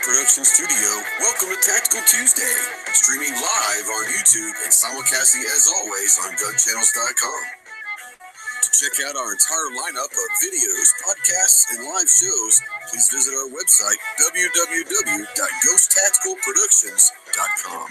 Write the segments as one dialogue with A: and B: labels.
A: production studio, welcome to Tactical Tuesday, streaming live on YouTube and simulcasting as always on GunChannels.com. To check out our entire lineup of videos, podcasts, and live shows, please visit our website, www.ghosttacticalproductions.com.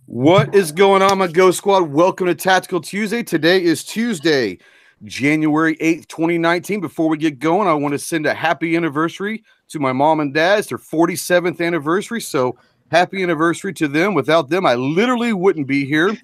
B: What is going on, my Ghost Squad? Welcome to Tactical Tuesday. Today is Tuesday, January 8th, 2019. Before we get going, I want to send a happy anniversary to my mom and dad. It's their 47th anniversary, so happy anniversary to them. Without them, I literally wouldn't be here.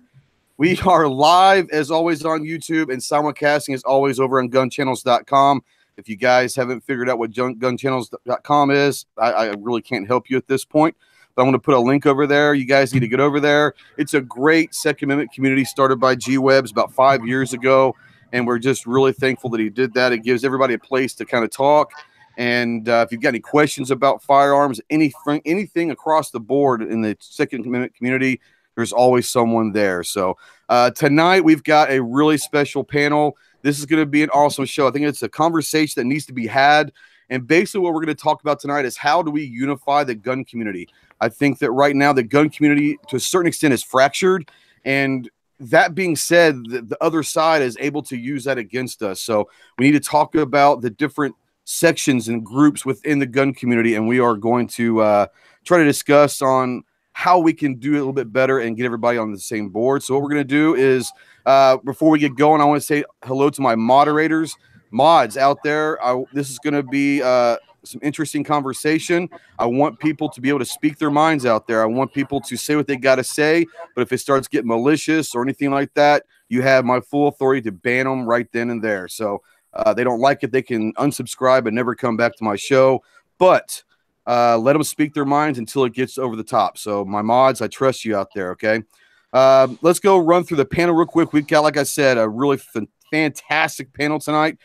B: We are live, as always, on YouTube and simulcasting, as always, over on GunChannels.com. If you guys haven't figured out what GunChannels.com is, I really can't help you at this point. But I'm going to put a link over there. You guys need to get over there. It's a great Second Amendment community started by G-Webs about 5 years ago, and we're just really thankful that he did that. It gives everybody a place to kind of talk. And if you've got any questions about firearms, anything across the board in the Second Amendment community, there's always someone there. So tonight we've got a really special panel. This is going to be an awesome show. I think it's a conversation that needs to be had. And basically what we're going to talk about tonight is how do we unify the gun community? I think that right now the gun community to a certain extent is fractured. And that being said, the other side is able to use that against us. So we need to talk about the different sections and groups within the gun community. And we are going to try to discuss on how we can do it a little bit better and get everybody on the same board. So what we're going to do is before we get going, I want to say hello to my moderators. Mods out there, this is going to be some interesting conversation. I want people to be able to speak their minds out there. I want people to say what they got to say, but if it starts getting malicious or anything like that, you have my full authority to ban them right then and there. So they don't like it, they can unsubscribe and never come back to my show, but let them speak their minds until it gets over the top. So my mods, I trust you out there, okay? Let's go run through the panel real quick. We've got, like I said, a really fantastic panel tonight.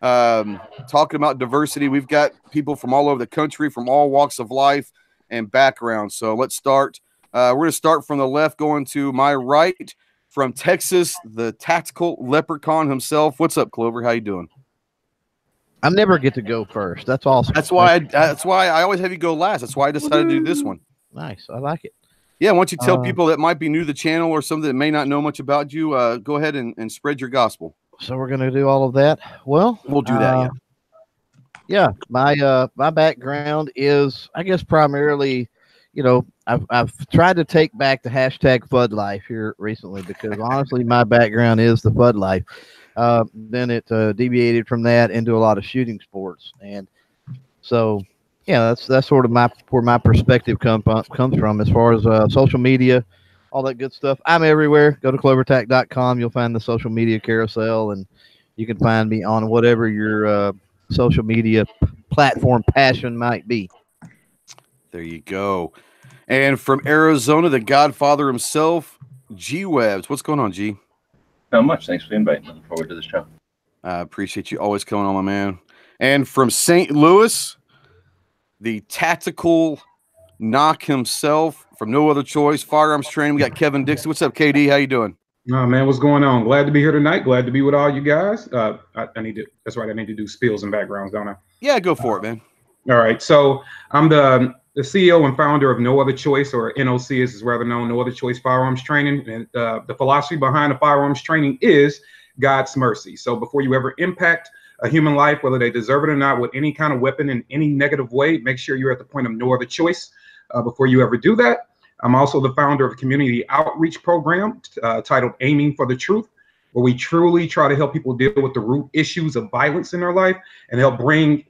B: Talking about diversity. We've got people from all over the country, from all walks of life and backgrounds. So let's start. We're going to start from the left, going to my right, from Texas, the tactical leprechaun himself. What's up, Clover? How you doing?
C: I never get to go first. That's awesome.
B: That's why I always have you go last. That's why I decided to do this one.
C: Nice. I like it.
B: Yeah, why don't you tell people that might be new to the channel or something that may not know much about you, go ahead and spread your gospel.
C: So we're going to do all of that. Well,
B: we'll do that.
C: Yeah. My background is, I guess, primarily, you know, I've tried to take back the hashtag FUD life here recently because honestly, my background is the FUD life. Then it deviated from that into a lot of shooting sports, and so yeah, that's sort of where my perspective comes from as far as social media. All that good stuff. I'm everywhere. Go to CloverTac.com. You'll find the social media carousel, and you can find me on whatever your social media platform passion might be.
B: There you go. And from Arizona, the Godfather himself, G-Webs. What's going on, G?
D: Not much. Thanks for the invite. Looking forward to the show.
B: I appreciate you always coming on, my man. And from St. Louis, the tactical knock himself, from No Other Choice, firearms training. We got Kevin Dixie. What's up, KD? How you doing?
E: Oh man, what's going on? Glad to be here tonight. Glad to be with all you guys. I need to. That's right. I need to do spills and backgrounds, don't I?
B: Yeah, go for it, man.
E: All right. So I'm the CEO and founder of No Other Choice, or NOC as is rather known, No Other Choice Firearms Training. And the philosophy behind the firearms training is God's mercy. So before you ever impact a human life, whether they deserve it or not, with any kind of weapon in any negative way, make sure you're at the point of no other choice before you ever do that. I'm also the founder of a community outreach program titled Aiming for the Truth, where we truly try to help people deal with the root issues of violence in their life and help bring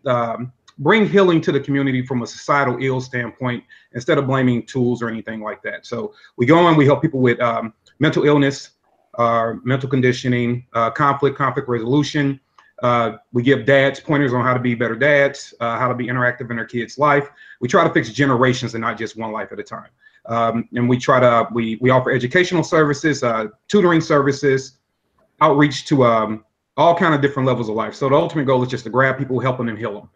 E: healing to the community from a societal ill standpoint instead of blaming tools or anything like that. So we go on, we help people with mental illness, mental conditioning, conflict resolution. We give dads pointers on how to be better dads, how to be interactive in their kids' life. We try to fix generations and not just one life at a time. And we try to, we offer educational services, tutoring services, outreach to all kind of different levels of life. So the ultimate goal is just to grab people, helping them, heal them.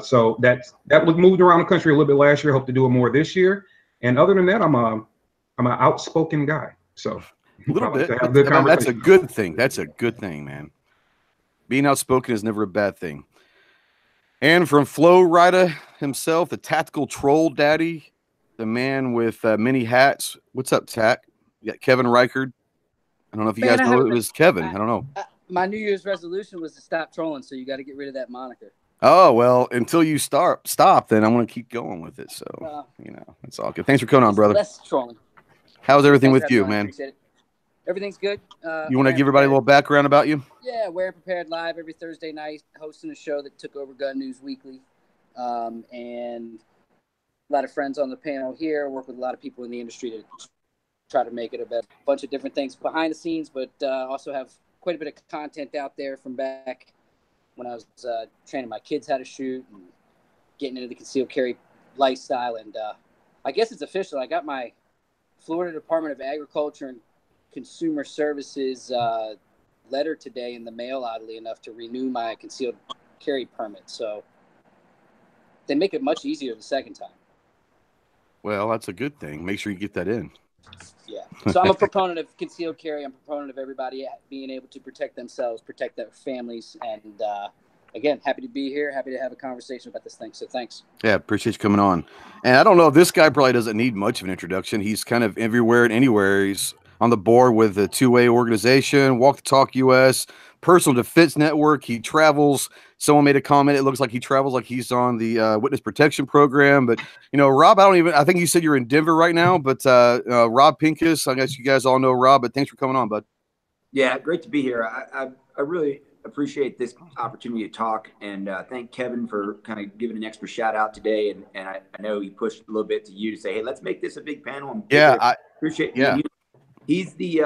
E: So that was moved around the country a little bit last year. Hope to do it more this year. And other than that, I'm an outspoken guy. So
B: A little bit.
E: To have good
B: That's a
E: conversation.
B: good thing. That's a good thing, man. Being outspoken is never a bad thing. And from Flo Rida himself, the tactical troll daddy, the man with many hats. What's up, Tack? You got Kevin Rikard. I don't know if you guys know it was Kevin. I don't know.
F: My New Year's resolution was to stop trolling, so you got to get rid of that moniker.
B: Oh, well, until you stop, then I'm going to keep going with it. So, it's all good. Thanks for coming on, brother.
F: Less trolling.
B: How's everything with you, man?
F: Appreciate it. Everything's good.
B: You want to give everybody a little background about you?
F: Yeah, Wear Prepared Live every Thursday night, hosting a show that took over Gun News Weekly. And a lot of friends on the panel here, work with a lot of people in the industry to try to make it a better bunch of different things behind the scenes, but also have quite a bit of content out there from back when I was training my kids how to shoot and getting into the concealed carry lifestyle. And I guess it's official. I got my Florida Department of Agriculture and Consumer Services letter today in the mail, oddly enough, to renew my concealed carry permit. So they make it much easier the second time.
B: Well, that's a good thing. Make sure you get that in.
F: Yeah. So I'm a proponent of concealed carry. I'm a proponent of everybody being able to protect themselves, protect their families. And again, happy to be here. Happy to have a conversation about this thing. So thanks. Yeah,
B: appreciate you coming on. And I don't know, this guy probably doesn't need much of an introduction. He's kind of everywhere and anywhere. He's on the board with the two-way organization, Walk the Talk US, Personal Defense Network. He travels. Someone made a comment. It looks like he travels like he's on the witness protection program. But, Rob, I think you said you're in Denver right now, but Rob Pincus, I guess you guys all know Rob, but thanks for coming on, bud.
G: Yeah, great to be here. I really appreciate this opportunity to talk, and thank Kevin for kind of giving an extra shout out today. And I know he pushed a little bit to you to say, hey, let's make this a big panel. And
B: I
G: appreciate you. He's the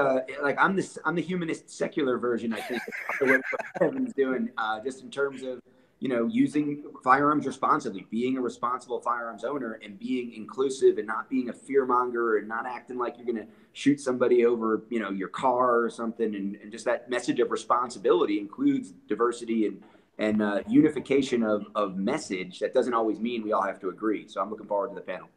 G: I'm the humanist secular version, I think, of what Kevin's doing, just in terms of using firearms responsibly, being a responsible firearms owner, and being inclusive, and not being a fearmonger, and not acting like you're going to shoot somebody over your car or something. And just that message of responsibility includes diversity and unification of message. That doesn't always mean we all have to agree. So I'm looking forward to the panel.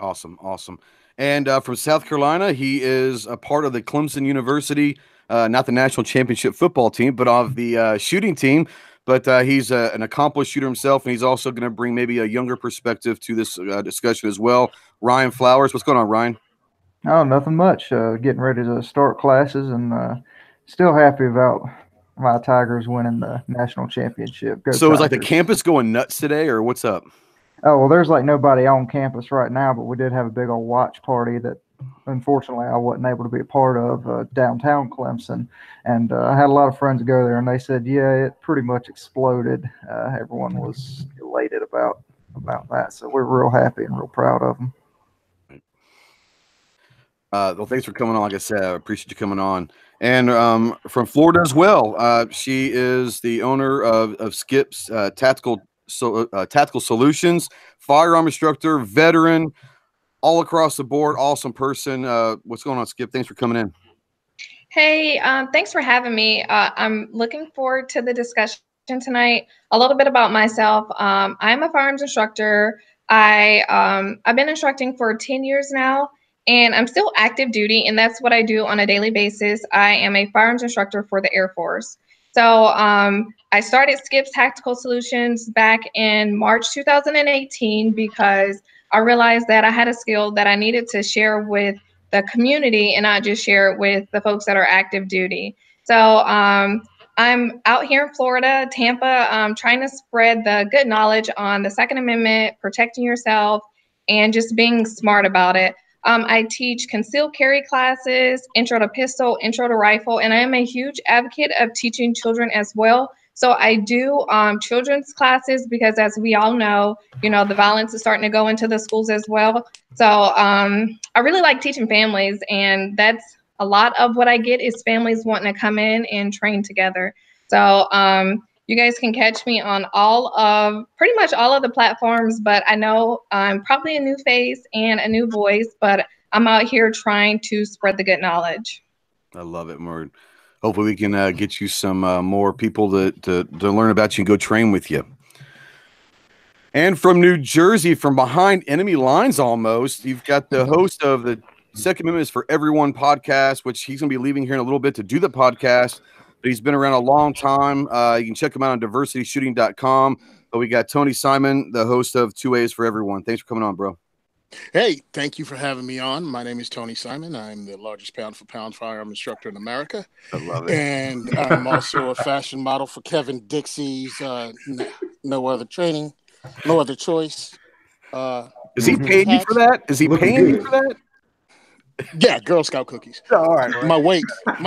B: Awesome. And from South Carolina, he is a part of the Clemson University, not the national championship football team, but of the shooting team. But he's an accomplished shooter himself, and he's also going to bring maybe a younger perspective to this discussion as well. Ryan Flowers, what's going on, Ryan?
H: Oh, nothing much. Getting ready to start classes, and still happy about my Tigers winning the national championship.
B: So is like the campus going nuts today, or what's up?
H: Oh, well, there's like nobody on campus right now, but we did have a big old watch party that unfortunately I wasn't able to be a part of downtown Clemson. And I had a lot of friends go there, and they said, yeah, it pretty much exploded. Everyone was elated about that. So we're real happy and real proud of them.
B: Well, thanks for coming on. Like I said, I appreciate you coming on. And from Florida as well, she is the owner of Skip's Tactical Solutions, firearm instructor, veteran, all across the board, awesome person. What's going on, Skip? Thanks for coming in.
I: Hey, thanks for having me. I'm looking forward to the discussion tonight. A little bit about myself. I'm a firearms instructor. I've been instructing for 10 years now, and I'm still active duty, and that's what I do on a daily basis. I am a firearms instructor for the Air Force. So I started Skip's Tactical Solutions back in March 2018 because I realized that I had a skill that I needed to share with the community and not just share it with the folks that are active duty. So I'm out here in Florida, Tampa, trying to spread the good knowledge on the Second Amendment, protecting yourself, and just being smart about it. I teach concealed carry classes, intro to pistol, intro to rifle, and I am a huge advocate of teaching children as well. So I do children's classes because, as we all know, the violence is starting to go into the schools as well. So I really like teaching families, and that's a lot of what I get is families wanting to come in and train together. So you guys can catch me on pretty much all of the platforms, but I know I'm probably a new face and a new voice, but I'm out here trying to spread the good knowledge.
B: I love it, Mord. Hopefully we can get you some more people to learn about you and go train with you. And from New Jersey, from behind enemy lines almost, you've got the host of the Second Amendment is for Everyone podcast, which he's going to be leaving here in a little bit to do the podcast. But he's been around a long time. You can check him out on diversityshooting.com. But we got Tony Simon, the host of 2A's for Everyone. Thanks for coming on, bro.
J: Hey, thank you for having me on. My name is Tony Simon. I'm the largest pound-for-pound firearm instructor in America.
B: I love it.
J: And I'm also a fashion model for Kevin Dixie's No Other Training, No Other Choice.
B: Is he paying you for that? Is he paying you for that?
J: Yeah, Girl Scout cookies.
B: Oh, all right.
J: My weight in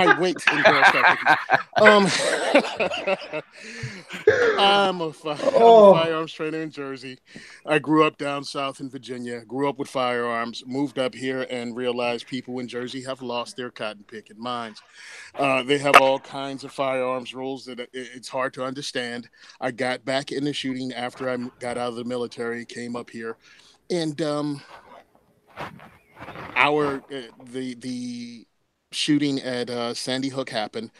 J: Girl Scout cookies. I'm a firearms trainer in Jersey. I grew up down south in Virginia, grew up with firearms, moved up here and realized people in Jersey have lost their cotton picking minds. They have all kinds of firearms rules that it's hard to understand. I got back into shooting after I got out of the military, came up here, and the shooting at Sandy Hook happened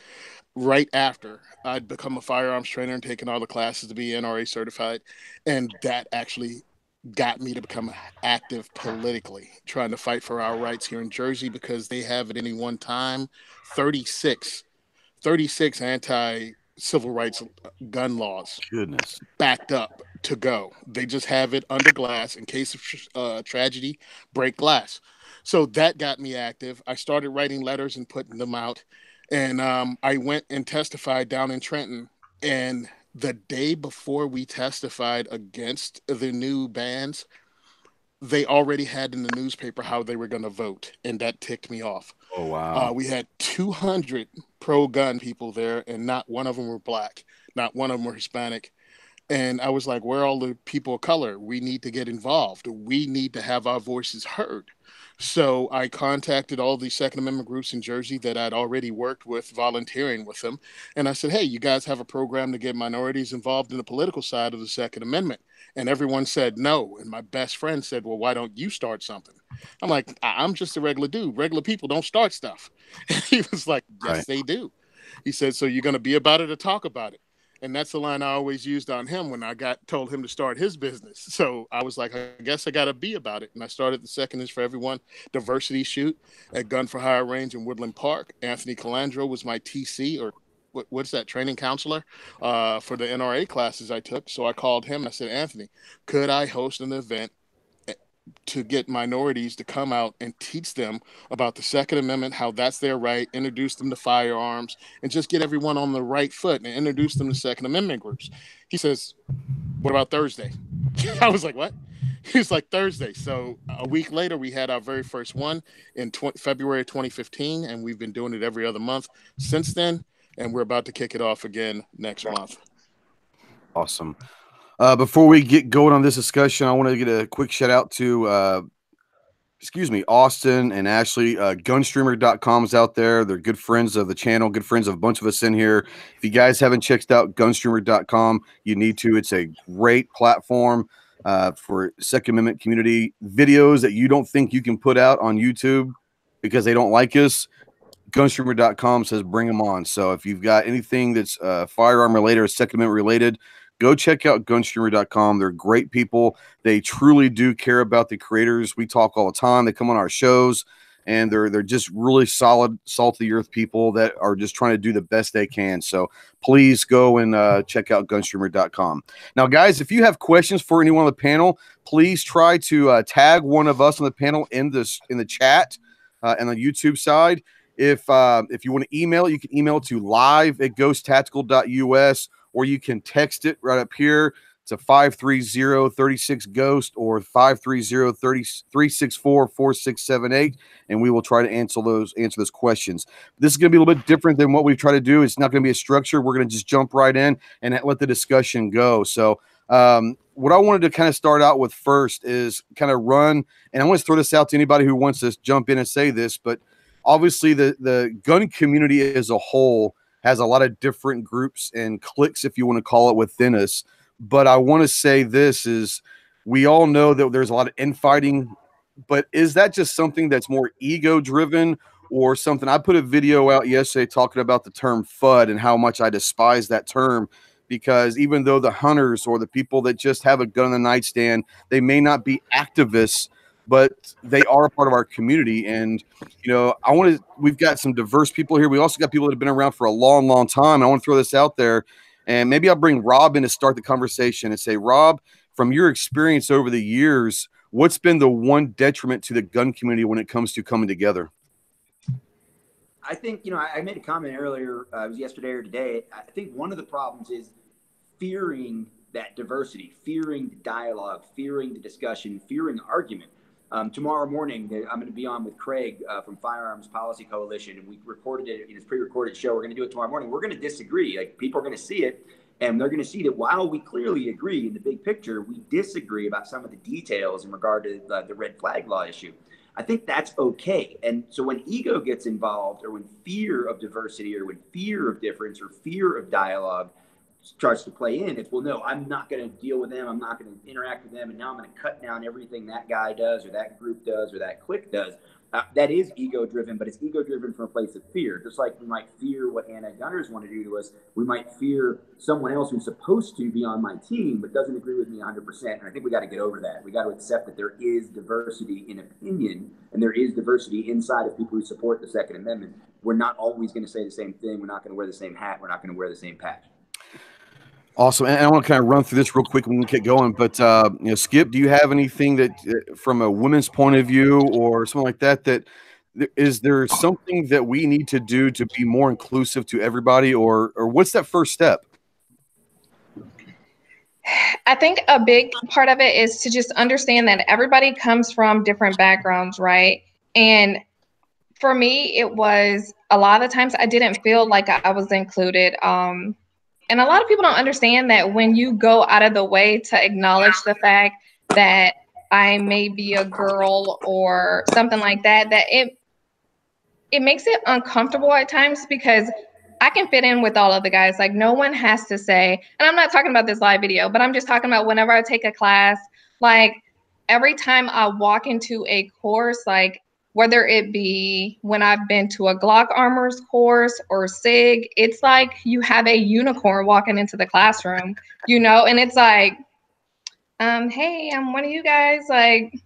J: right after I'd become a firearms trainer and taken all the classes to be NRA certified, and that actually got me to become active politically, trying to fight for our rights here in Jersey, because they have at any one time 36 anti-civil rights gun laws backed up to go. They just have it under glass in case of tragedy, break glass. So that got me active. I started writing letters and putting them out. And I went and testified down in Trenton. And the day before we testified against the new bans, they already had in the newspaper how they were going to vote. And that ticked me off.
B: Oh, wow.
J: We had 200 pro-gun people there, and not one of them were black. Not one of them were Hispanic. And I was like, where are all the people of color? We need to get involved. We need to have our voices heard. So I contacted all the Second Amendment groups in Jersey that I'd already worked with, volunteering with them. And I said, hey, you guys have a program to get minorities involved in the political side of the Second Amendment? And everyone said no. And my best friend said, well, why don't you start something? I'm like, I'm just a regular dude. Regular people don't start stuff. And he was like, yes, they do. He said, so you're going to be about it or talk about it? And that's the line I always used on him when I told him to start his business. So I was like, I guess I got to be about it. And I started the Second is for Everyone diversity shoot at Gun for Hire Range in Woodland Park. Anthony Calandro was my TC, or what's that, training counselor for the NRA classes I took. So I called him and I said, Anthony, could I host an event to get minorities to come out and teach them about the Second Amendment, how that's their right, introduce them to firearms, and just get everyone on the right foot and introduce them to Second Amendment groups? He says, what about Thursday? I was like, what? He was like, Thursday. So a week later, we had our very first one in February of 2015, and we've been doing it every other month since then, and we're about to kick it off again next month.
B: Awesome. Before we get going on this discussion, I want to get a quick shout out to, Austin and Ashley. GunStreamer.com is out there. They're good friends of the channel, good friends of a bunch of us in here. If you guys haven't checked out GunStreamer.com, you need to. It's a great platform for Second Amendment community videos that you don't think you can put out on YouTube because they don't like us. GunStreamer.com says bring them on. So if you've got anything that's firearm related or Second Amendment related, go check out GunStreamer.com. They're great people. They truly do care about the creators. We talk all the time. They come on our shows, and they're just really solid, salt of the earth people that are just trying to do the best they can. So please go and check out GunStreamer.com. Now, guys, if you have questions for anyone on the panel, please try to tag one of us on the panel in the chat and the YouTube side. If you want to email, you can email to live@ghosttactical.us. or you can text it right up here. It's a 530-36-GHOST or 530-364-4678, and we will try to answer those questions. This is going to be a little bit different than what we've tried to do. It's not going to be a structure. We're going to just jump right in and let the discussion go. So what I wanted to kind of start out with first is kind of run, and I want to throw this out to anybody who wants to jump in and say this, but obviously the gun community as a whole has a lot of different groups and cliques, if you want to call it, within us. But I want to say this is, we all know that there's a lot of infighting, but is that just something that's more ego driven or something? I put a video out yesterday talking about the term FUD and how much I despise that term, because even though the hunters or the people that just have a gun on the nightstand, they may not be activists, but they are a part of our community. And, you know, we've got some diverse people here. We also got people that have been around for a long, long time. I want to throw this out there, and maybe I'll bring Rob in to start the conversation and say, Rob, from your experience over the years, what's been the one detriment to the gun community when it comes to coming together?
G: I think, you know, I made a comment earlier, it was yesterday or today. I think one of the problems is fearing that diversity, fearing the dialogue, fearing the discussion, fearing the argument. Tomorrow morning, I'm going to be on with Craig from Firearms Policy Coalition, and we recorded it in his pre-recorded show. We're going to do it tomorrow morning. We're going to disagree. Like, people are going to see it, and they're going to see that while we clearly agree in the big picture, we disagree about some of the details in regard to the red flag law issue. I think that's okay. And so when ego gets involved, or when fear of diversity, or when fear of difference, or fear of dialogue starts to play in, it's, well, no, I'm not going to deal with them. I'm not going to interact with them. And now I'm going to cut down everything that guy does, or that group does, or that clique does. That is ego driven, but it's ego driven from a place of fear. Just like we might fear what anti-gunners want to do to us, we might fear someone else who's supposed to be on my team but doesn't agree with me 100%. And I think we got to get over that. We got to accept that there is diversity in opinion, and there is diversity inside of people who support the Second Amendment. We're not always going to say the same thing. We're not going to wear the same hat. We're not going to wear the same patch.
B: Awesome. And I want to kind of run through this real quick when we get going. But, you know, Skip, do you have anything that from a women's point of view or something like that, is there something that we need to do to be more inclusive to everybody, or what's that first step?
I: I think a big part of it is to just understand that everybody comes from different backgrounds, right? And for me, it was a lot of the times I didn't feel like I was included. And a lot of people don't understand that when you go out of the way to acknowledge the fact that I may be a girl or something like that, that it makes it uncomfortable at times, because I can fit in with all of the guys. Like, no one has to say, and I'm not talking about this live video, but I'm just talking about whenever I take a class, like every time I walk into a course, like whether it be when I've been to a Glock Armors course or SIG, it's like you have a unicorn walking into the classroom, you know, and it's like, hey, I'm one of you guys, like,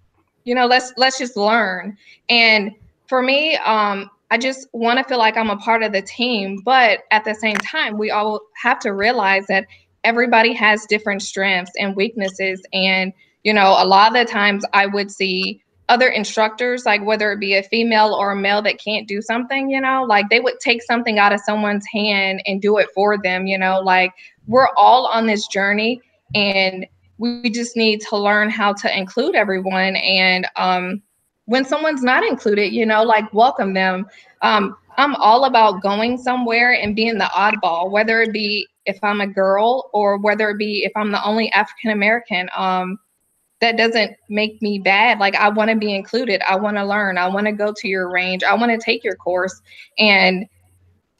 I: you know, let's just learn. And for me, I just want to feel like I'm a part of the team, but at the same time, we all have to realize that everybody has different strengths and weaknesses. And, you know, a lot of the times I would see other instructors, like whether it be a female or a male that can't do something, you know, like they would take something out of someone's hand and do it for them, you know, like we're all on this journey, and we just need to learn how to include everyone. And when someone's not included, you know, like welcome them. I'm all about going somewhere and being the oddball, whether it be if I'm a girl or whether it be if I'm the only African American. That doesn't make me bad. Like, I want to be included. I want to learn. I want to go to your range. I want to take your course. And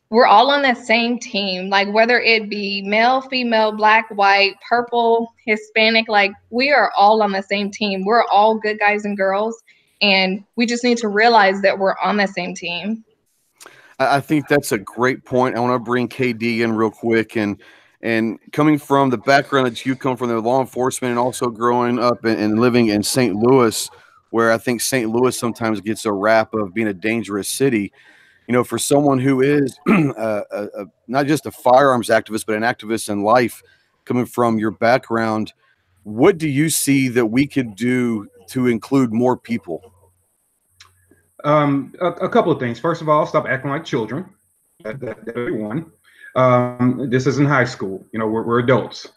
I: we're all on the same team. Like, whether it be male, female, black, white, purple, Hispanic, like we are all on the same team. We're all good guys and girls. And we just need to realize that we're on the same team.
B: I think that's a great point. I want to bring KD in real quick. And coming from the background that you come from, the law enforcement, and also growing up and living in St. Louis, where I think St. Louis sometimes gets a rap of being a dangerous city, you know, for someone who is not just a firearms activist, but an activist in life, coming from your background, what do you see that we could do to include more people?
E: A couple of things. First of all, stop acting like children. That'd be one. This isn't high school. You know, we're adults,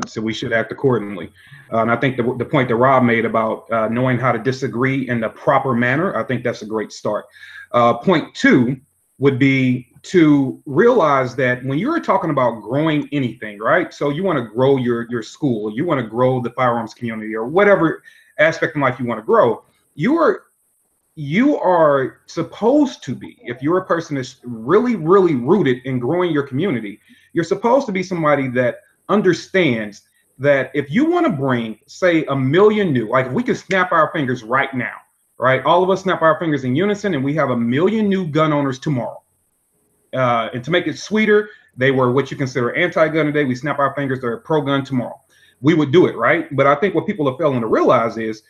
E: so we should act accordingly. And I think the point that Rob made about knowing how to disagree in the proper manner, I think that's a great start. Point two would be to realize that when you're talking about growing anything, right? So you want to grow your school, you want to grow the firearms community, or whatever aspect in life you want to grow, you are supposed to be, if you're a person that's really, really rooted in growing your community, you're supposed to be somebody that understands that if you want to bring, say, 1 million new, like if we could snap our fingers right now, right? All of us snap our fingers in unison and we have 1 million new gun owners tomorrow. And to make it sweeter, they were what you consider anti-gun today. We snap our fingers, they're pro-gun tomorrow. We would do it, right? But I think what people are failing to realize is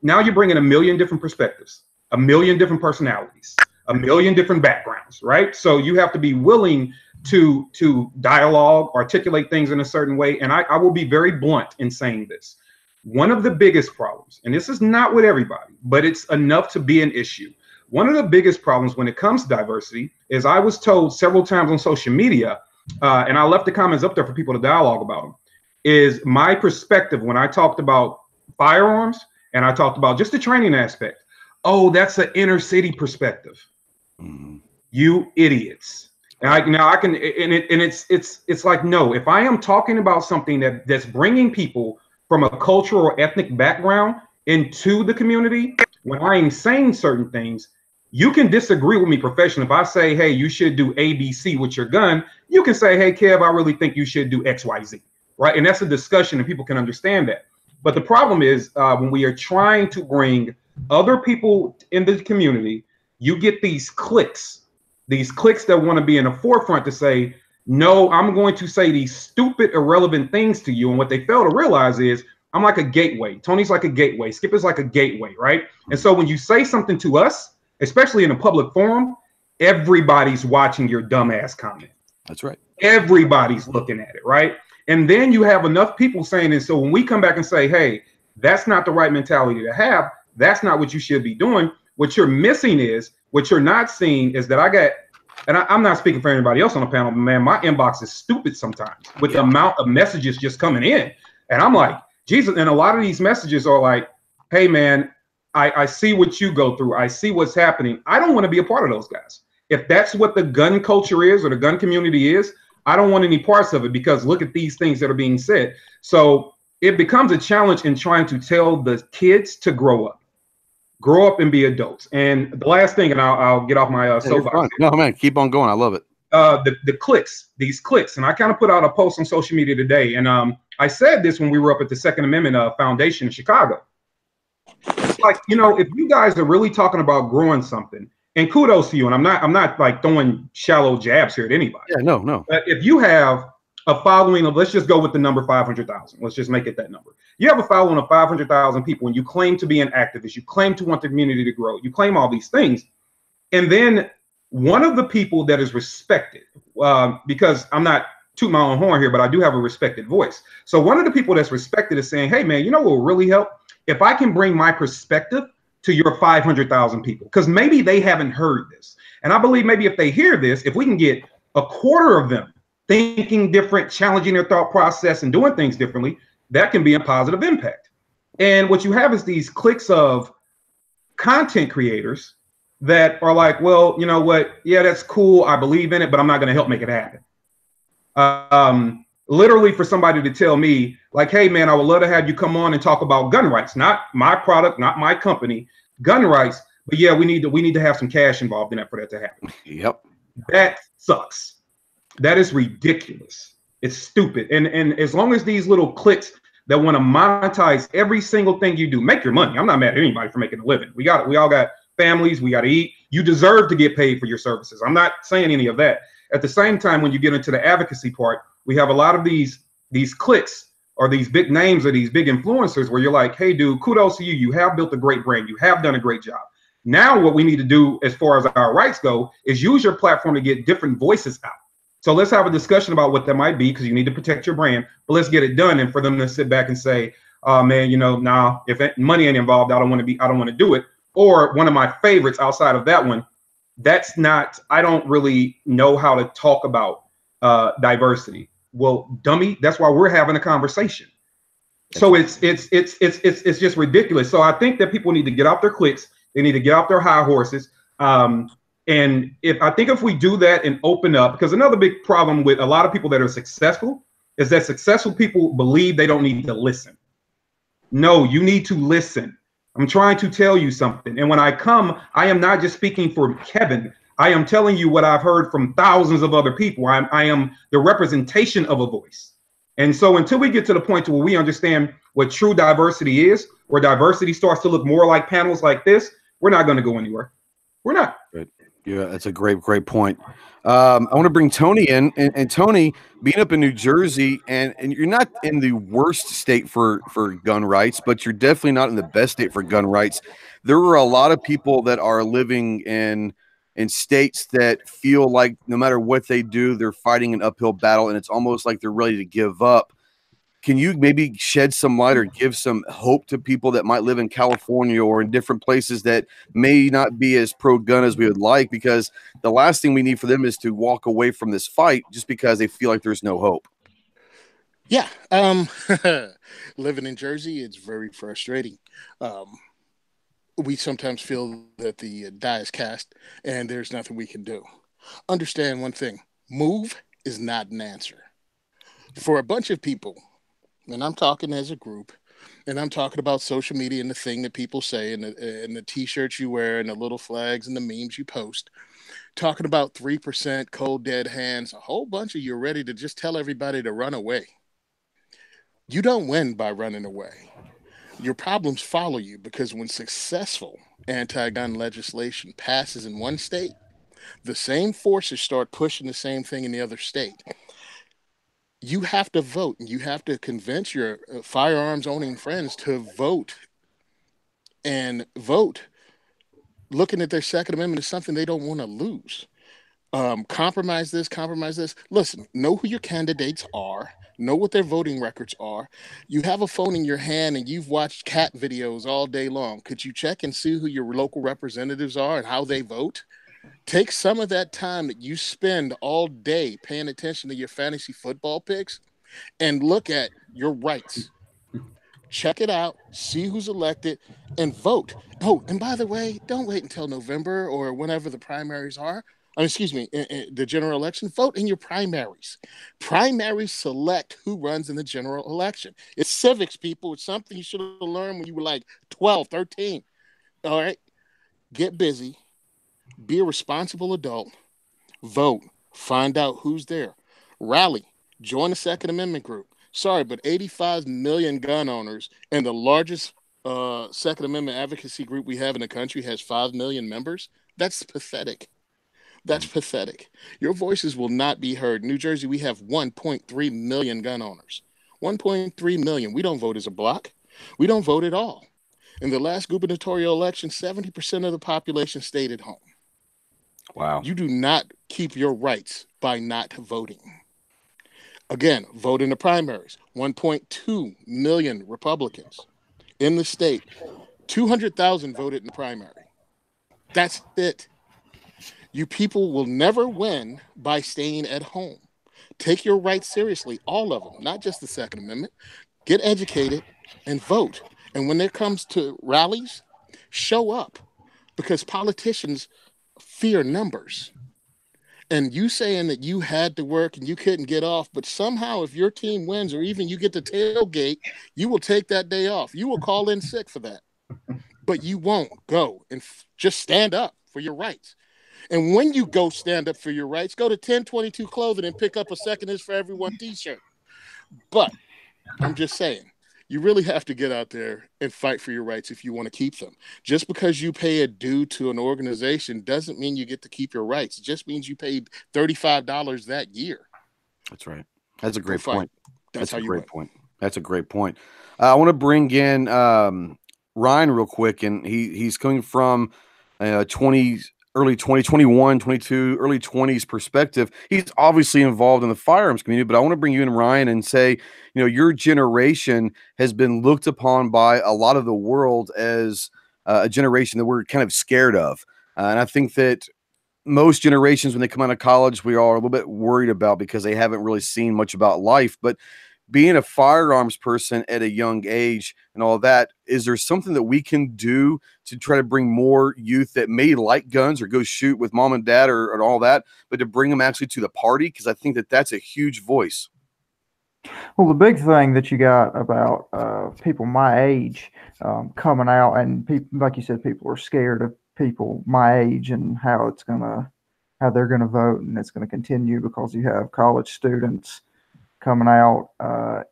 E: now you're bringing a million different perspectives, a million different personalities, a million different backgrounds, right? So you have to be willing to dialogue, articulate things in a certain way. And I will be very blunt in saying this. One of the biggest problems, and this is not with everybody, but it's enough to be an issue. One of the biggest problems when it comes to diversity is I was told several times on social media, and I left the comments up there for people to dialogue about them, is my perspective when I talked about firearms and I talked about just the training aspect. Oh, that's an inner city perspective. You idiots. And it's like, no, if I am talking about something that's bringing people from a cultural or ethnic background into the community, when I am saying certain things, you can disagree with me professionally. If I say, hey, you should do ABC with your gun, you can say, hey, Kev, I really think you should do XYZ, right? And that's a discussion and people can understand that. But the problem is when we are trying to bring other people in the community, you get these cliques that want to be in the forefront to say, no, I'm going to say these stupid, irrelevant things to you. And what they fail to realize is I'm like a gateway. Tony's like a gateway. Skip is like a gateway, right? And so when you say something to us, especially in a public forum, everybody's watching your dumbass comment.
B: That's right.
E: Everybody's looking at it, right? And then you have enough people saying it. So when we come back and say, hey, that's not the right mentality to have, that's not what you should be doing. What you're missing is, what you're not seeing is that I got, and I'm not speaking for anybody else on the panel, but man, my inbox is stupid sometimes with the amount of messages just coming in. And I'm like, Jesus, and a lot of these messages are like, hey man, I see what you go through. I see what's happening. I don't want to be a part of those guys. If that's what the gun culture is or the gun community is, I don't want any parts of it because look at these things that are being said. So it becomes a challenge in trying to tell the kids to grow up and be adults. And the last thing, and I'll get off my soapbox.
B: No, man, keep on going. I love it.
E: The clicks, these clicks. And I kind of put out a post on social media today. And I said this when we were up at the Second Amendment Foundation in Chicago. It's like, you know, if you guys are really talking about growing something, and kudos to you, and I'm not like throwing shallow jabs here at anybody.
B: Yeah, no.
E: But if you have a following of, let's just go with the number 500,000. Let's just make it that number. You have a following of 500,000 people and you claim to be an activist. You claim to want the community to grow. You claim all these things. And then one of the people that is respected, because I'm not tooting my own horn here, but I do have a respected voice. So one of the people that's respected is saying, hey, man, you know what will really help? If I can bring my perspective to your 500,000 people, because maybe they haven't heard this. And I believe maybe if they hear this, if we can get a quarter of them thinking different, challenging their thought process and doing things differently, that can be a positive impact. And what you have is these cliques of content creators that are like, well, you know what? Yeah, that's cool. I believe in it, but I'm not going to help make it happen. Literally for somebody to tell me like, hey man, I would love to have you come on and talk about gun rights, not my product, not my company, gun rights. But yeah, we need to have some cash involved in that for that to happen.
B: Yep.
E: That sucks. That is ridiculous. It's stupid. And as long as these little cliques that want to monetize every single thing you do, make your money. I'm not mad at anybody for making a living. We all got families, we got to eat. You deserve to get paid for your services. I'm not saying any of that. At the same time, when you get into the advocacy part, we have a lot of these cliques or these big names or these big influencers where you're like, hey, dude, kudos to you. You have built a great brand. You have done a great job. Now what we need to do as far as our rights go is use your platform to get different voices out. So let's have a discussion about what that might be because you need to protect your brand, but let's get it done. And for them to sit back and say, oh man, you know, nah, if money ain't involved, I don't want to do it. Or one of my favorites outside of that one, I don't really know how to talk about diversity. Well, dummy, that's why we're having a conversation. So it's just ridiculous. So I think that people need to get off their clicks. They need to get off their high horses. And if we do that and open up, because another big problem with a lot of people that are successful is that successful people believe they don't need to listen. No, you need to listen. I'm trying to tell you something. And when I come, I am not just speaking for Kevin. I am telling you what I've heard from thousands of other people. I am the representation of a voice. And so until we get to the point where we understand what true diversity is, where diversity starts to look more like panels like this, we're not going to go anywhere. We're not.
B: Right. Yeah, that's a great point. I want to bring Tony in, and Tony, being up in New Jersey, and you're not in the worst state for gun rights, but you're definitely not in the best state for gun rights. There are a lot of people that are living in states that feel like no matter what they do, they're fighting an uphill battle, and it's almost like they're ready to give up. Can you maybe shed some light or give some hope to people that might live in California or in different places that may not be as pro-gun as we would like? Because the last thing we need for them is to walk away from this fight just because they feel like there's no hope.
J: Yeah. Living in Jersey, it's very frustrating. We sometimes feel that the die is cast and there's nothing we can do. Understand one thing. Move is not an answer. For a bunch of people, and I'm talking as a group, and I'm talking about social media and the thing that people say and the T-shirts you wear and the little flags and the memes you post, talking about 3%, cold dead hands, a whole bunch of you are ready to just tell everybody to run away. You don't win by running away. Your problems follow you, because when successful anti-gun legislation passes in one state, the same forces start pushing the same thing in the other state. You have to vote, and you have to convince your firearms owning friends to vote. And vote looking at their Second Amendment is something they don't want to lose. Compromise this, compromise this. Listen, know who your candidates are. Know what their voting records are. You have a phone in your hand and you've watched cat videos all day long. Could you check and see who your local representatives are and how they vote? Take some of that time that you spend all day paying attention to your fantasy football picks and look at your rights. Check it out, see who's elected, and vote. Oh, and by the way, don't wait until November or whenever the primaries are. The general election. Vote in your primaries. Primaries select who runs in the general election. It's civics, people. It's something you should have learned when you were like 12, 13. All right? Get busy. Be a responsible adult. Vote. Find out who's there. Rally. Join the Second Amendment group. Sorry, but 85 million gun owners, and the largest Second Amendment advocacy group we have in the country has 5 million members. That's pathetic. That's pathetic. Your voices will not be heard. In New Jersey, we have 1.3 million gun owners. 1.3 million. We don't vote as a block. We don't vote at all. In the last gubernatorial election, 70% of the population stayed at home.
B: Wow.
J: You do not keep your rights by not voting. Again, vote in the primaries. 1.2 million Republicans in the state. 200,000 voted in the primary. That's it. You people will never win by staying at home. Take your rights seriously, all of them, not just the Second Amendment. Get educated and vote. And when it comes to rallies, show up, because politicians fear numbers. And you saying that you had to work and you couldn't get off, but somehow if your team wins or even you get the tailgate, you will take that day off. You will call in sick for that. But you won't go and just stand up for your rights. And when you go stand up for your rights, go to 1022 Clothing and pick up a Second is for Everyone t-shirt. But I'm just saying, you really have to get out there and fight for your rights if you want to keep them. Just because you pay a due to an organization doesn't mean you get to keep your rights. It just means you paid $35 that year.
B: That's right. That's a great point.
J: That's a great
B: point. That's a great point. I want to bring in Ryan real quick, and he's coming from early 2021, 22, early 20s perspective. He's obviously involved in the firearms community, but I want to bring you in, Ryan, and say, your generation has been looked upon by a lot of the world as a generation that we're kind of scared of. And I think that most generations, when they come out of college, we are a little bit worried about because they haven't really seen much about life. But being a firearms person at a young age and all that, is there something that we can do to try to bring more youth that may like guns or go shoot with mom and dad or all that, but to bring them actually to the party? Because I think that that's a huge voice.
H: Well, the big thing that you got about people my age coming out, and people, like you said, people are scared of people my age and how they're gonna vote, and it's gonna continue because you have college students coming out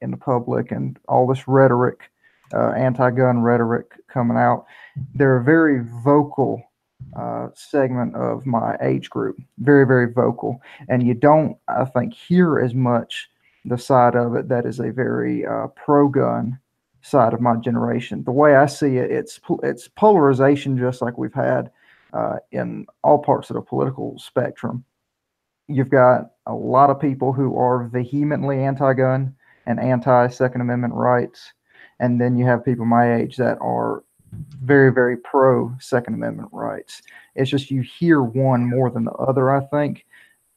H: in the public and all this rhetoric, anti-gun rhetoric coming out. They're very vocal segment of my age group, very, very vocal. And you don't, I think, hear as much the side of it that is a very pro-gun side of my generation. The way I see it, it's polarization, just like we've had in all parts of the political spectrum. You've got a lot of people who are vehemently anti-gun and anti-Second Amendment rights, and then you have people my age that are very, very pro Second Amendment rights. It's just you hear one more than the other, I think,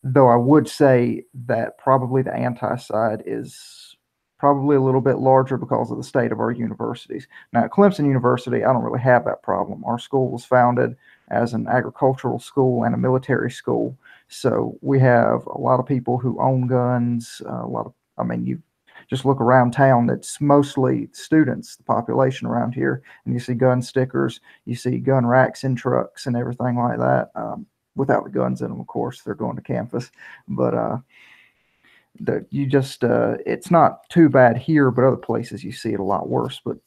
H: though I would say that probably the anti side is probably a little bit larger because of the state of our universities. Now, at Clemson University, I don't really have that problem. Our school was founded as an agricultural school and a military school. So we have a lot of people who own guns, you just look around town, it's mostly students, the population around here, and you see gun stickers, you see gun racks in trucks and everything like that, without the guns in them, of course. They're going to campus. But it's not too bad here, but other places you see it a lot worse. But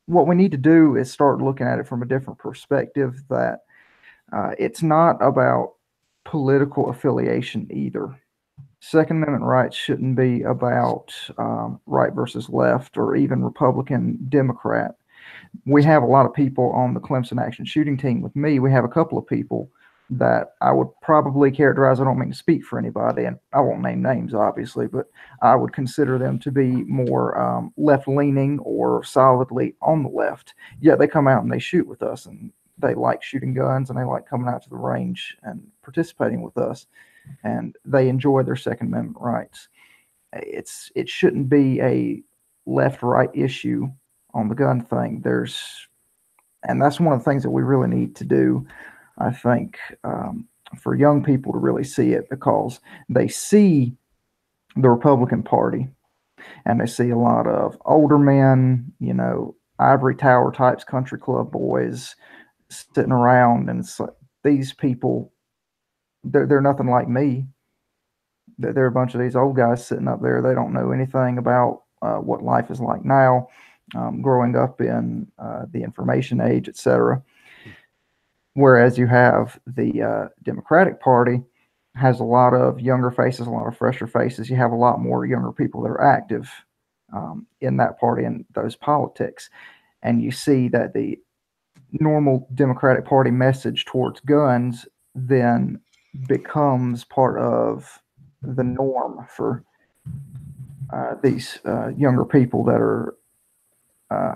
H: what we need to do is start looking at it from a different perspective, that it's not about political affiliation either. Second Amendment rights shouldn't be about right versus left or even Republican, Democrat. We have a lot of people on the Clemson Action Shooting Team with me. We have a couple of people that I would probably characterize, I don't mean to speak for anybody, and I won't name names, obviously, but I would consider them to be more left-leaning or solidly on the left. Yet they come out and they shoot with us, and they like shooting guns, and they like coming out to the range and participating with us. And they enjoy their Second Amendment rights. It shouldn't be a left-right issue on the gun thing. And that's one of the things that we really need to do, I think, for young people to really see it, because they see the Republican Party and they see a lot of older men, ivory tower types, country club boys sitting around, and it's like, these people, they're nothing like me. They're a bunch of these old guys sitting up there. They don't know anything about what life is like now, growing up in the information age, etc. Whereas you have the Democratic Party has a lot of younger faces, a lot of fresher faces. You have a lot more younger people that are active in that party and those politics. And you see that the normal Democratic Party message towards guns then becomes part of the norm for these younger people that are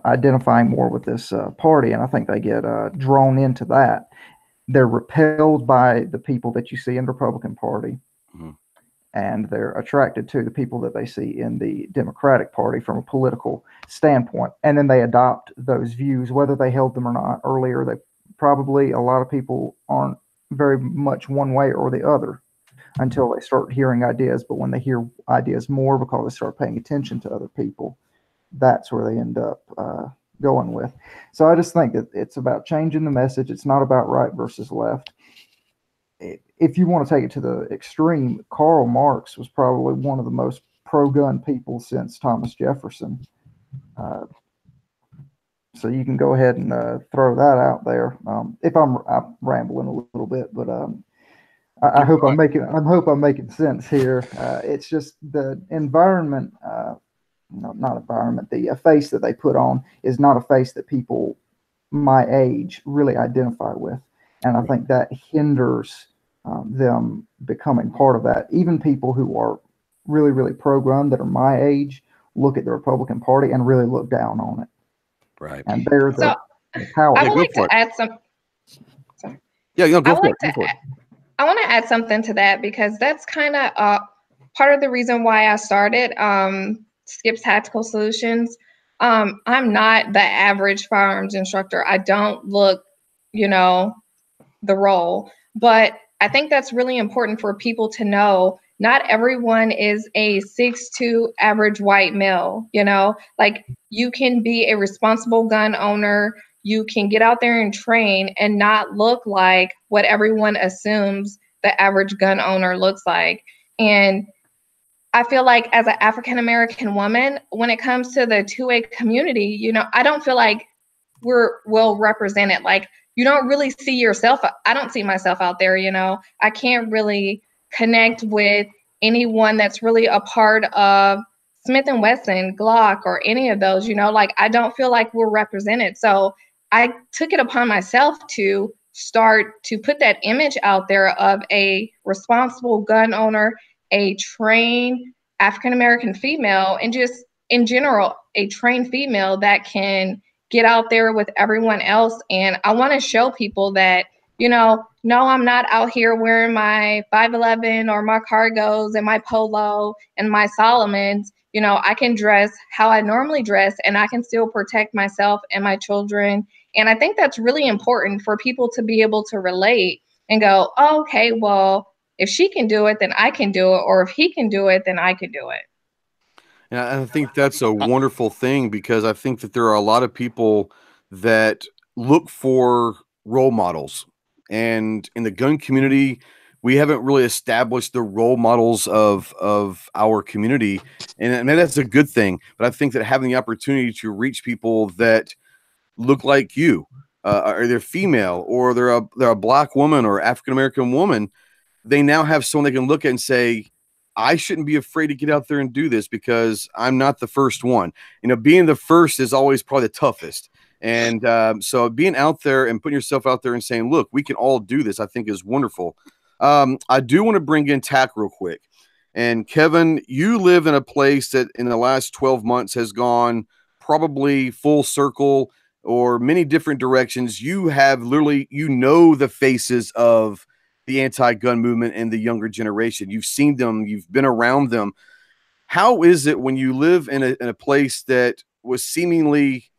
H: identifying more with this party, and I think they get drawn into that. They're repelled by the people that you see in the Republican Party, and they're attracted to the people that they see in the Democratic Party from a political standpoint, and then they adopt those views, whether they held them or not earlier. They probably, a lot of people aren't very much one way or the other until they start hearing ideas. But when they hear ideas more because they start paying attention to other people, that's where they end up going with. So I just think that it's about changing the message. It's not about right versus left. If you want to take it to the extreme, Karl Marx was probably one of the most pro-gun people since Thomas Jefferson. So you can go ahead and throw that out there. If I'm rambling a little bit, but I hope I'm making sense here. It's just the environment, not environment. The face that they put on is not a face that people my age really identify with, and I think that hinders them becoming part of that. Even people who are really, really pro-gun that are my age look at the Republican Party and really look down on it.
B: Right.
H: And they're the power.
I: I would like to add some. Sorry.
B: Yeah, go for it.
I: I want to add something to that, because that's kind of part of the reason why I started Skip's Tactical Solutions. I'm not the average firearms instructor. I don't look, the role, but I think that's really important for people to know. Not everyone is a 6'2" average white male, like you can be a responsible gun owner. You can get out there and train and not look like what everyone assumes the average gun owner looks like. And I feel like as an African-American woman, when it comes to the 2A community, I don't feel like we're well represented. Like you don't really see yourself. I don't see myself out there, you know. I can't really connect with anyone that's really a part of Smith & Wesson, Glock, or any of those, you know, like I don't feel like we're represented. So I took it upon myself to start to put that image out there of a responsible gun owner, a trained African-American female, and just in general, a trained female that can get out there with everyone else. And I want to show people that, you know, no, I'm not out here wearing my 511 or my cargos and my polo and my Solomons. You know, I can dress how I normally dress and I can still protect myself and my children. And I think that's really important for people to be able to relate and go, oh, okay, well, if she can do it, then I can do it. Or if he can do it, then I can do it.
B: And I think that's a wonderful thing, because I think that there are a lot of people that look for role models. And in the gun community, we haven't really established the role models of our community. And that's a good thing. But I think that having the opportunity to reach people that look like you, or they're female, or they're a Black woman or African-American woman, they now have someone they can look at and say, I shouldn't be afraid to get out there and do this because I'm not the first one. You know, being the first is always probably the toughest. And so being out there and putting yourself out there and saying, look, we can all do this, I think is wonderful. I do want to bring in Tack real quick. And Kevin, you live in a place that in the last 12 months has gone probably full circle or many different directions. You have literally, you know, the faces of the anti-gun movement and the younger generation. You've seen them, you've been around them. How is it when you live in a place that was seemingly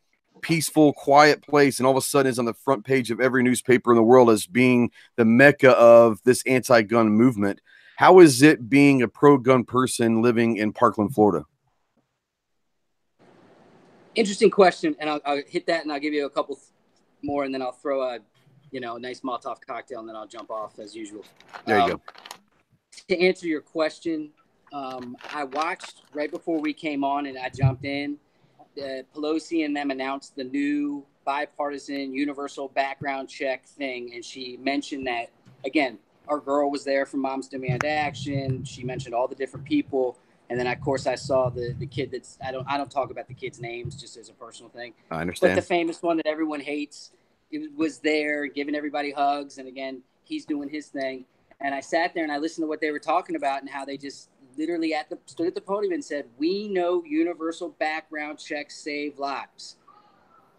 B: peaceful, quiet place, and all of a sudden is on the front page of every newspaper in the world as being the mecca of this anti-gun movement? How is it being a pro-gun person living in Parkland, Florida?
F: Interesting question, and I'll hit that, and I'll give you a couple more, and then I'll throw a nice Molotov cocktail, and then I'll jump off as usual.
B: There you go.
F: To answer your question, I watched right before we came on, and I jumped in. Pelosi and them announced the new bipartisan universal background check thing, and she mentioned that, again, our girl was there from Moms Demand Action. She mentioned all the different people, and then of course I saw the kid that's I don't talk about the kids' names just as a personal thing.
B: I understand.
F: But the famous one that everyone hates, it was there giving everybody hugs, and again, he's doing his thing. And I sat there and I listened to what they were talking about and how they just literally stood at the podium and said, we know universal background checks save lives.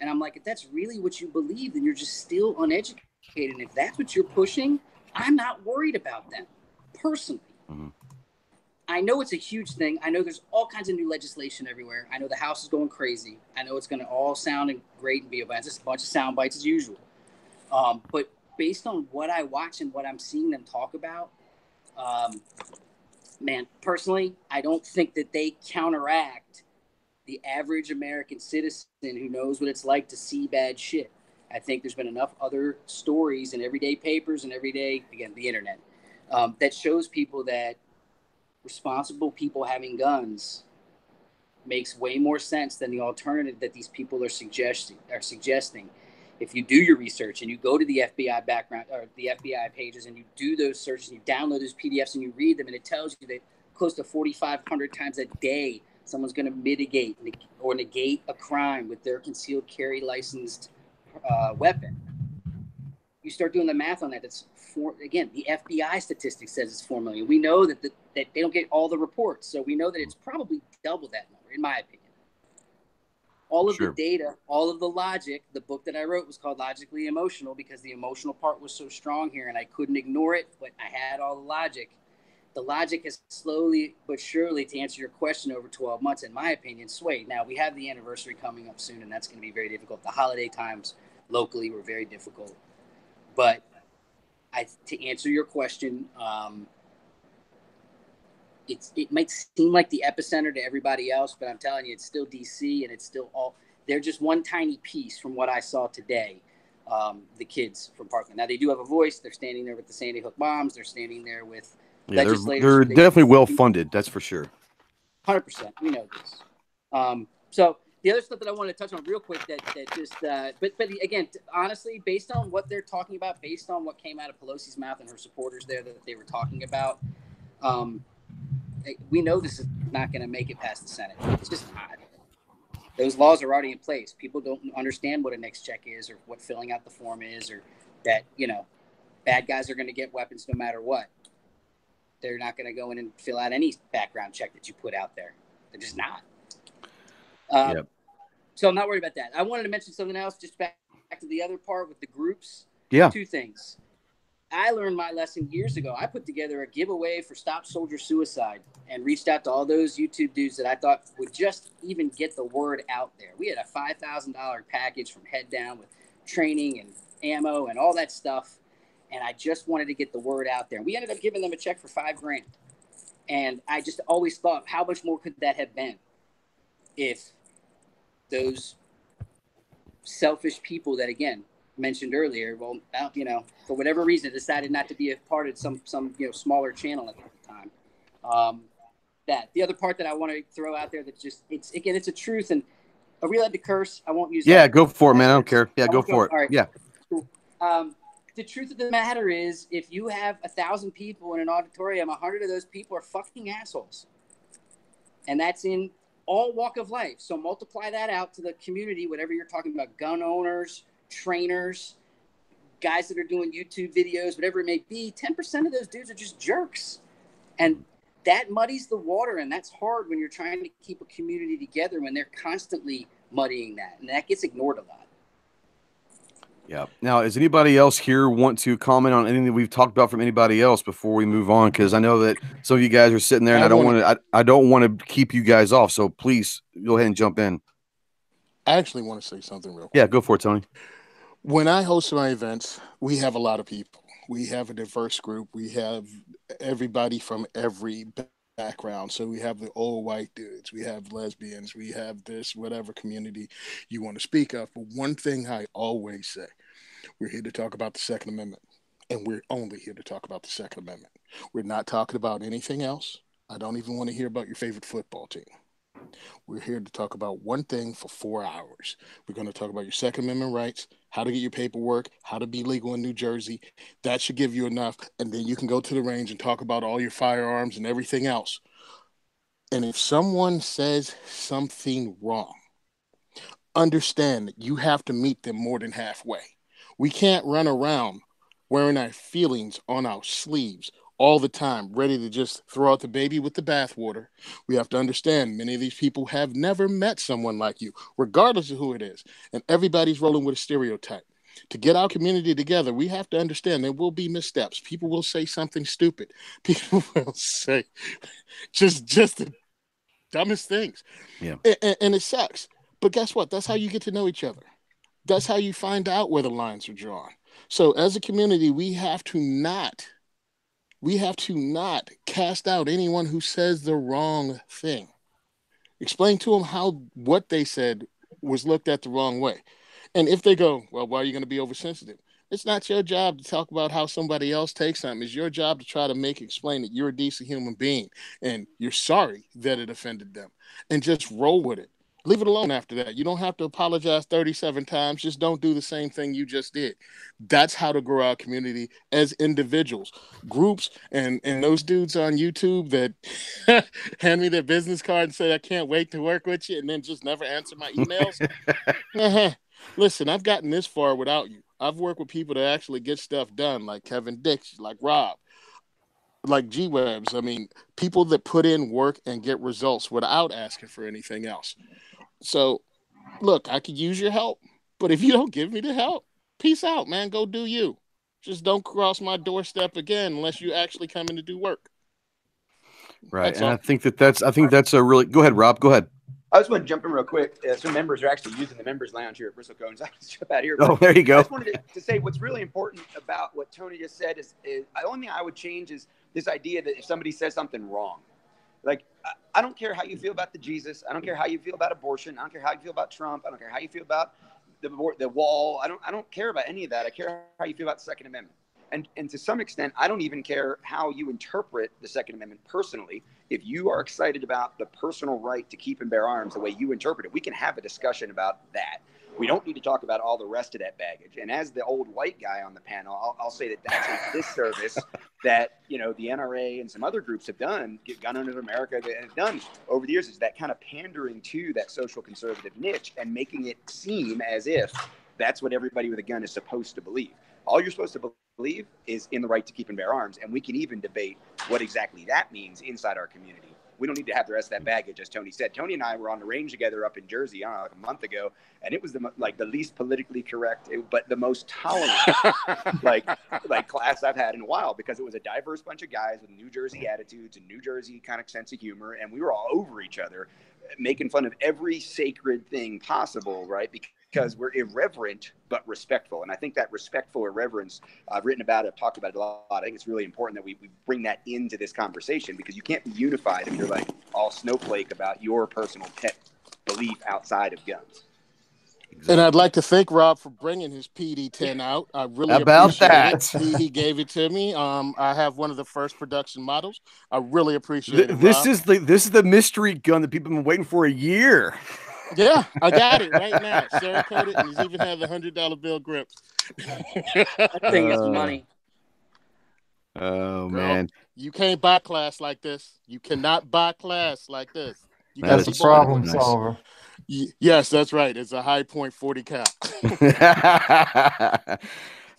F: And I'm like, if that's really what you believe, then you're just still uneducated. And if that's what you're pushing, I'm not worried about them personally. Mm-hmm. I know it's a huge thing. I know there's all kinds of new legislation everywhere. I know the House is going crazy. I know it's going to all sound great and be a bunch of sound bites as usual. But based on what I watch and what I'm seeing them talk about, man, personally, I don't think that they counteract the average American citizen who knows what it's like to see bad shit. I think there's been enough other stories in everyday papers and everyday, again, the internet, that shows people that responsible people having guns makes way more sense than the alternative that these people are suggesting. If you do your research and you go to the FBI background or the FBI pages and you do those searches, and you download those PDFs and you read them, and it tells you that close to 4,500 times a day, someone's going to mitigate or negate a crime with their concealed carry licensed weapon. You start doing the math on that. That's again, the FBI statistics says it's 4 million. We know that they don't get all the reports, so we know that it's probably double that number, in my opinion. All of the data, all of the logic. The book that I wrote was called Logically Emotional because the emotional part was so strong here, and I couldn't ignore it. But I had all the logic. The logic has slowly but surely, to answer your question, over 12 months, in my opinion, swayed. Now we have the anniversary coming up soon, and that's going to be very difficult. The holiday times locally were very difficult, but to answer your question, it might seem like the epicenter to everybody else, but I'm telling you, it's still DC, and it's still they're just one tiny piece from what I saw today. The kids from Parkland. Now they do have a voice. They're standing there with the Sandy Hook bombs. They're standing there with legislators.
B: They're definitely well funded. That's for sure.
F: 100%. We know this. So The other stuff that I want to touch on real quick that just, but again, honestly, based on what they're talking about, based on what came out of Pelosi's mouth and her supporters there that they were talking about, we know this is not going to make it past the Senate. It's just not. Those laws are already in place. People don't understand what a next check is or what filling out the form is, or that, bad guys are going to get weapons no matter what. They're not going to go in and fill out any background check that you put out there. They're just not.
B: Yep.
F: So I'm not worried about that. I wanted to mention something else, just back to the other part with the groups.
B: Yeah.
F: 2 things. I learned my lesson years ago. I put together a giveaway for Stop Soldier Suicide and reached out to all those YouTube dudes that I thought would just even get the word out there. We had a $5,000 package from Head Down with training and ammo and all that stuff. And I just wanted to get the word out there. We ended up giving them a check for $5,000. And I just always thought, how much more could that have been if those selfish people that, again, mentioned earlier, well, for whatever reason, decided not to be a part of some smaller channel at the time. That the other part that I want to throw out there that just it's a truth. And are we allowed to curse? I won't use.
B: Yeah, go for it, man. I don't care. Yeah, go for it.
F: All right.
B: Yeah.
F: Cool. The truth of the matter is, if you have 1,000 people in an auditorium, 100 of those people are fucking assholes, and that's in all walk of life. So multiply that out to the community, whatever you're talking about, gun owners, trainers, guys that are doing YouTube videos, whatever it may be. 10% of those dudes are just jerks, and that muddies the water, and that's hard when you're trying to keep a community together when they're constantly muddying that, and that gets ignored a lot.
B: Yeah. Now, does anybody else here want to comment on anything that we've talked about from anybody else before we move on? Because I know that some of you guys are sitting there, and I don't want to keep you guys off. So please go ahead and jump in.
J: I actually want to say something real quick.
B: Yeah, go for it, Tony.
J: When I host my events, we have a lot of people. We have a diverse group. We have everybody from every background. So we have the old white dudes, we have lesbians, we have this, whatever community you want to speak of. But one thing I always say, we're here to talk about the Second Amendment, and we're only here to talk about the Second Amendment. We're not talking about anything else. I don't even want to hear about your favorite football team. We're here to talk about one thing for 4 hours. We're going to talk about your Second Amendment rights, how to get your paperwork, how to be legal in New Jersey. That should give you enough. And then you can go to the range and talk about all your firearms and everything else. And if someone says something wrong, understand that you have to meet them more than halfway. We can't run around wearing our feelings on our sleeves all the time, ready to just throw out the baby with the bathwater. We have to understand many of these people have never met someone like you, regardless of who it is. And everybody's rolling with a stereotype. To get our community together, we have to understand there will be missteps. People will say something stupid. People will say just the dumbest things.
B: Yeah.
J: And it sucks. But guess what? That's how you get to know each other. That's how you find out where the lines are drawn. So as a community, we have to not cast out anyone who says the wrong thing. Explain to them how what they said was looked at the wrong way. And if they go, well, why are you going to be oversensitive? It's not your job to talk about how somebody else takes something. It's your job to try to explain that you're a decent human being and you're sorry that it offended them, and just roll with it. Leave it alone after that. You don't have to apologize 37 times. Just don't do the same thing you just did. That's how to grow our community as individuals. Groups and those dudes on YouTube that hand me their business card and say, I can't wait to work with you, and then just never answer my emails. Listen, I've gotten this far without you. I've worked with people that actually get stuff done, like Kevin Dixie, like Rob, like G-Webs. I mean, people that put in work and get results without asking for anything else. So, look, I could use your help, but if you don't give me the help, peace out, man. Go do you. Just don't cross my doorstep again unless you actually come in to do work.
B: Right, that's and all. I think that's a really. Go ahead, Rob. Go ahead.
G: I just want to jump in real quick. Some members are actually using the members lounge here at Bristlecone. So I can jump out here.
B: Oh, there you go.
G: I just wanted to say what's really important about what Tony just said is the only thing I would change is this idea that if somebody says something wrong, like I don't care how you feel about the Jesus. I don't care how you feel about abortion. I don't care how you feel about Trump. I don't care how you feel about the wall. I don't care about any of that. I care how you feel about the Second Amendment. And to some extent, I don't even care how you interpret the Second Amendment personally. If you are excited about the personal right to keep and bear arms the way you interpret it, we can have a discussion about that. We don't need to talk about all the rest of that baggage. And as the old white guy on the panel, I'll say that that's a disservice that, you know, the NRA and some other groups have done, Gun Owners of America have done over the years, is that kind of pandering to that social conservative niche and making it seem as if that's what everybody with a gun is supposed to believe. All you're supposed to believe is in the right to keep and bear arms. And we can even debate what exactly that means inside our community. We don't need to have the rest of that baggage, as Tony said. Tony and I were on the range together up in Jersey, I don't know, like a month ago, and it was the least politically correct, but the most tolerant like class I've had in a while, because it was a diverse bunch of guys with New Jersey attitudes and New Jersey kind of sense of humor, and we were all over each other, making fun of every sacred thing possible, right? Because we're irreverent but respectful. And I think that respectful irreverence, I've written about it, I've talked about it a lot. I think it's really important that we bring that into this conversation, because you can't be unified if you're like all snowflake about your personal pet belief outside of guns.
J: And I'd like to thank Rob for bringing his PD-10 out. I really
B: about
J: appreciate
B: that.
J: it. He gave it to me. I have one of the first production models. I really appreciate it.
B: This
J: Rob.
B: is the mystery gun that people have been waiting for a year.
J: Yeah, I got it right now. Cerakoted, and he's even had the $100 bill grip.
F: That thing is money.
B: Oh,
J: Girl,
B: man.
J: you can't buy class like this. You cannot buy class like this. You
H: That's
J: gotta
H: a
J: be born
H: problem
J: with it.
H: solver.
J: Yes, that's right. It's a high point 40 cal.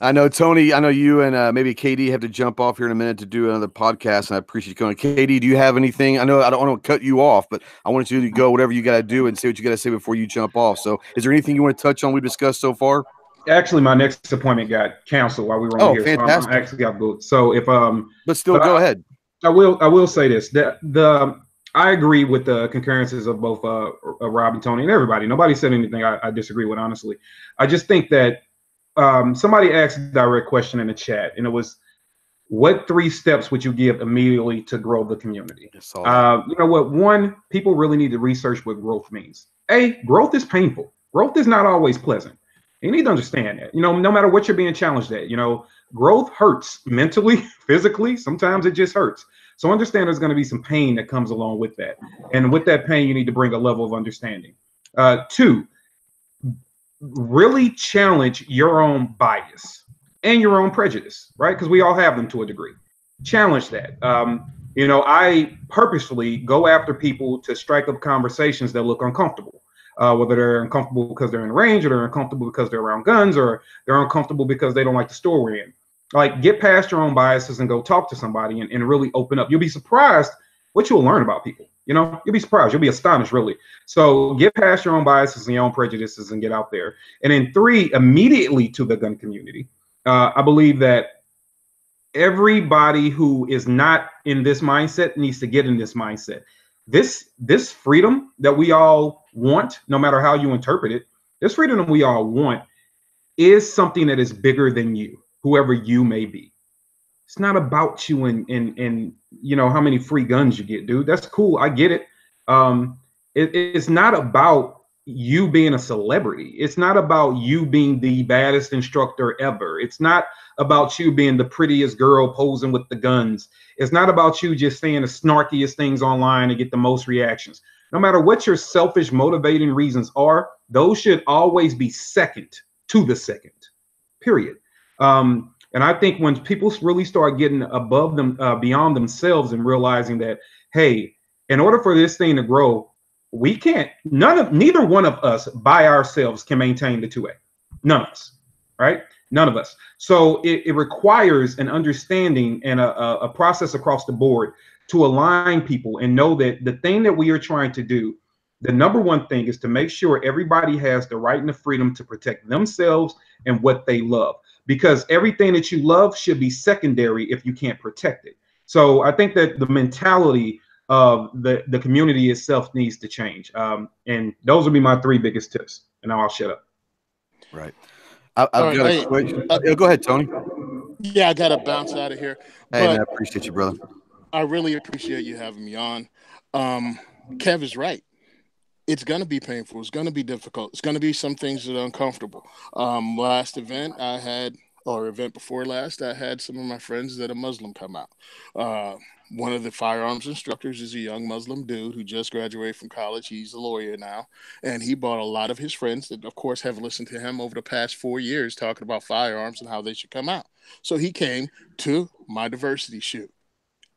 B: I know, Tony, I know you and maybe KD have to jump off here in a minute to do another podcast, and I appreciate you coming. KD, do you have anything? I know I don't want to cut you off, but I wanted you to go whatever you got to do and say what you got to say before you jump off. So is there anything you want to touch on we've discussed so far?
E: Actually, my next appointment got canceled while we were on here.
B: Fantastic.
E: So I'm actually got booked. So if
B: but still go ahead.
E: I will say this, that I agree with the concurrences of both Rob and Tony and everybody. Nobody said anything I disagree with, honestly. I just think that somebody asked a direct question in the chat, and it was, what 3 steps would you give immediately to grow the community? You know what? One, people really need to research what growth means. Growth is painful. Growth is not always pleasant. You need to understand that. You know, no matter what you're being challenged at, you know, growth hurts mentally, physically. Sometimes it just hurts. So understand there's going to be some pain that comes along with that. And with that pain, you need to bring a level of understanding. 2, really challenge your own bias and your own prejudice, right? Because we all have them to a degree. Challenge that. You know, I purposefully go after people to strike up conversations that look uncomfortable. Whether they're uncomfortable because they're in range, or they're uncomfortable because they're around guns, or they're uncomfortable because they don't like the store we're in. Like, get past your own biases and go talk to somebody and really open up. You'll be surprised what you'll learn about people. You know, you'll be surprised. You'll be astonished, really. So get past your own biases and your own prejudices and get out there. And then 3, immediately to the gun community. I believe that everybody who is not in this mindset needs to get in this mindset. This freedom that we all want, no matter how you interpret it, this freedom that we all want is something that is bigger than you, whoever you may be. It's not about you and you know how many free guns you get, dude. That's cool. I get it. It's not about you being a celebrity. It's not about you being the baddest instructor ever. It's not about you being the prettiest girl posing with the guns. It's not about you just saying the snarkiest things online and get the most reactions. No matter what your selfish motivating reasons are, those should always be second to the second, period. And I think when people really start getting above them, beyond themselves, and realizing that, hey, in order for this thing to grow, we can't, neither one of us by ourselves can maintain the 2A. None of us, right? None of us. So it requires an understanding and a process across the board to align people and know that the thing that we are trying to do, the number one thing is to make sure everybody has the right and the freedom to protect themselves and what they love. Because everything that you love should be secondary if you can't protect it. So I think that the mentality of the community itself needs to change. And those would be my 3 biggest tips. And now I'll shut up.
B: Right. I've got a question. Go ahead, Tony.
J: Yeah, I got to bounce out of here.
B: Hey, man, I appreciate you, brother.
J: I really appreciate you having me on. Kev is right. It's going to be painful. It's going to be difficult. It's going to be some things that are uncomfortable. Last event, I had or event before last, I had some of my friends that are Muslim come out. One of the firearms instructors is a young Muslim dude who just graduated from college. He's a lawyer now, and he brought a lot of his friends that, of course, have listened to him over the past 4 years talking about firearms and how they should come out. So he came to my diversity shoot.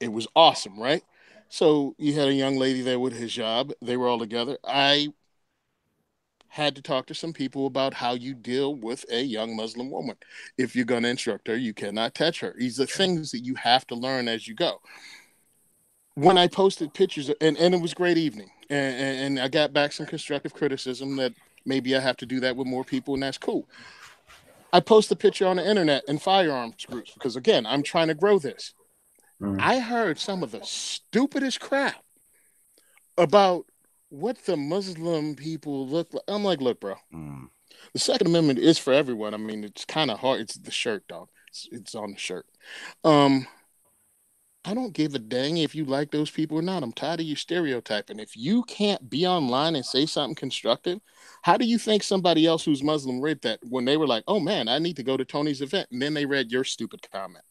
J: It was awesome, right? So you had a young lady there with hijab. They were all together. I had to talk to some people about how you deal with a young Muslim woman. If you're going to instruct her, you cannot touch her. These are things that you have to learn as you go. When I posted pictures, and it was a great evening, and I got back some constructive criticism that maybe I have to do that with more people, and that's cool. I post a picture on the internet in firearms groups because, again, I'm trying to grow this. I heard some of the stupidest crap about what the Muslim people look like. I'm like, look, bro, the Second Amendment is for everyone. I mean, it's kind of hard. It's the shirt, dog. It's on the shirt. I don't give a dang if you like those people or not. I'm tired of you stereotyping. If you can't be online and say something constructive, how do you think somebody else who's Muslim read that when they were like, oh, man, I need to go to Tony's event, and then they read your stupid comment?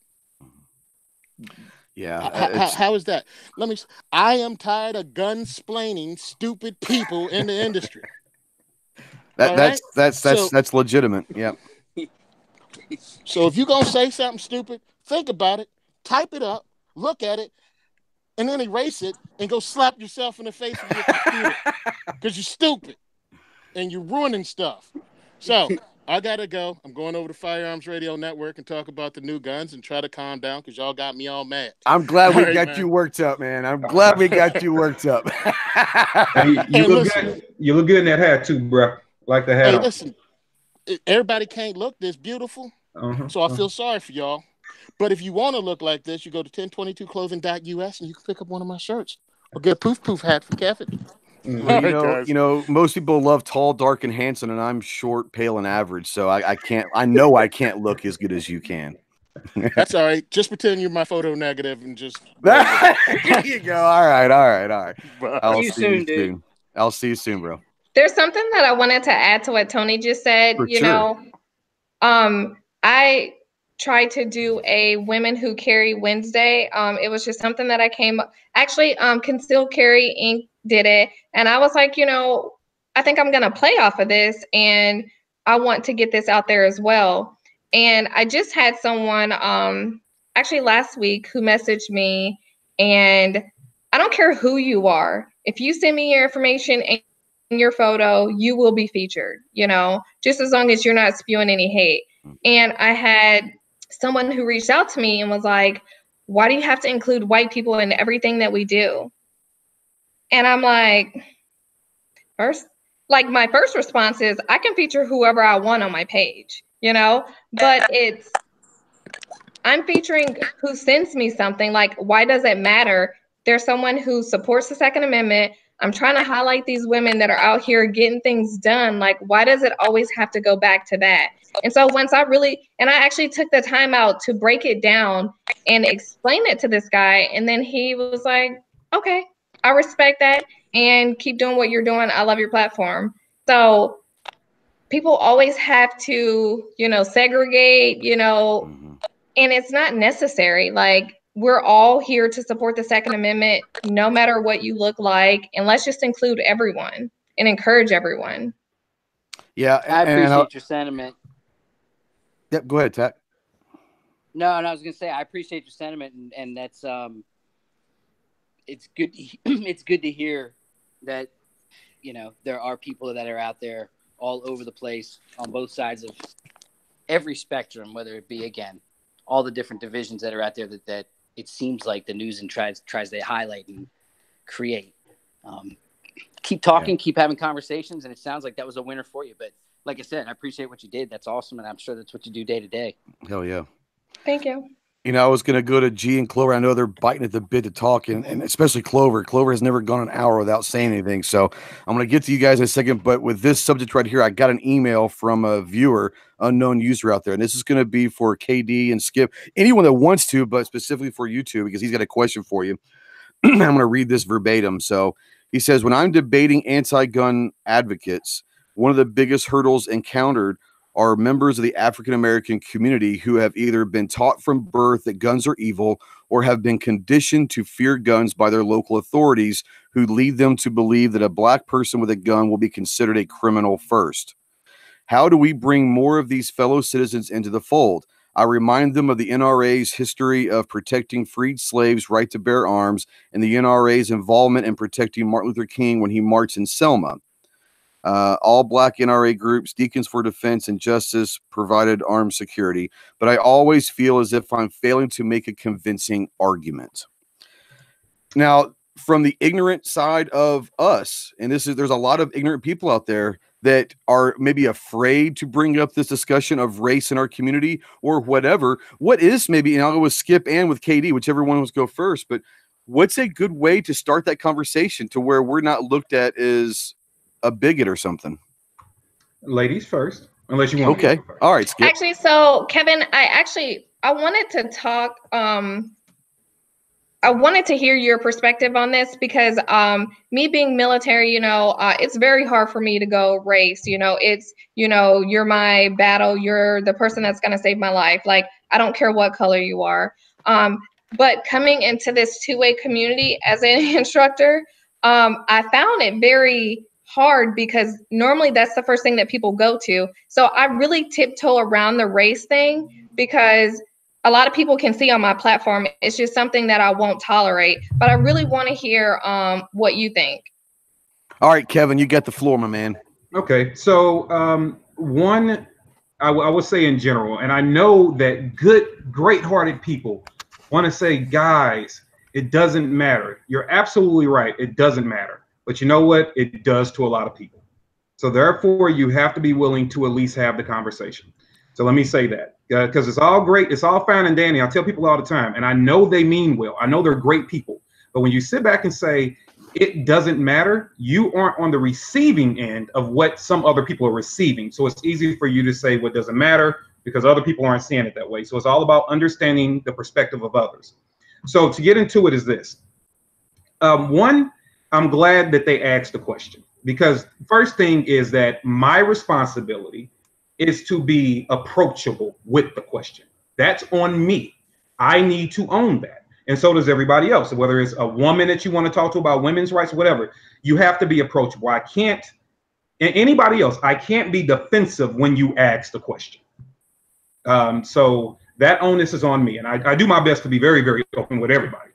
B: Yeah.
J: How is that? I am tired of gun-splaining stupid people in the industry.
B: That's legitimate. Yeah.
J: So if you're going to say something stupid, think about it, type it up, look at it, and then erase it and go slap yourself in the face with your computer because you're stupid and you're ruining stuff. So I got to go. I'm going over to Firearms Radio Network and talk about the new guns and try to calm down because y'all got me all mad.
B: I'm glad we got you worked up, man. I'm glad we got you worked up.
E: Hey, you look good. You look good in that hat too, bro. Like the hat.
J: Hey, listen, everybody can't look this beautiful, so I feel sorry for y'all. But if you want to look like this, you go to 1022clothing.us and you can pick up one of my shirts or get a poof hat from Kevin.
B: Well, most people love tall, dark, and handsome, and I'm short, pale, and average. So I can't. I know I can't look as good as you can.
J: That's all right. Just pretend you're my photo negative and just.
B: There you go. All right.
F: I'll see you soon, dude.
B: I'll see you soon, bro.
I: There's something that I wanted to add to what Tony just said.
B: For sure.
I: I tried to do a Women Who Carry Wednesday. It was just something that I came up. Actually, Concealed Carry Inc. did it, and I was like, I think I'm gonna play off of this, and I want to get this out there as well. And I just had someone actually last week who messaged me, and I don't care who you are. If you send me your information and your photo, you will be featured, just as long as you're not spewing any hate. And I had someone who reached out to me and was like, why do you have to include white people in everything that we do? And I'm like, my first response is I can feature whoever I want on my page, but I'm featuring who sends me something. Like, why does it matter? There's someone who supports the Second Amendment. I'm trying to highlight these women that are out here getting things done. Like, why does it always have to go back to that? And so once I actually took the time out to break it down and explain it to this guy. And then he was like, okay, I respect that and keep doing what you're doing. I love your platform. So people always have to, segregate, and it's not necessary. Like, we're all here to support the Second Amendment, no matter what you look like. And let's just include everyone and encourage everyone.
B: Yeah.
F: I appreciate your sentiment.
B: Yep. Go ahead, Tack.
F: No, I was going to say, I appreciate your sentiment. And that's, it's good. It's good to hear that, there are people that are out there all over the place on both sides of every spectrum, whether it be, again, all the different divisions that are out there that it seems like the news and tries to highlight and create. Keep talking, keep having conversations, and it sounds like that was a winner for you. But like I said, I appreciate what you did. That's awesome, and I'm sure that's what you do day to day.
B: Hell yeah.
I: Thank you.
B: I was going to go to G and Clover. I know they're biting at the bit to talk, and especially Clover. Clover has never gone an hour without saying anything. So I'm going to get to you guys in a second. But with this subject right here, I got an email from a viewer, unknown user out there. And this is going to be for KD and Skip, anyone that wants to, but specifically for YouTube, because he's got a question for you. I'm going to read this verbatim. So he says, when I'm debating anti-gun advocates, one of the biggest hurdles encountered are members of the African American community who have either been taught from birth that guns are evil or have been conditioned to fear guns by their local authorities, who lead them to believe that a black person with a gun will be considered a criminal first. How do we bring more of these fellow citizens into the fold? I remind them of the NRA's history of protecting freed slaves' right to bear arms and the NRA's involvement in protecting Martin Luther King when he marched in Selma. All black NRA groups, Deacons for Defense and Justice, provided armed security, but I always feel as if I'm failing to make a convincing argument. Now, from the ignorant side of us, and there's a lot of ignorant people out there that are maybe afraid to bring up this discussion of race in our community or whatever. What is maybe, and I'll go with Skip and with KD, whichever one wants to go first, but what's a good way to start that conversation to where we're not looked at as a bigot or something?
E: Ladies first, unless you want.
B: Okay. All right, Skip.
I: Actually, so Kevin, I wanted to talk, I wanted to hear your perspective on this because me being military, it's very hard for me to go race. It's, you're my battle. You're the person that's going to save my life. Like, I don't care what color you are. But coming into this two-way community as an instructor, I found it very hard because normally that's the first thing that people go to. So I really tiptoe around the race thing because a lot of people can see on my platform, it's just something that I won't tolerate, but I really want to hear what you think.
B: All right, Kevin, you got the floor, my man.
E: Okay. So one, I would say in general, and I know that great-hearted people want to say, guys, it doesn't matter. You're absolutely right. It doesn't matter. But you know what? It does to a lot of people. So therefore, you have to be willing to at least have the conversation. So let me say that because it's all great. It's all fine and dandy. I tell people all the time, and I know they mean well. I know they're great people. But when you sit back and say, it doesn't matter, you aren't on the receiving end of what some other people are receiving. So it's easy for you to say what doesn't matter because other people aren't seeing it that way. So it's all about understanding the perspective of others. So to get into it is this. One, I'm glad that they asked the question because first thing is that my responsibility is to be approachable with the question. That's on me. I need to own that. And so does everybody else. Whether it's a woman that you want to talk to about women's rights, whatever, you have to be approachable. I can't, and anybody else, I can't be defensive when you ask the question. So that onus is on me. And I do my best to be very, very open with everybody.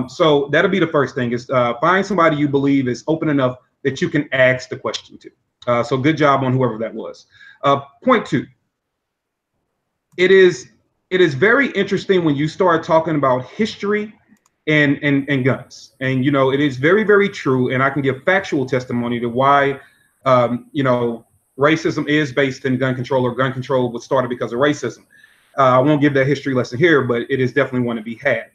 E: So that'll be the first thing is find somebody you believe is open enough that you can ask the question to. So good job on whoever that was. Point two, it is very interesting when you start talking about history and guns. And, it is very, very true. And I can give factual testimony to why, racism is based in gun control or gun control was started because of racism. I won't give that history lesson here, but it is definitely one to be had.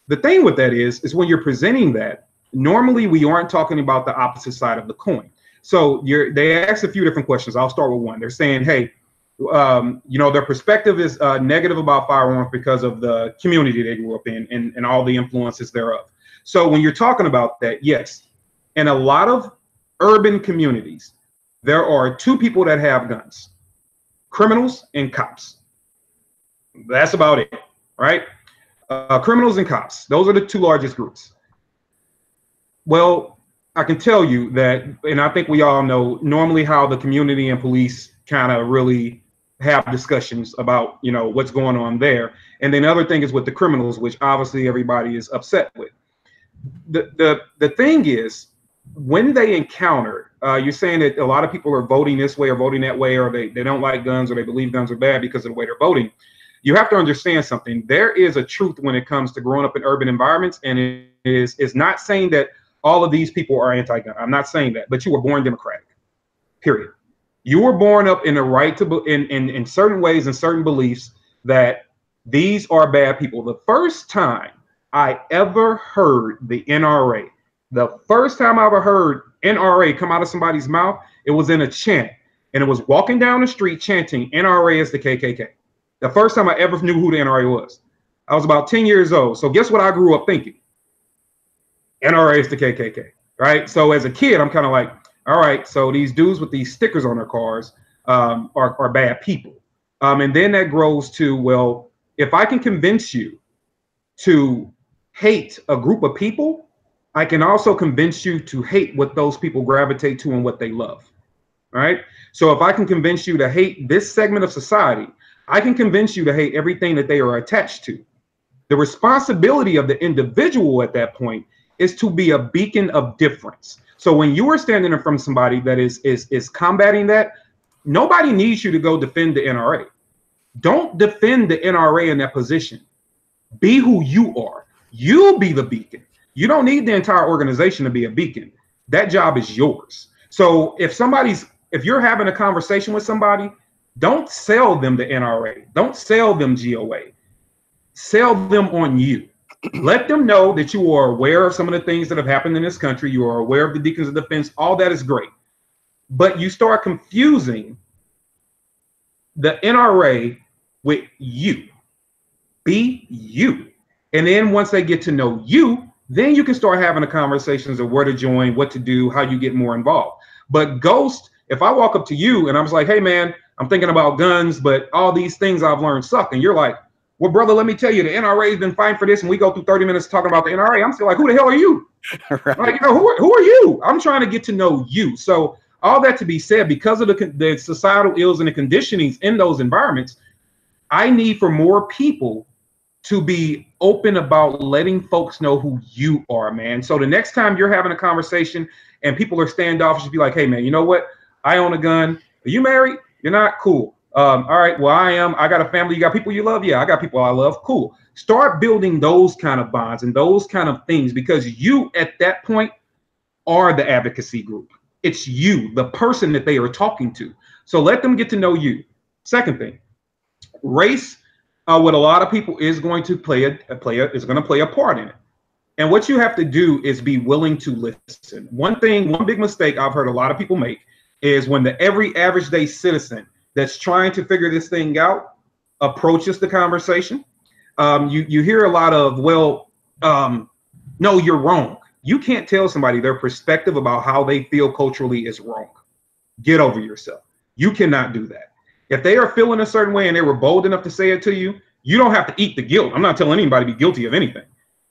E: The thing with that is when you're presenting that, normally we aren't talking about the opposite side of the coin. So they asked a few different questions. I'll start with one. They're saying, hey, their perspective is negative about firearms because of the community they grew up in and all the influences thereof. So when you're talking about that, yes, in a lot of urban communities, there are two people that have guns, criminals and cops. That's about it, right? Criminals and cops. Those are the two largest groups. Well, I can tell you that, and I think we all know normally how the community and police kind of really have discussions about, what's going on there. And then the other thing is with the criminals, which obviously everybody is upset with. The thing is, when they encounter, you're saying that a lot of people are voting this way or voting that way, or they don't like guns or they believe guns are bad because of the way they're voting. You have to understand something. There is a truth when it comes to growing up in urban environments, and it's not saying that all of these people are anti-gun. I'm not saying that, but you were born Democratic, period. You were born up in the right to, in certain ways and certain beliefs that these are bad people. The first time I ever heard the NRA, the first time I ever heard NRA come out of somebody's mouth, it was in a chant, and it was walking down the street chanting NRA is the KKK. The first time I ever knew who the NRA was. I was about 10 years old. So guess what I grew up thinking? NRA is the KKK, right? So as a kid, I'm kind of like, all right, so these dudes with these stickers on their cars, are bad people. And then that grows to, well, if I can convince you to hate a group of people, I can also convince you to hate what those people gravitate to and what they love. Right? So if I can convince you to hate this segment of society, I can convince you to hate everything that they are attached to. The responsibility of the individual at that point is to be a beacon of difference. So when you are standing in front of somebody that is combating that, nobody needs you to go defend the NRA. Don't defend the NRA in that position. Be who you are. You be the beacon. You don't need the entire organization to be a beacon. That job is yours. So if you're having a conversation with somebody, don't sell them the NRA. Don't sell them GOA. Sell them on you. Let them know that you are aware of some of the things that have happened in this country. You are aware of the Deacons of Defense. All that is great. But you start confusing the NRA with you. Be you. And then once they get to know you, then you can start having the conversations of where to join, what to do, how you get more involved. But Ghost, if I walk up to you and I was like, hey, man, I'm thinking about guns, but all these things I've learned suck. And you're like, well, brother, let me tell you, the NRA has been fighting for this. And we go through 30 minutes talking about the NRA. I'm still like, who the hell are you? Right. Like, who are you? I'm trying to get to know you. So all that to be said, because of the societal ills and the conditionings in those environments, I need for more people to be open about letting folks know who you are, man. So the next time you're having a conversation and people are standoffish, be like, hey, man, you know what? I own a gun. Are you married? You're not? Cool. All right, well, I am. I got a family. You got people you love? Yeah, I got people I love. Cool. Start building those kind of bonds and those kind of things, because you at that point are the advocacy group. It's you, the person that they are talking to. So let them get to know you. Second thing, race, with a lot of people is going to play a part in it. And what you have to do is be willing to listen. One big mistake I've heard a lot of people make is when every average day citizen that's trying to figure this thing out approaches the conversation, you hear a lot of, well, no, you're wrong. You can't tell somebody their perspective about how they feel culturally is wrong. Get over yourself. You cannot do that. If they are feeling a certain way and they were bold enough to say it to you, you don't have to eat the guilt. I'm not telling anybody to be guilty of anything,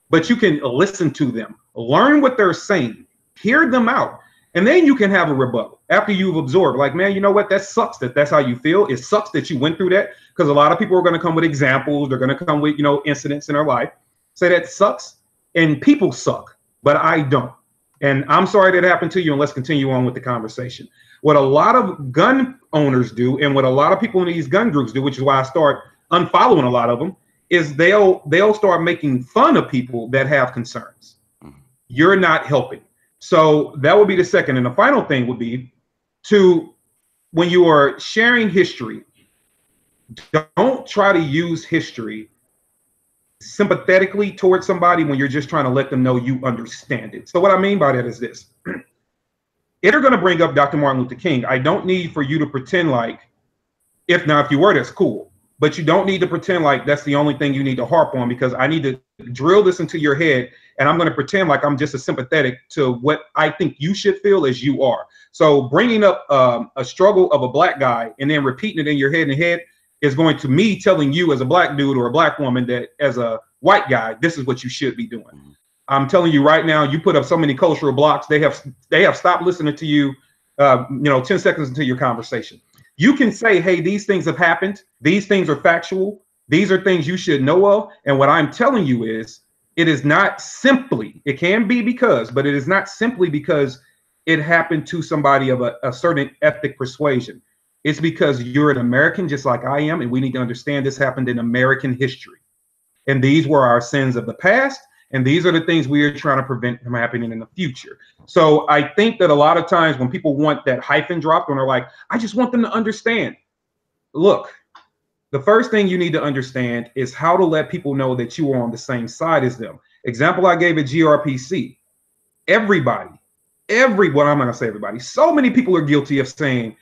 E: but you can listen to them, learn what they're saying, hear them out. And then you can have a rebuttal after you've absorbed. Like, man, you know what? That sucks that's how you feel. It sucks that you went through that, because a lot of people are going to come with examples. They're going to come with, incidents in their life. Say that sucks, and people suck, but I don't. And I'm sorry that happened to you, and let's continue on with the conversation. What a lot of gun owners do, and what a lot of people in these gun groups do, which is why I start unfollowing a lot of them, is they'll start making fun of people that have concerns. You're not helping. So that would be the second. And the final thing would be when you are sharing history, don't try to use history sympathetically towards somebody when you're just trying to let them know you understand it. So what I mean by that is this. If you're going to bring up Dr. Martin Luther King, I don't need for you to pretend like, if you were, that's cool. But you don't need to pretend like that's the only thing you need to harp on, because I need to drill this into your head, and I'm going to pretend like I'm just as sympathetic to what I think you should feel as you are. So bringing up a struggle of a black guy and then repeating it in your head is going to me telling you as a black dude or a black woman that as a white guy, this is what you should be doing. I'm telling you right now, you put up so many cultural blocks, they have stopped listening to you, 10 seconds into your conversation. You can say, hey, these things have happened. These things are factual. These are things you should know of. And what I'm telling you is, it is not simply, it can be because, but it is not simply because it happened to somebody of a certain ethnic persuasion. It's because you're an American just like I am, and we need to understand this happened in American history. And these were our sins of the past, and these are the things we are trying to prevent from happening in the future. So I think that a lot of times when people want that hyphen dropped, when they're like, I just want them to understand. Look, the first thing you need to understand is how to let people know that you are on the same side as them. Example I gave at GRPC. Everybody, I'm not going to say everybody. So many people are guilty of saying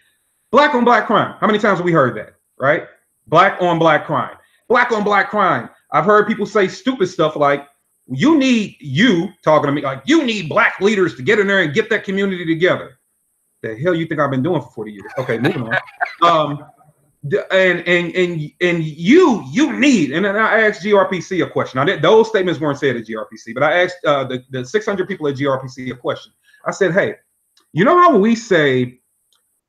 E: black on black crime. How many times have we heard that, right? Black on black crime. Black on black crime. I've heard people say stupid stuff like, you talking to me like, you need black leaders to get in there and get that community together. The hell you think I've been doing for 40 years? Okay, moving on. And you need, and then I asked GRPC a question. Those statements weren't said at GRPC, but I asked the 600 people at GRPC a question. I said, hey, you know how we say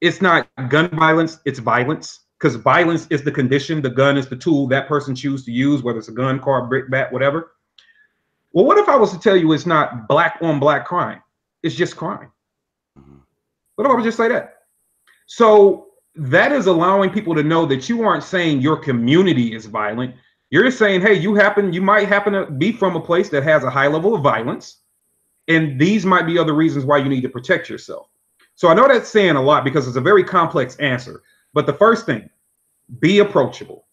E: it's not gun violence, it's violence? Because violence is the condition, the gun is the tool that person chooses to use, whether it's a gun, car, brick, bat, whatever. Well, what if I was to tell you it's not black on black crime? It's just crime. What if I would just say that? So that is allowing people to know that you aren't saying your community is violent. You're just saying, hey, you might happen to be from a place that has a high level of violence, and these might be other reasons why you need to protect yourself. So I know that's saying a lot because it's a very complex answer. But the first thing, be approachable.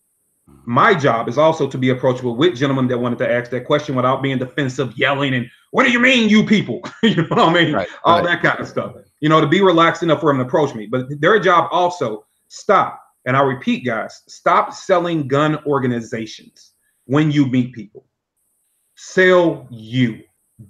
E: My job is also to be approachable with gentlemen that wanted to ask that question without being defensive, yelling, and what do you mean, you people? You know what I mean?
B: Right,
E: all that kind of stuff. You know, to be relaxed enough for them to approach me. But their job also, stop. And I repeat, guys, stop selling gun organizations when you meet people. Sell you.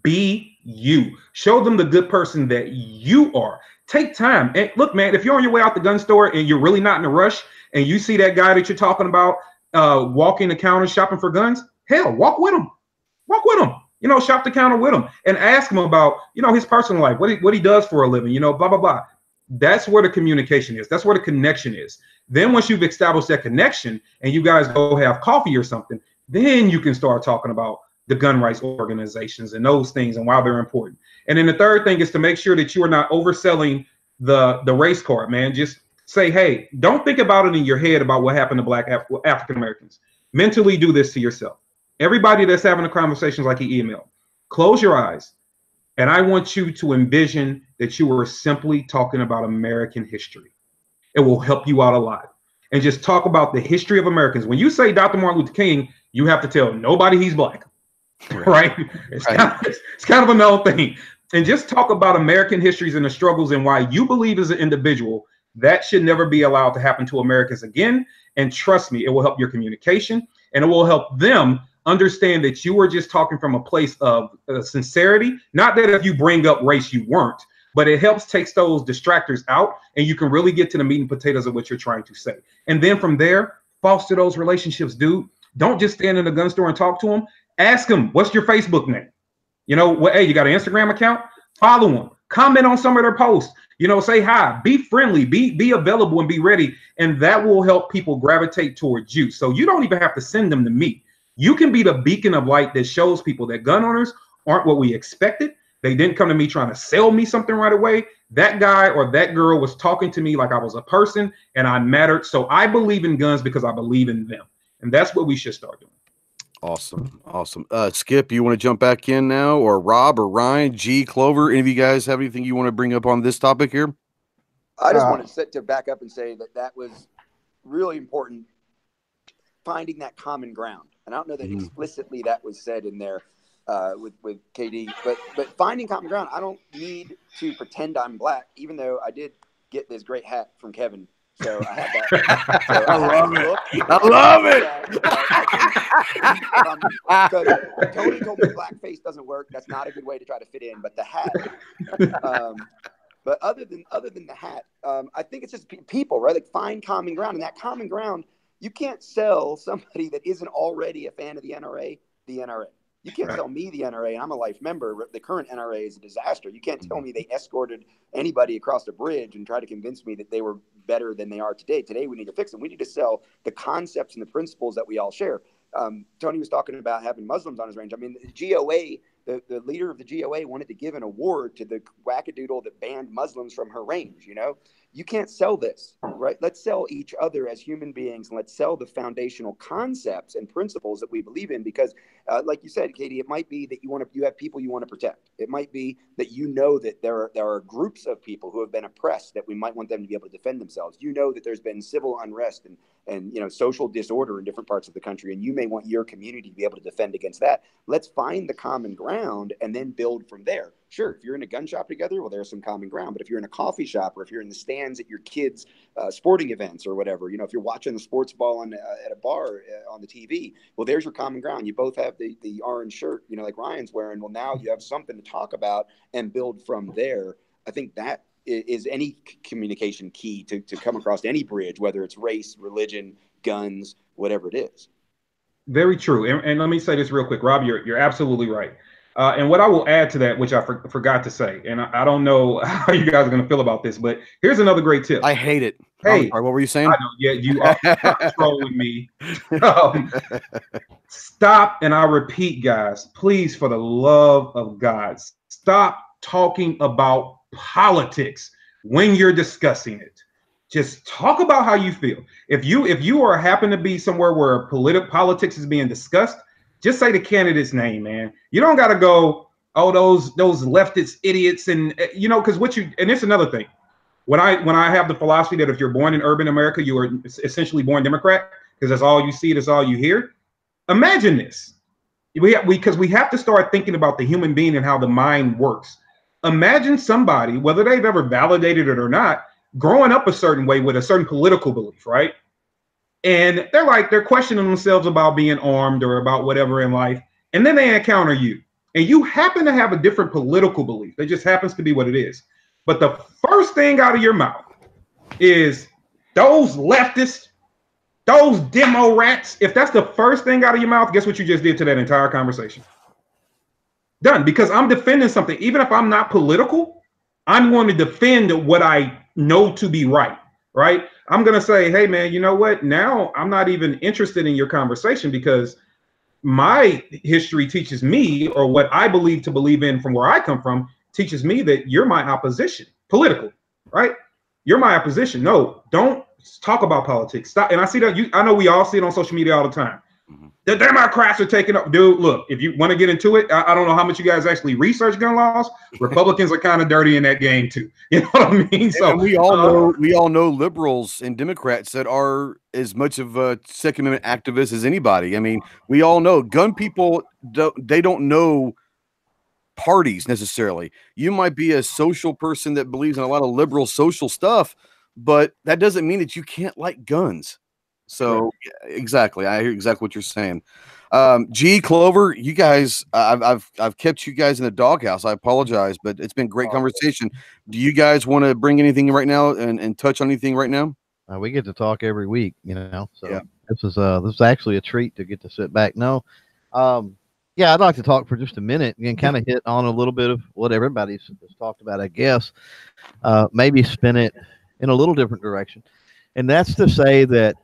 E: Be you. Show them the good person that you are. Take time. And look, man, if you're on your way out the gun store and you're really not in a rush and you see that guy that you're talking about walking the counter shopping for guns, hell, walk with him. Walk with him. You know, shop the counter with him and ask him about, you know, his personal life, what he does for a living, you know, blah, blah, blah. That's where the communication is. That's where the connection is. Then once you've established that connection and you guys go have coffee or something, then you can start talking about the gun rights organizations and those things and why they're important. And then the third thing is to make sure that you are not overselling the race card, man. Just say, hey, don't think about it in your head about what happened to Black African Americans. Mentally do this to yourself. Everybody that's having the conversations like he emailed, close your eyes. And I want you to envision that you are simply talking about American history. It will help you out a lot. And just talk about the history of Americans. When you say Dr. Martin Luther King, you have to tell nobody he's Black. Right? It's kind of a known thing. And just talk about American histories and the struggles and why you believe as an individual that should never be allowed to happen to Americans again. And trust me, it will help your communication and it will help them understand that you were just talking from a place of sincerity. Not that if you bring up race, you weren't, but it helps takes those distractors out and you can really get to the meat and potatoes of what you're trying to say. And then from there, foster those relationships, dude. Don't just stand in a gun store and talk to them. Ask them, what's your Facebook name? You know, what? Hey, you got an Instagram account? Follow them. Comment on some of their posts. You know, say hi. Be friendly. Be available and be ready. And that will help people gravitate towards you. So you don't even have to send them to me. You can be the beacon of light that shows people that gun owners aren't what we expected. They didn't come to me trying to sell me something right away. That guy or that girl was talking to me like I was a person and I mattered. So I believe in guns because I believe in them. And that's what we should start doing.
B: Awesome. Awesome. Skip, you want to jump back in now, or Rob or Ryan, G, Clover? Any of you guys have anything you want to bring up on this topic here?
G: I just wanted to back up and say that was really important, finding that common ground. And I don't know that explicitly that was said in there with KD, but finding common ground. I don't need to pretend I'm Black, even though I did get this great hat from Kevin. So I have that. So I love it. I love it. Because Tony told me blackface doesn't work. That's not a good way to try to fit in. But the hat. But other than the hat, I think it's just people, right? Like find common ground, and that common ground, you can't sell somebody that isn't already a fan of the NRA the NRA. You can't tell me the NRA, and I'm a life member. The current NRA is a disaster. You can't tell me they escorted anybody across the bridge and try to convince me that they were better than they are today. Today, we need to fix them. We need to sell the concepts and the principles that we all share. Tony was talking about having Muslims on his range. I mean, the GOA, the leader of the GOA wanted to give an award to the wackadoodle that banned Muslims from her range, you know? You can't sell this, right? Let's sell each other as human beings, and let's sell the foundational concepts and principles that we believe in. Because, like you said, Katie, it might be that you have people you want to protect. It might be that you know that there are groups of people who have been oppressed that we might want them to be able to defend themselves. You know that there's been civil unrest and social disorder in different parts of the country, and you may want your community to be able to defend against that. Let's find the common ground and then build from there. Sure, if you're in a gun shop together, well, there's some common ground. But if you're in a coffee shop, or if you're in the stands at your kids' sporting events or whatever, if you're watching the sports ball at a bar on the TV, well, there's your common ground. You both have the orange shirt, like Ryan's wearing. Well, now you have something to talk about and build from there. I think that is any communication key to come across any bridge, whether it's race, religion, guns, whatever it is.
E: Very true. And let me say this real quick, Rob, you're absolutely right. And what I will add to that, which I forgot to say, and I don't know how you guys are going to feel about this, but here's another great tip.
B: I hate it.
E: Hey,
B: sorry, what were you saying?
E: I know, yeah, you are trolling me. Stop, and I repeat, guys, please, for the love of God, stop talking about politics when you're discussing it. Just talk about how you feel. If you are happen to be somewhere where politics is being discussed, just say the candidate's name, man. You don't got to go, oh, those leftist idiots, and because and it's another thing. When I have the philosophy that if you're born in urban America, you are essentially born Democrat because that's all you see, that's all you hear. Imagine this. Because we have to start thinking about the human being and how the mind works. Imagine somebody, whether they've ever validated it or not, growing up a certain way with a certain political belief, right? And they're questioning themselves about being armed or about whatever in life. And then they encounter you. And you happen to have a different political belief. It just happens to be what it is. But the first thing out of your mouth is those leftists, those demo rats. If that's the first thing out of your mouth, guess what you just did to that entire conversation? Done. Because I'm defending something. Even if I'm not political, I'm going to defend what I know to be right. Right? I'm going to say, hey, man, you know what? Now I'm not even interested in your conversation because my history teaches me, or what I believe to believe in from where I come from, teaches me that you're my opposition, political, right? You're my opposition. No, don't talk about politics. Stop. And I see that I know we all see it on social media all the time. Mm-hmm. The Democrats are taking up. Dude, look, if you want to get into it, I don't know how much you guys actually research gun laws. Republicans are kind of dirty in that game too. You know what I mean? So
B: and we all know liberals and Democrats that are as much of a Second Amendment activists as anybody. I mean, we all know gun people they don't know parties necessarily. You might be a social person that believes in a lot of liberal social stuff, but that doesn't mean that you can't like guns. So yeah, exactly, I hear exactly what you're saying. Clover, you guys, I've kept you guys in the doghouse. I apologize, but it's been great conversation. Do you guys want to bring anything right now and touch on anything right now?
C: We get to talk every week, So yeah. This is actually a treat to get to sit back. No, yeah, I'd like to talk for just a minute and kind of hit on a little bit of what everybody's talked about, I guess. Maybe spin it in a little different direction. And that's to say that,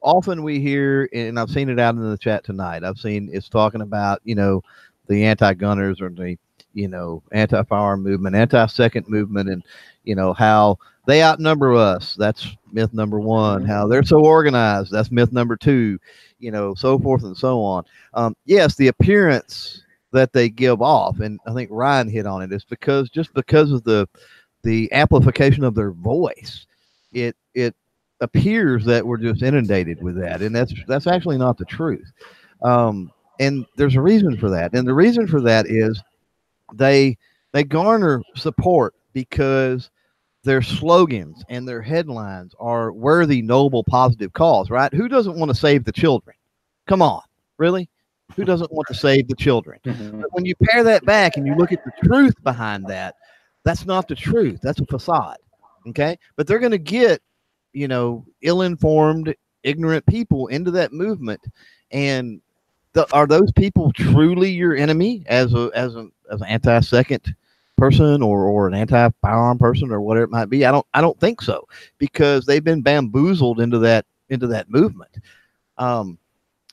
C: often we hear, and I've seen it out in the chat tonight, I've seen it's talking about, the anti-gunners or the, anti-firearm movement, anti-second movement, and, how they outnumber us. That's myth number one. How they're so organized. That's myth number two, so forth and so on. Yes, the appearance that they give off, and I think Ryan hit on it, is because of the amplification of their voice, it appears that we're just inundated with that, and that's actually not the truth. And there's a reason for that, and the reason for that is they garner support because their slogans and their headlines are worthy, noble, positive cause, right? Who doesn't want to save the children? Come on, really? Who doesn't want to save the children? Mm-hmm. But when you pair that back and you look at the truth behind that, that's not the truth. That's a facade, okay? But they're going to get ill-informed, ignorant people into that movement, and are those people truly your enemy as an anti-second person or an anti-firearm person or whatever it might be? I don't think so, because they've been bamboozled into that movement.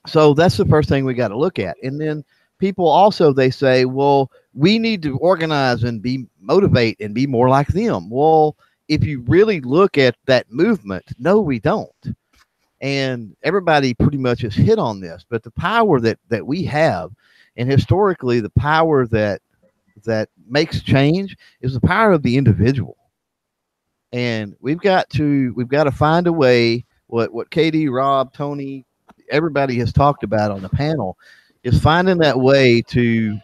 C: So that's the first thing we got to look at. And then people also, they say, well, we need to organize and motivate and be more like them. Well, if you really look at that movement, no, we don't. And everybody pretty much has hit on this, but the power that we have, and historically the power that makes change, is the power of the individual. And we've got to find a way, what Katie, Rob, Tony, everybody has talked about on the panel, is finding that way to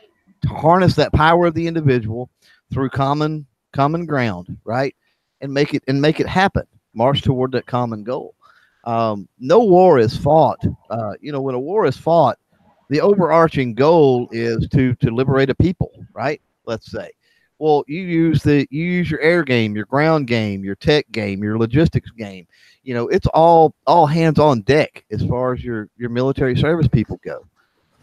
C: harness that power of the individual through common ground, right? And make it happen. March toward that common goal. No war is fought. When a war is fought, the overarching goal is to liberate a people, right? Let's say. Well, you use your air game, your ground game, your tech game, your logistics game. You know, it's all hands on deck as far as your military service people go.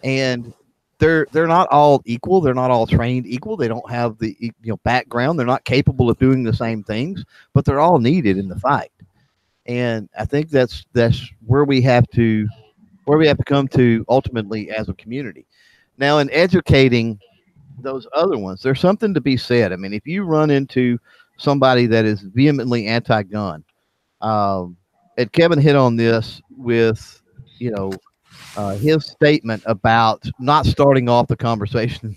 C: And they're not all equal. They're not all trained equal. They don't have the background. They're not capable of doing the same things, but they're all needed in the fight. And I think that's where we have to come to ultimately as a community. Now, in educating those other ones, there's something to be said. I mean, if you run into somebody that is vehemently anti-gun, and Kevin hit on this with, his statement about not starting off the conversation,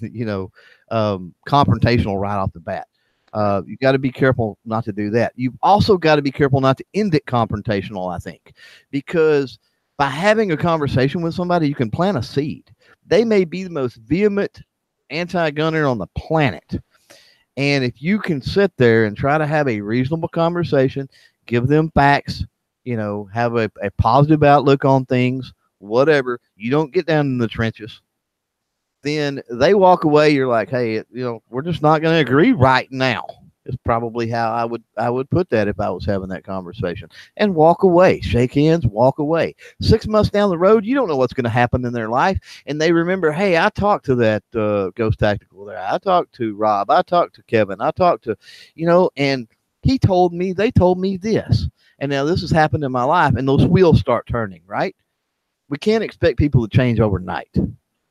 C: confrontational right off the bat. You got to be careful not to do that. You've also got to be careful not to end it confrontational, I think, because by having a conversation with somebody, you can plant a seed. They may be the most vehement anti-gunner on the planet. And if you can sit there and try to have a reasonable conversation, give them facts, have a positive outlook on things, whatever, you don't get down in the trenches, then they walk away. You're like, hey, we're just not going to agree right now. Is probably how I would put that if I was having that conversation, and walk away, shake hands, walk away. 6 months down the road, you don't know what's going to happen in their life. And they remember, hey, I talked to that Ghost Tactical there. I talked to Rob. I talked to Kevin. I talked to, and they told me this. And now this has happened in my life, and those wheels start turning, right? We can't expect people to change overnight,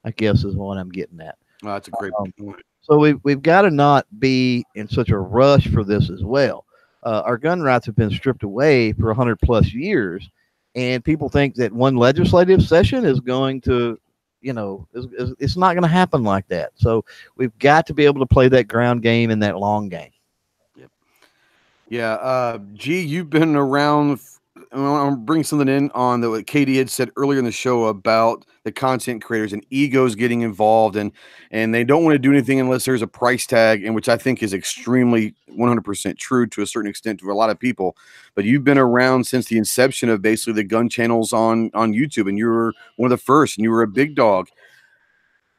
C: I guess is what I'm getting at.
B: Oh, that's a great point.
C: So we've got to not be in such a rush for this as well. Our gun rights have been stripped away for 100+ years, and people think that one legislative session is going to, it's not going to happen like that. So we've got to be able to play that ground game and that long game.
B: Yep. Yeah. G, you've been around. I'm going to bring something in on what Katie had said earlier in the show about the content creators and egos getting involved, and they don't want to do anything unless there's a price tag, and which I think is extremely 100% true to a certain extent to a lot of people. But you've been around since the inception of basically the gun channels on YouTube, and you were one of the first, and you were a big dog.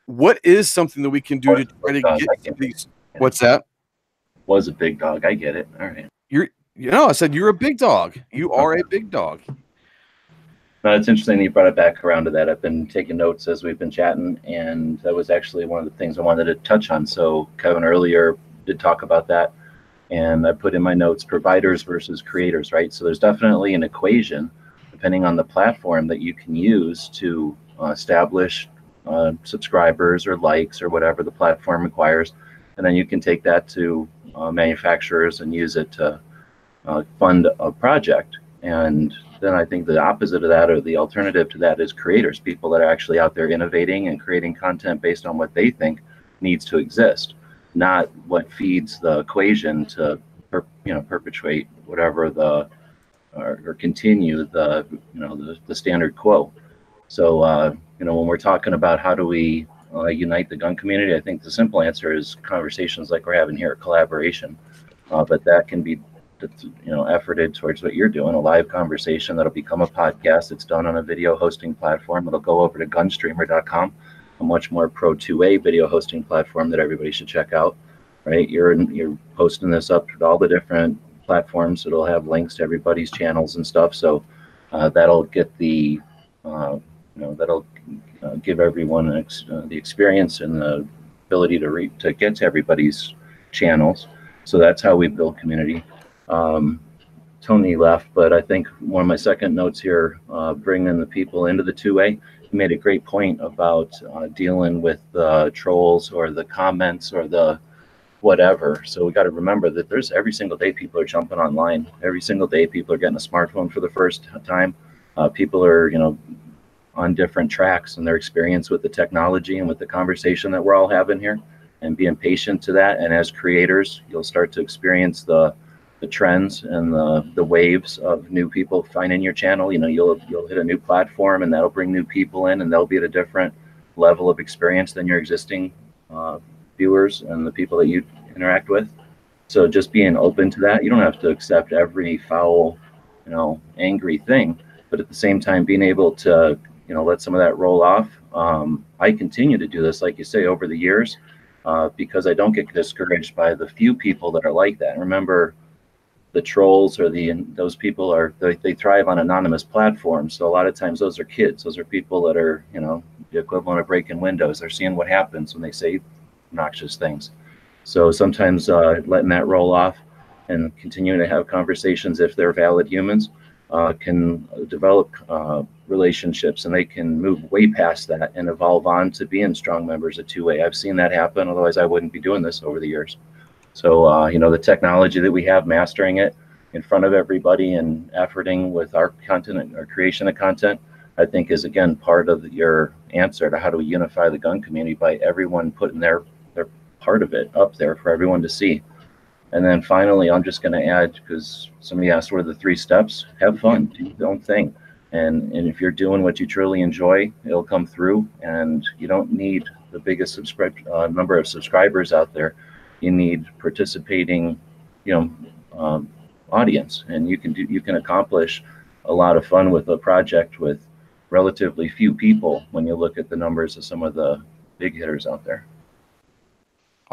B: What is something that we can do to try to get these? What's that?
D: Was a big dog. I get it. All right.
B: I said you're a big dog. You are a big dog.
D: No, it's interesting that you brought it back around to that. I've been taking notes as we've been chatting, and that was actually one of the things I wanted to touch on. So Kevin earlier did talk about that, and I put in my notes providers versus creators, right? So there's definitely an equation, depending on the platform, that you can use to establish subscribers or likes or whatever the platform requires, and then you can take that to manufacturers and use it to fund a project. And then I think the opposite of that, or the alternative to that, is creators, people that are actually out there innovating and creating content based on what they think needs to exist, not what feeds the equation to perpetuate whatever or continue the standard quo. So when we're talking about how do we unite the gun community, I think the simple answer is conversations like we're having here, collaboration, but that can be efforted towards what you're doing, a live conversation that'll become a podcast. It's done on a video hosting platform. It'll go over to GunStreamer.com, a much more pro 2A video hosting platform that everybody should check out. Right, you're posting this up to all the different platforms. It'll have links to everybody's channels and stuff. So that'll get the that'll give everyone the experience and the ability to get to everybody's channels. So that's how we build community. Tony left, but I think one of my second notes here, bringing the people into the 2A, he made a great point about dealing with the trolls or the comments or the whatever. So we got to remember that there's every single day people are jumping online. Every single day people are getting a smartphone for the first time. People are, on different tracks in their experience with the technology and with the conversation that we're all having here, and being patient to that. And as creators, you'll start to experience the trends and the waves of new people finding your channel. You'll hit a new platform, and that'll bring new people in, and they'll be at a different level of experience than your existing viewers and the people that you interact with. So just being open to that. You don't have to accept every foul, angry thing, but at the same time being able to let some of that roll off. I continue to do this, like you say, over the years, because I don't get discouraged by the few people that are like that. Remember, the trolls or those people they thrive on anonymous platforms. So a lot of times those are kids. Those are people that are, you know, the equivalent of breaking windows. They're seeing what happens when they say obnoxious things. So sometimes letting that roll off and continuing to have conversations, if they're valid humans, can develop relationships, and they can move way past that and evolve on to being strong members of 2A. I've seen that happen. Otherwise, I wouldn't be doing this over the years. So, you know, the technology that we have, mastering it in front of everybody and efforting with our content and our creation of content, I think is, again, part of your answer to how do we unify the gun community, by everyone putting their part of it up there for everyone to see. And then finally, I'm just going to add, because somebody asked what are the 3 steps, have fun, do your own thing. And if you're doing what you truly enjoy, it'll come through, and you don't need the biggest number of subscribers out there. You need participating, you know, audience, and you can accomplish a lot of fun with a project with relatively few people when you look at the numbers of some of the big hitters out there.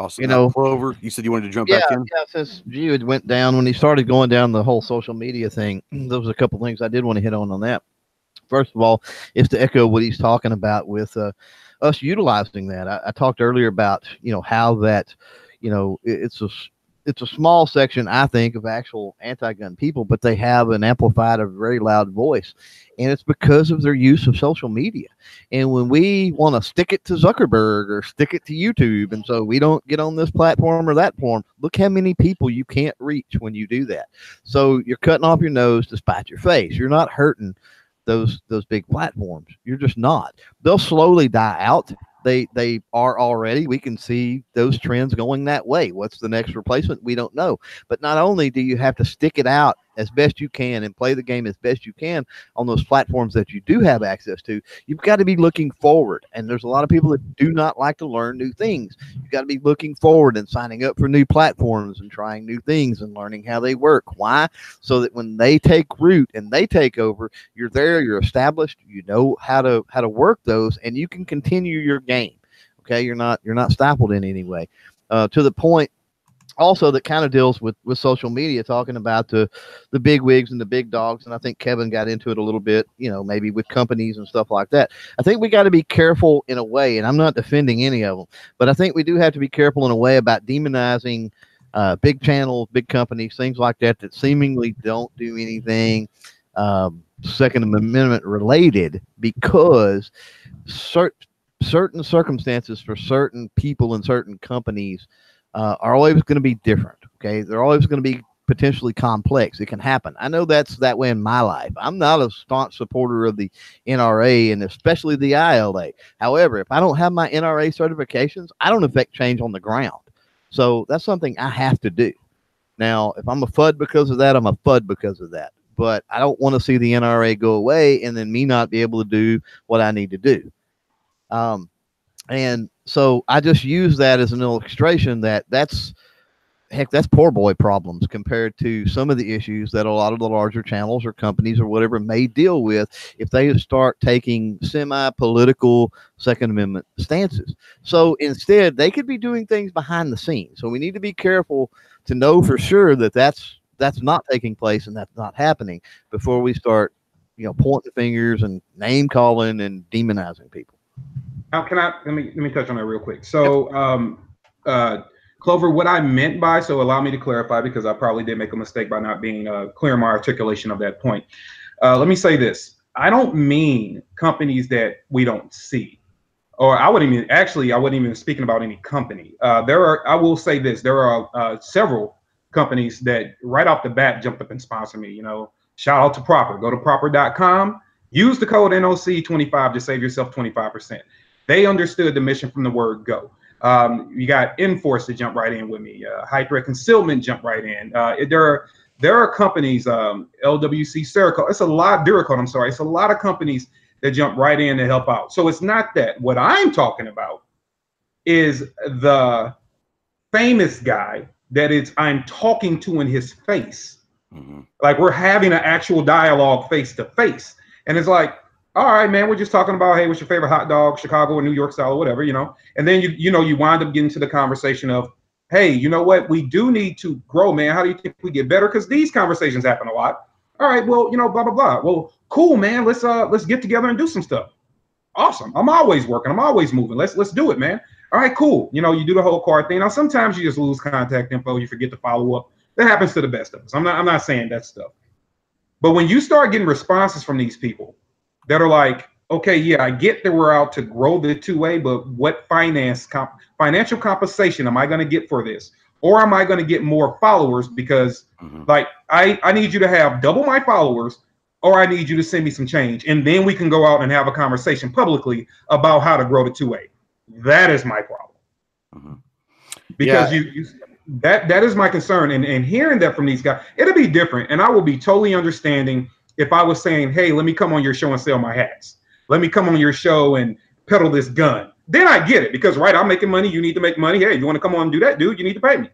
B: Awesome.
C: You know,
B: Clover, you said you wanted to jump back in?
C: Yeah, since G had went down, when he started going down the whole social media thing, there was a couple things I did want to hit on that. First of all, is to echo what he's talking about with us utilizing that. I talked earlier about, you know, how that, you know, it's a small section, I think, of actual anti-gun people, but they have an amplified, a very loud voice, and it's because of their use of social media. And when we want to stick it to Zuckerberg or stick it to YouTube, and so we don't get on this platform or that platform, look how many people you can't reach when you do that. So you're cutting off your nose to spite your face. You're not hurting those big platforms. You're just not. They'll slowly die out. They are already. We can see those trends going that way. What's the next replacement? We don't know. But not only do you have to stick it out as best you can and play the game as best you can on those platforms that you do have access to, you've got to be looking forward. And there's a lot of people that do not like to learn new things. You've got to be looking forward and signing up for new platforms and trying new things and learning how they work. Why? So that when they take root and they take over, you're there, you're established, you know how to work those, and you can continue your game. Okay, you're not stifled in any way. To the point also that kind of deals with social media, talking about the big wigs and the big dogs, and I think Kevin got into it a little bit, you know, maybe with companies and stuff like that. I think we got to be careful in a way, and I'm not defending any of them, but I think we do have to be careful in a way about demonizing big channels, big companies, things like that seemingly don't do anything Second Amendment related, because certain circumstances for certain people and certain companies are always going to be different. Okay, they're always going to be potentially complex. It can happen. I know that's that way in my life. I'm not a staunch supporter of the NRA and especially the ILA. However, if I don't have my NRA certifications, I don't affect change on the ground. So that's something I have to do. Now, if I'm a FUD because of that, I'm a FUD because of that. But I don't want to see the NRA go away and then me not be able to do what I need to do. And so I just use that as an illustration that's poor boy problems compared to some of the issues that a lot of the larger channels or companies or whatever may deal with if they start taking semi-political Second Amendment stances. So instead, they could be doing things behind the scenes. So we need to be careful to know for sure that that's not taking place and that's not happening before we start, you know, pointing fingers and name calling and demonizing people.
E: Now, let me touch on that real quick. So, Clover, what I meant by, so allow me to clarify, because I probably did make a mistake by not being clear in my articulation of that point. Let me say this. I don't mean companies that we don't see, or I wouldn't even speaking about any company. I will say this, there are several companies that right off the bat jumped up and sponsored me. You know, shout out to Proper. Go to proper.com, use the code NOC25 to save yourself 25%. They understood the mission from the word go. You got Enforce to jump right in with me. High Threat Concealment jump right in. There are companies, LWC Cerakote. It's a lot. Duracode. I'm sorry. It's a lot of companies that jump right in to help out. So it's not that. What I'm talking about is the famous guy that I'm talking to in his face. Mm-hmm. Like we're having an actual dialogue face to face, and it's like, all right, man, we're just talking about, hey, what's your favorite hot dog, Chicago or New York style or whatever, And then you wind up getting to the conversation of, hey, you know what? We do need to grow, man. How do you think we get better? Because these conversations happen a lot. All right, well, blah, blah, blah. Well, cool, man. Let's get together and do some stuff. Awesome. I'm always working. I'm always moving. Let's do it, man. All right, cool. You do the whole card thing. Now, sometimes you just lose contact info. You forget to follow up. That happens to the best of us. I'm not saying that stuff. But when you start getting responses from these people that are like, okay, yeah, I get that we're out to grow the two-way, but what financial compensation am I going to get for this? Or am I going to get more followers because like I need you to have double my followers, or I need you to send me some change. And then we can go out and have a conversation publicly about how to grow the two-way. That is my problem. Because that is my concern. And hearing that from these guys, it'll be different. And I will be totally understanding if I was saying, hey, let me come on your show and sell my hats. Let me come on your show and peddle this gun. Then I get it because, right, I'm making money. You need to make money. Hey, if you want to come on and do that, dude, you need to pay me.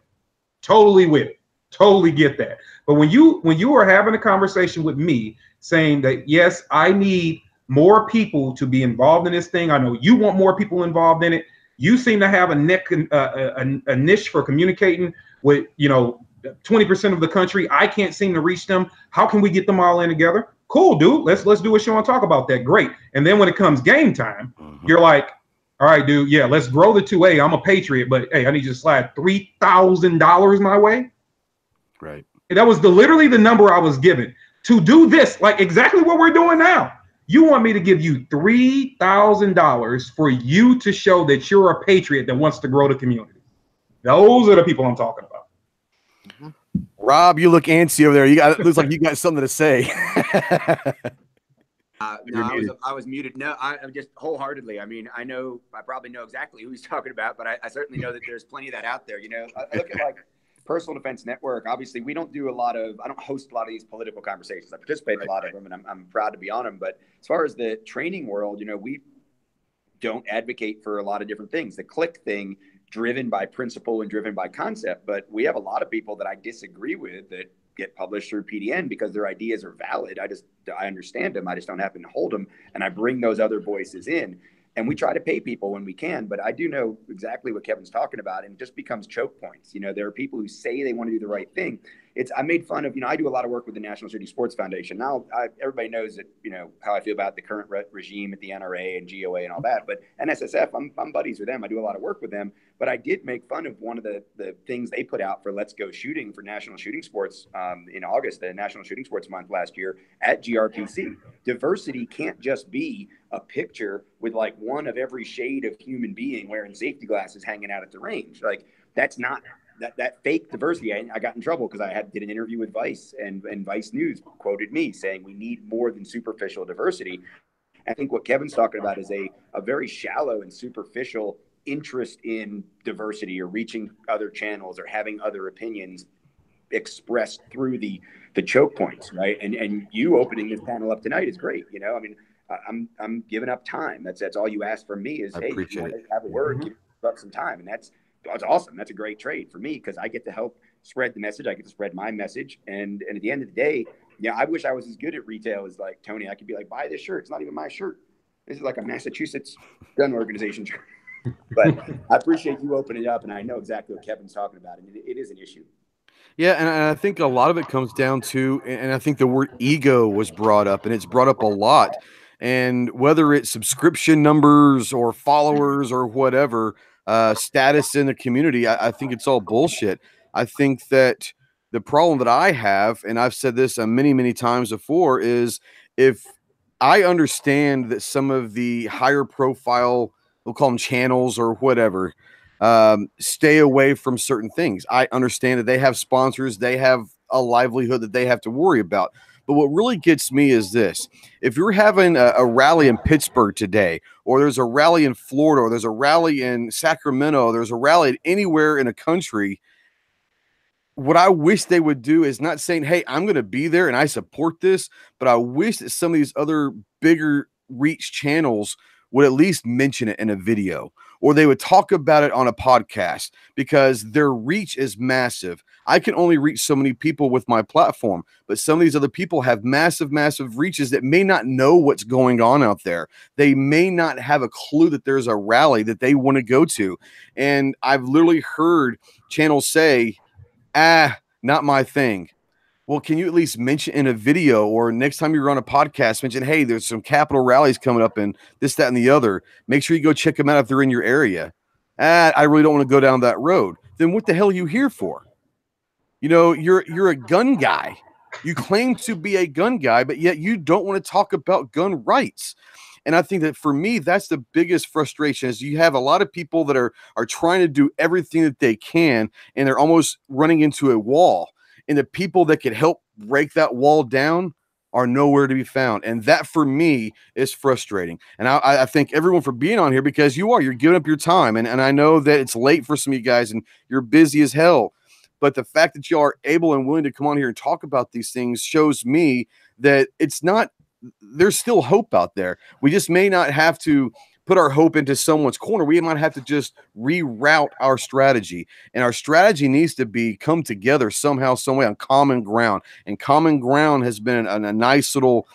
E: Totally with it. Totally get that. But when you are having a conversation with me saying that, yes, I need more people to be involved in this thing. I know you want more people involved in it. You seem to have a niche for communicating with, 20% of the country. I can't seem to reach them. How can we get them all in together? Cool, dude. Let's do a show and talk about that. Great. And then when it comes game time, you're like, all right, dude. Yeah, let's grow the 2A. I'm a patriot, but hey, I need you to slide $3,000 my way.
B: Right.
E: And that was literally the number I was given to do this, like exactly what we're doing now. You want me to give you $3,000 for you to show that you're a patriot that wants to grow the community. Those are the people I'm talking about.
B: Rob, you look antsy over there. It looks like you got something to say.
G: No, I was muted. No, I'm just wholeheartedly. I mean, I probably know exactly who he's talking about, but I certainly know that there's plenty of that out there. I look at like Personal Defense Network. Obviously, I don't host a lot of these political conversations. I participate in a lot of them, and I'm proud to be on them. But as far as the training world, we don't advocate for a lot of different things. The click thing, driven by principle and driven by concept, but we have a lot of people that I disagree with that get published through PDN because their ideas are valid. I understand them. I just don't happen to hold them. And I bring those other voices in, and we try to pay people when we can, but I do know exactly what Kevin's talking about, and it just becomes choke points. There are people who say they want to do the right thing. I made fun of, I do a lot of work with the National Shooting Sports Foundation. Now, everybody knows that, how I feel about the current regime at the NRA and GOA and all that, but NSSF, I'm buddies with them. I do a lot of work with them, but I did make fun of one of the things they put out for Let's Go Shooting for National Shooting Sports in August, the National Shooting Sports Month last year at GRPC. Diversity can't just be a picture with like one of every shade of human being wearing safety glasses hanging out at the range. Like, that's not that fake diversity. I got in trouble because I did an interview with Vice, and Vice News quoted me saying we need more than superficial diversity. I think what Kevin's talking about is a very shallow and superficial interest in diversity or reaching other channels or having other opinions expressed through the choke points, right? And you opening this panel up tonight is great. I'm giving up time. That's all you ask from me is, hey, you want to have a word, give up some time. And that's awesome. That's a great trade for me because I get to help spread the message. I get to spread my message. And at the end of the day, I wish I was as good at retail as like Tony. I could be like, buy this shirt. It's not even my shirt. This is like a Massachusetts gun organization shirt. But I appreciate you opening it up, and I know exactly what Kevin's talking about, and it is an issue.
B: Yeah, and I think a lot of it comes down to, and I think the word ego was brought up, and it's brought up a lot. And whether it's subscription numbers or followers or whatever, status in the community, I think it's all bullshit. I think that the problem that I have, and I've said this many, many times before, is if I understand that some of the higher profile, we'll call them channels or whatever, stay away from certain things. I understand that they have sponsors, they have a livelihood that they have to worry about. But what really gets me is this. If you're having a rally in Pittsburgh today, or there's a rally in Florida, or there's a rally in Sacramento, there's a rally anywhere in a country, what I wish they would do is not saying, hey, I'm going to be there and I support this, but I wish that some of these other bigger reach channels would at least mention it in a video, or they would talk about it on a podcast, because their reach is massive. I can only reach so many people with my platform, but some of these other people have massive, massive reaches that may not know what's going on out there. They may not have a clue that there's a rally that they want to go to. And I've literally heard channels say, not my thing. Well, can you at least mention in a video, or next time you're on a podcast, mention, hey, there's some Capitol rallies coming up and this, that, and the other. Make sure you go check them out if they're in your area. I really don't want to go down that road. Then what the hell are you here for? You know, you're a gun guy. You claim to be a gun guy, but yet you don't want to talk about gun rights. And I think that for me, that's the biggest frustration, is you have a lot of people that are trying to do everything that they can, and they're almost running into a wall. And the people that could help break that wall down are nowhere to be found. And that, for me, is frustrating. And I thank everyone for being on here, because you're giving up your time. And I know that it's late for some of you guys and you're busy as hell. But the fact that you are able and willing to come on here and talk about these things shows me that there's still hope out there. We just may not have to put our hope into someone's corner. We might have to just reroute our strategy. And our strategy needs to be come together somehow, some way, on common ground. And common ground has been a nice little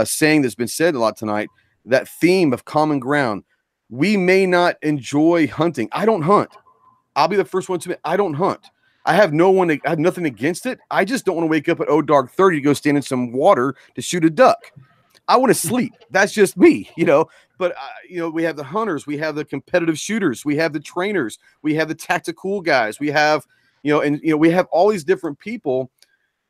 B: saying that's been said a lot tonight. That theme of common ground. We may not enjoy hunting. I don't hunt. I'll be the first one to admit I don't hunt. I have nothing against it. I just don't want to wake up at dark 30 to go stand in some water to shoot a duck. I want to sleep. That's just me, you know. But we have the hunters, we have the competitive shooters, we have the trainers, we have the tactical guys, we have, we have all these different people,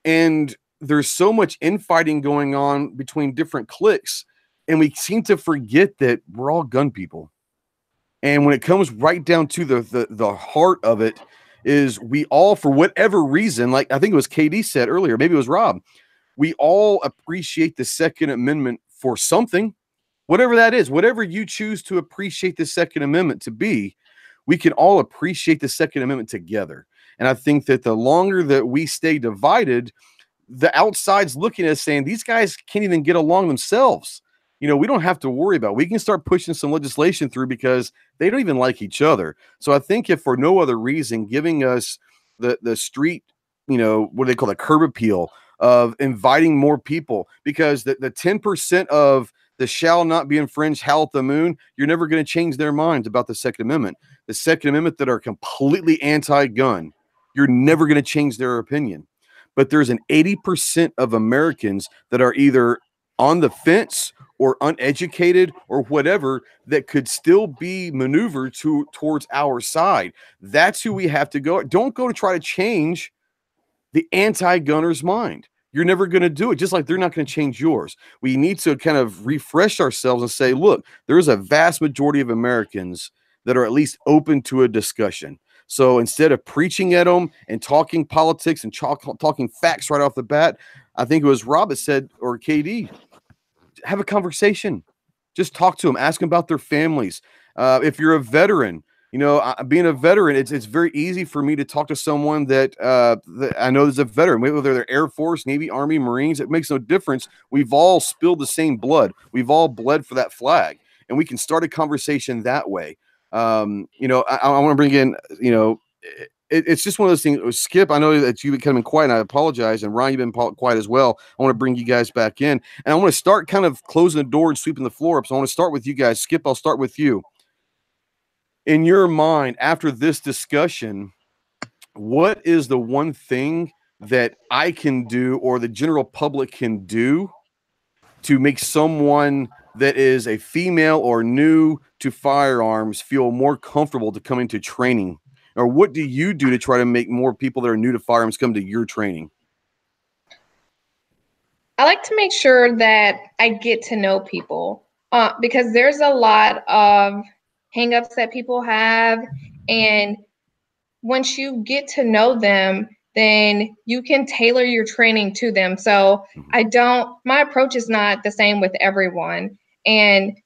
B: and there's so much infighting going on between different cliques, and we seem to forget that we're all gun people. And when it comes right down to the heart of it, is we all, for whatever reason, like I think it was KD said earlier, maybe it was Rob, we all appreciate the Second Amendment for something, whatever that is, whatever you choose to appreciate the Second Amendment to be, we can all appreciate the Second Amendment together. And I think that the longer that we stay divided, the outside's looking at us saying, these guys can't even get along themselves. We don't have to worry about it. We can start pushing some legislation through because they don't even like each other. So I think if for no other reason, giving us the street, what do they call the curb appeal of inviting more people, because the 10% of the shall not be infringed howl at the moon, you're never going to change their minds about the Second Amendment. The Second Amendment that are completely anti-gun, you're never going to change their opinion. But there's an 80% of Americans that are either on the fence or uneducated or whatever, that could still be maneuvered towards our side. That's who we have to go. Don't go to try to change the anti-gunner's mind. You're never going to do it, just like they're not going to change yours. We need to kind of refresh ourselves and say, look, there's a vast majority of Americans that are at least open to a discussion. So instead of preaching at them and talking politics and talking facts right off the bat, I think it was Rob that said, or KD, have a conversation. Just talk to them. Ask them about their families. If you're a veteran, being a veteran, it's very easy for me to talk to someone that I know is a veteran, whether they're Air Force, Navy, Army, Marines. It makes no difference. We've all spilled the same blood. We've all bled for that flag, and we can start a conversation that way. I want to bring in, it's just one of those things. Skip, I know that you've kind of been quiet, and I apologize. And Ryan, you've been quiet as well. I want to bring you guys back in, and I want to start kind of closing the door and sweeping the floor up. So I want to start with you guys. Skip, I'll start with you. In your mind, after this discussion, what is the one thing that I can do, or the general public can do, to make someone that is a female or new to firearms feel more comfortable to come into training? Or what do you do to try to make more people that are new to firearms come to your training?
I: I like to make sure that I get to know people, because there's a lot of hangups that people have. And once you get to know them, then you can tailor your training to them. So my approach is not the same with everyone. And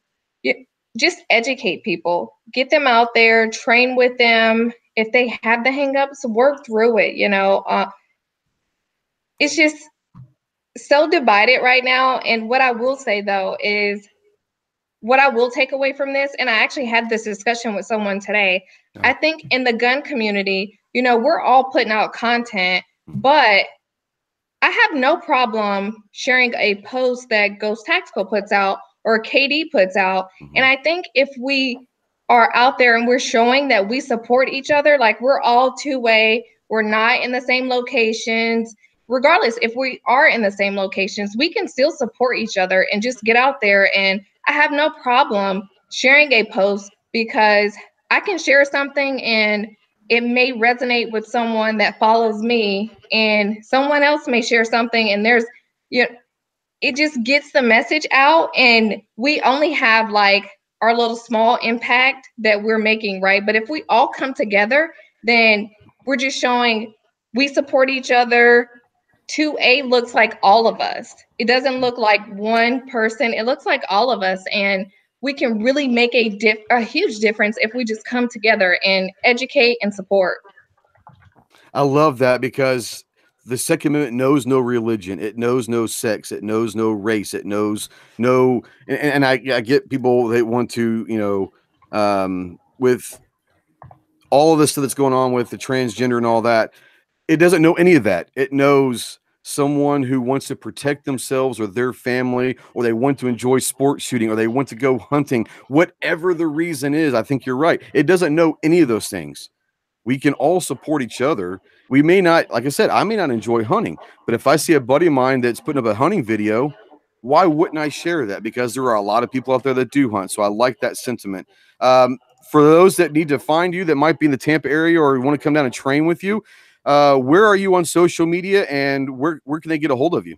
I: just educate people, get them out there, train with them. If they have the hangups, work through it. It's just so divided right now. And what I will say though is what I will take away from this, and I actually had this discussion with someone today. I think in the gun community, you know, we're all putting out content, but I have no problem sharing a post that Ghost Tactical puts out or KD puts out. And I think if we are out there and we're showing that we support each other, like we're all two-way, we're not in the same locations. Regardless, if we are in the same locations, we can still support each other and just get out there. And I have no problem sharing a post because I can share something and it may resonate with someone that follows me, and someone else may share something, and there's, you know, it just gets the message out, and we only have like our little small impact that we're making, right? But if we all come together, then we're just showing we support each other. 2A looks like all of us. It doesn't look like one person. It looks like all of us, and we can really make a huge difference if we just come together and educate and support.
B: I love that, because the Second Amendment knows no religion. It knows no sex. It knows no race. It knows no, and I get people that want to, you know, with all of this stuff that's going on with the transgender and all that, it doesn't know any of that. It knows someone who wants to protect themselves or their family, or they want to enjoy sport shooting, or they want to go hunting, whatever the reason is. I think you're right. It doesn't know any of those things. We can all support each other. We may not, like I said, I may not enjoy hunting, but if I see a buddy of mine that's putting up a hunting video, why wouldn't I share that? Because there are a lot of people out there that do hunt. So I like that sentiment. For those that need to find you, that might be in the Tampa area or want to come down and train with you, where are you on social media, and where can they get a hold of you?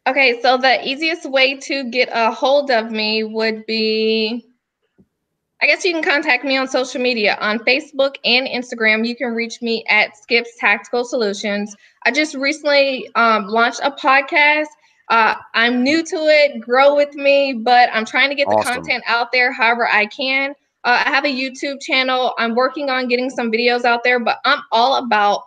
I: Okay, so the easiest way to get a hold of me would be, I guess you can contact me on social media. On Facebook and Instagram, you can reach me at Skips Tactical Solutions. I just recently launched a podcast. I'm new to it, grow with me, but I'm trying to get the content out there however I can. I have a YouTube channel. I'm working on getting some videos out there, but I'm all about,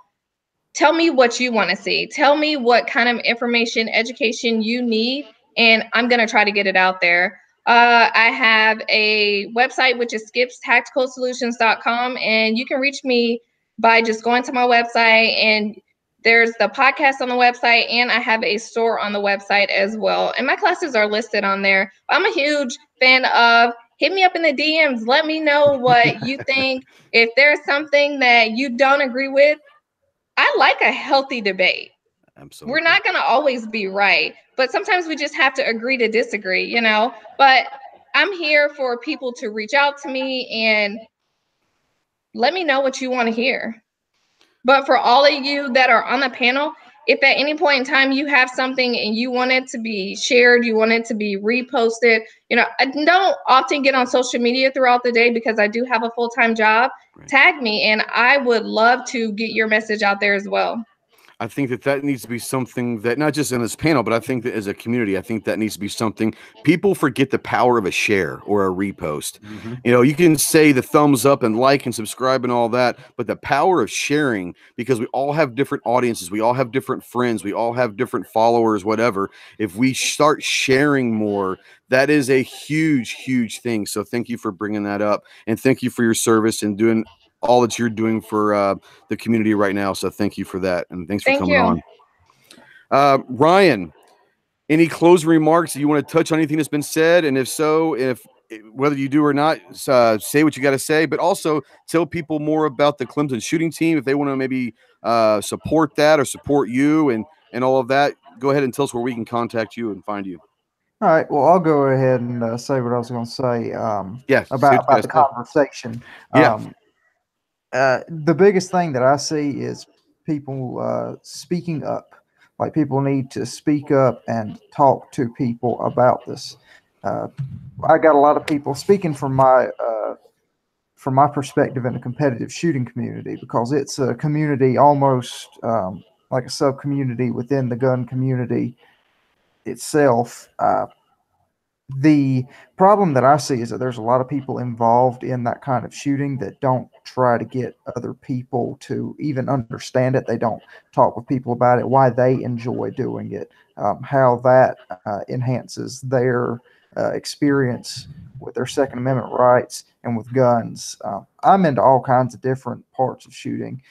I: tell me what you want to see. Tell me what kind of information, education you need, and I'm going to try to get it out there. I have a website, which is skipstacticalsolutions.com, and you can reach me by just going to my website, and there's the podcast on the website, and I have a store on the website as well. And my classes are listed on there. I'm a huge fan of, hit me up in the DMs. Let me know what you think. If there's something that you don't agree with, I like a healthy debate. Absolutely. We're not going to always be right, but sometimes we just have to agree to disagree, you know? But I'm here for people to reach out to me and let me know what you want to hear. But for all of you that are on the panel, if at any point in time you have something and you want it to be shared, you want it to be reposted, you know, I don't often get on social media throughout the day because I do have a full-time job. Right. Tag me, and I would love to get your message out there as well.
B: I think that needs to be something that, not just in this panel, but I think that as a community, I think that needs to be something. People forget the power of a share or a repost. You know, you can say the thumbs up and like and subscribe and all that, but the power of sharing, because we all have different audiences, we all have different friends, we all have different followers, whatever. If we start sharing more, that is a huge, huge thing. So thank you for bringing that up, and thank you for your service and doing all that you're doing for the community right now. So thank you for that, and thanks for coming on. Ryan, any closing remarks? Do you want to touch on anything that's been said? And if so, whether you do or not, say what you got to say, but also tell people more about the Clemson shooting team if they want to maybe support that or support you and all of that. Go ahead and tell us where we can contact you and find you.
H: All right. Well, I'll go ahead and say what I was going to say about the conversation. The biggest thing that I see is people speaking up. Like, people need to speak up and talk to people about this. I got a lot of people speaking from my perspective in the competitive shooting community, because it's a community almost like a sub-community within the gun community itself. The problem that I see is that there's a lot of people involved in that kind of shooting that don't try to get other people to even understand it. They don't talk with people about it, why they enjoy doing it, how that enhances their experience with their Second Amendment rights and with guns. I'm into all kinds of different parts of shooting.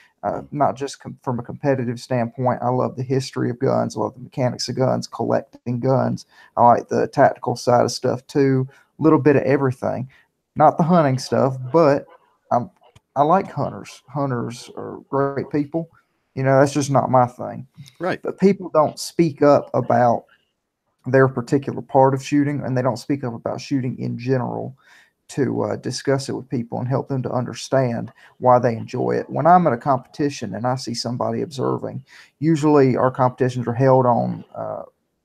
H: Not just from a competitive standpoint. I love the history of guns. I love the mechanics of guns, collecting guns. I like the tactical side of stuff too. A little bit of everything. Not the hunting stuff, but I like hunters. Hunters are great people. You know, that's just not my thing.
B: Right.
H: But people don't speak up about their particular part of shooting, and they don't speak up about shooting in general to discuss it with people and help them to understand why they enjoy it. When I'm at a competition and I see somebody observing, usually our competitions are held on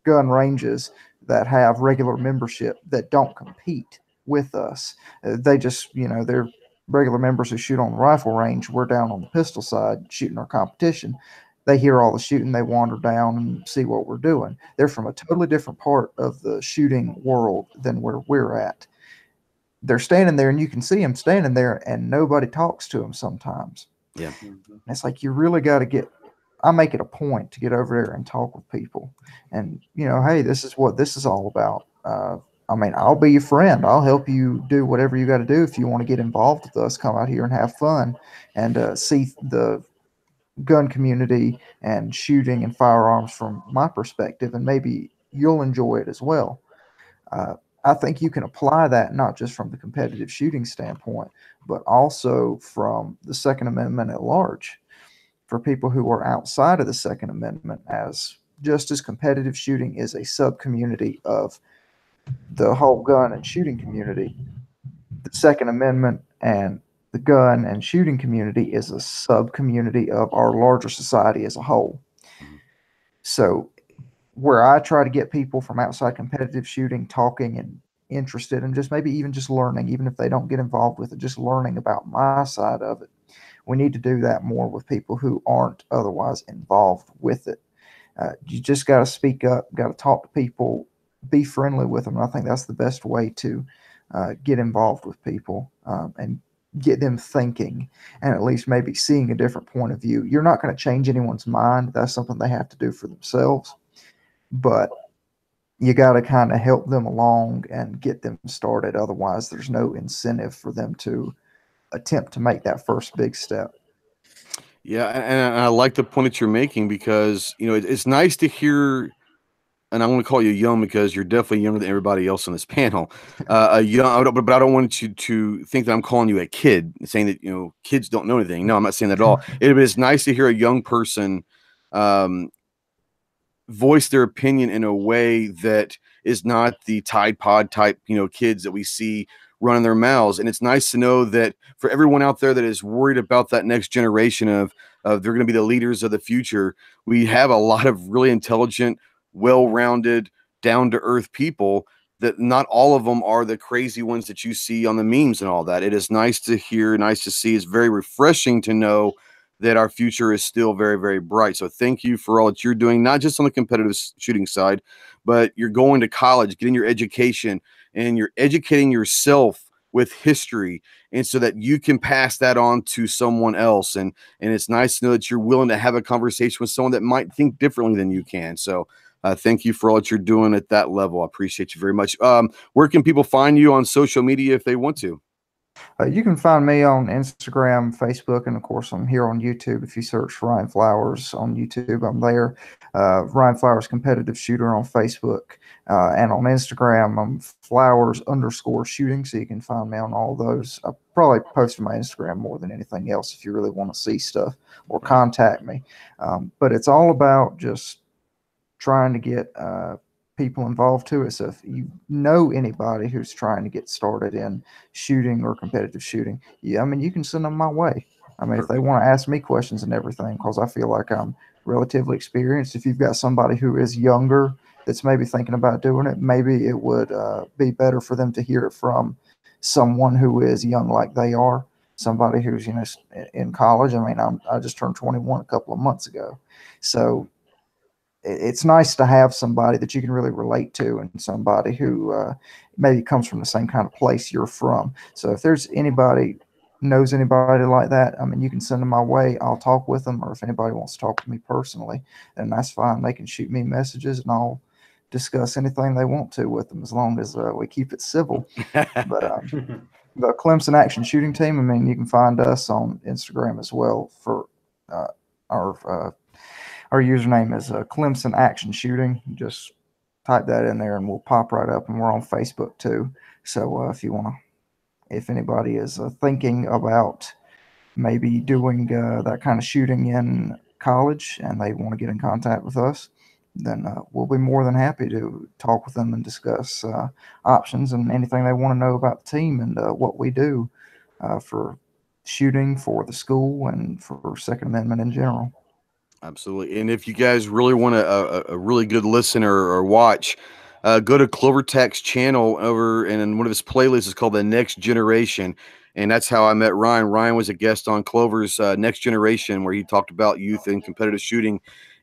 H: gun ranges that have regular membership that don't compete with us. They just, you know, they're regular members who shoot on the rifle range. We're down on the pistol side shooting our competition. They hear all the shooting, they wander down and see what we're doing. They're from a totally different part of the shooting world than where we're at. They're standing there and you can see them standing there and nobody talks to them sometimes.
B: Yeah.
H: And it's like, you really got to get, I make it a point to get over there and talk with people and, you know, hey, this is what this is all about. I mean, I'll be your friend. I'll help you do whatever you got to do. If you want to get involved with us, come out here and have fun and see the gun community and shooting and firearms from my perspective, and maybe you'll enjoy it as well. I think you can apply that not just from the competitive shooting standpoint, but also from the Second Amendment at large. For people who are outside of the Second Amendment, as just as competitive shooting is a sub-community of the whole gun and shooting community, the Second Amendment and the gun and shooting community is a sub-community of our larger society as a whole. So where I try to get people from outside competitive shooting talking and interested and just maybe even just learning, even if they don't get involved with it, just learning about my side of it. We need to do that more with people who aren't otherwise involved with it. You just got to speak up, got to talk to people, be friendly with them. And I think that's the best way to get involved with people and get them thinking and at least maybe seeing a different point of view. You're not going to change anyone's mind. That's something they have to do for themselves. But you got to kind of help them along and get them started. Otherwise, there's no incentive for them to attempt to make that first big step.
B: Yeah, and I like the point that you're making because, you know, it's nice to hear, and I want to call you young because you're definitely younger than everybody else on this panel. Young, but I don't want you to think that I'm calling you a kid, saying that, you know, kids don't know anything. No, I'm not saying that at all. It is nice to hear a young person voice their opinion in a way that is not the Tide Pod type, you know, kids that we see running their mouths. And it's nice to know that for everyone out there that is worried about that next generation of they're going to be the leaders of the future, we have a lot of really intelligent, well-rounded, down-to-earth people that not all of them are the crazy ones that you see on the memes and all that. It is nice to hear, nice to see. It's very refreshing to know that our future is still very, very bright. So thank you for all that you're doing, not just on the competitive shooting side, but you're going to college, getting your education, and you're educating yourself with history, and so that you can pass that on to someone else. And it's nice to know that you're willing to have a conversation with someone that might think differently than you can. So thank you for all that you're doing at that level. I appreciate you very much. Where can people find you on social media if they want to?
H: You can find me on Instagram, Facebook, and of course I'm here on YouTube. If you search Ryan Flowers on YouTube, I'm there. Ryan Flowers Competitive Shooter on Facebook, and on Instagram I'm Flowers_shooting, so you can find me on all those. I probably post to my Instagram more than anything else if you really want to see stuff or contact me. But it's all about just trying to get people involved to it. So if you know anybody who's trying to get started in shooting or competitive shooting, I mean, you can send them my way. I mean, if they want to ask me questions and everything, because I feel like I'm relatively experienced. If you've got somebody who is younger that's maybe thinking about doing it, maybe it would be better for them to hear it from someone who is young like they are, somebody who's, you know, in college. I mean, I just turned 21 a couple of months ago. So it's nice to have somebody that you can really relate to, and somebody who maybe comes from the same kind of place you're from. So if there's anybody knows anybody like that, I mean, you can send them my way. I'll talk with them, or if anybody wants to talk to me personally, then that's fine. They can shoot me messages, and I'll discuss anything they want to with them, as long as we keep it civil. But the Clemson Action Shooting Team, I mean, you can find us on Instagram as well. For our username is Clemson Action Shooting. Just type that in there and we'll pop right up, and we're on Facebook too. So if anybody is thinking about maybe doing that kind of shooting in college and they want to get in contact with us, then we'll be more than happy to talk with them and discuss options and anything they want to know about the team and what we do for shooting, for the school, and for Second Amendment in general.
B: Absolutely. And if you guys really want a really good listen or watch, go to Clover Tack's channel over, and in one of his playlists is called The Next Generation. And that's how I met Ryan. Ryan was a guest on Clover's Next Generation, where he talked about youth and competitive shooting.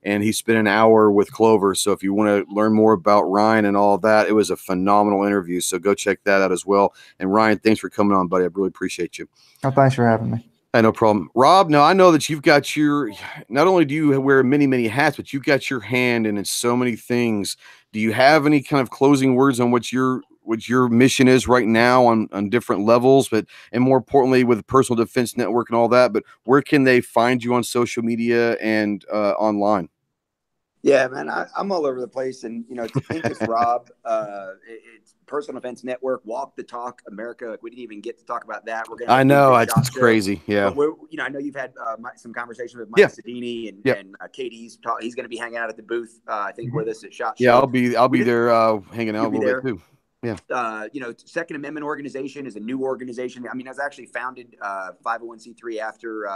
B: And he spent an hour with Clover. So if you want to learn more about Ryan and all that, it was a phenomenal interview. So go check that out as well. And Ryan, thanks for coming on, buddy. I really appreciate you.
H: Oh, thanks for having me.
B: Hey, no problem. Rob, now I know that you've got not only do you wear many, many hats, but you've got your hand in so many things. Do you have any kind of closing words on what your mission is right now on different levels, and more importantly with the Personal Defense Network and all that? But where can they find you on social media and online?
G: Yeah, man, I'm all over the place. And, it's Pincus Rob. It's Personal Defense Network, Walk the Talk America. Like, we didn't even get to talk about that. We're going to.
B: I know, it's crazy. Yeah.
G: But I know you've had some conversation with Mike Sedini and Katie's talk. He's going to be hanging out at the booth, I think, with us at SHOT Show.
B: Yeah, I'll be there hanging out a little bit too. Yeah.
G: Second Amendment organization is a new organization. I mean, it was actually founded 501c3 after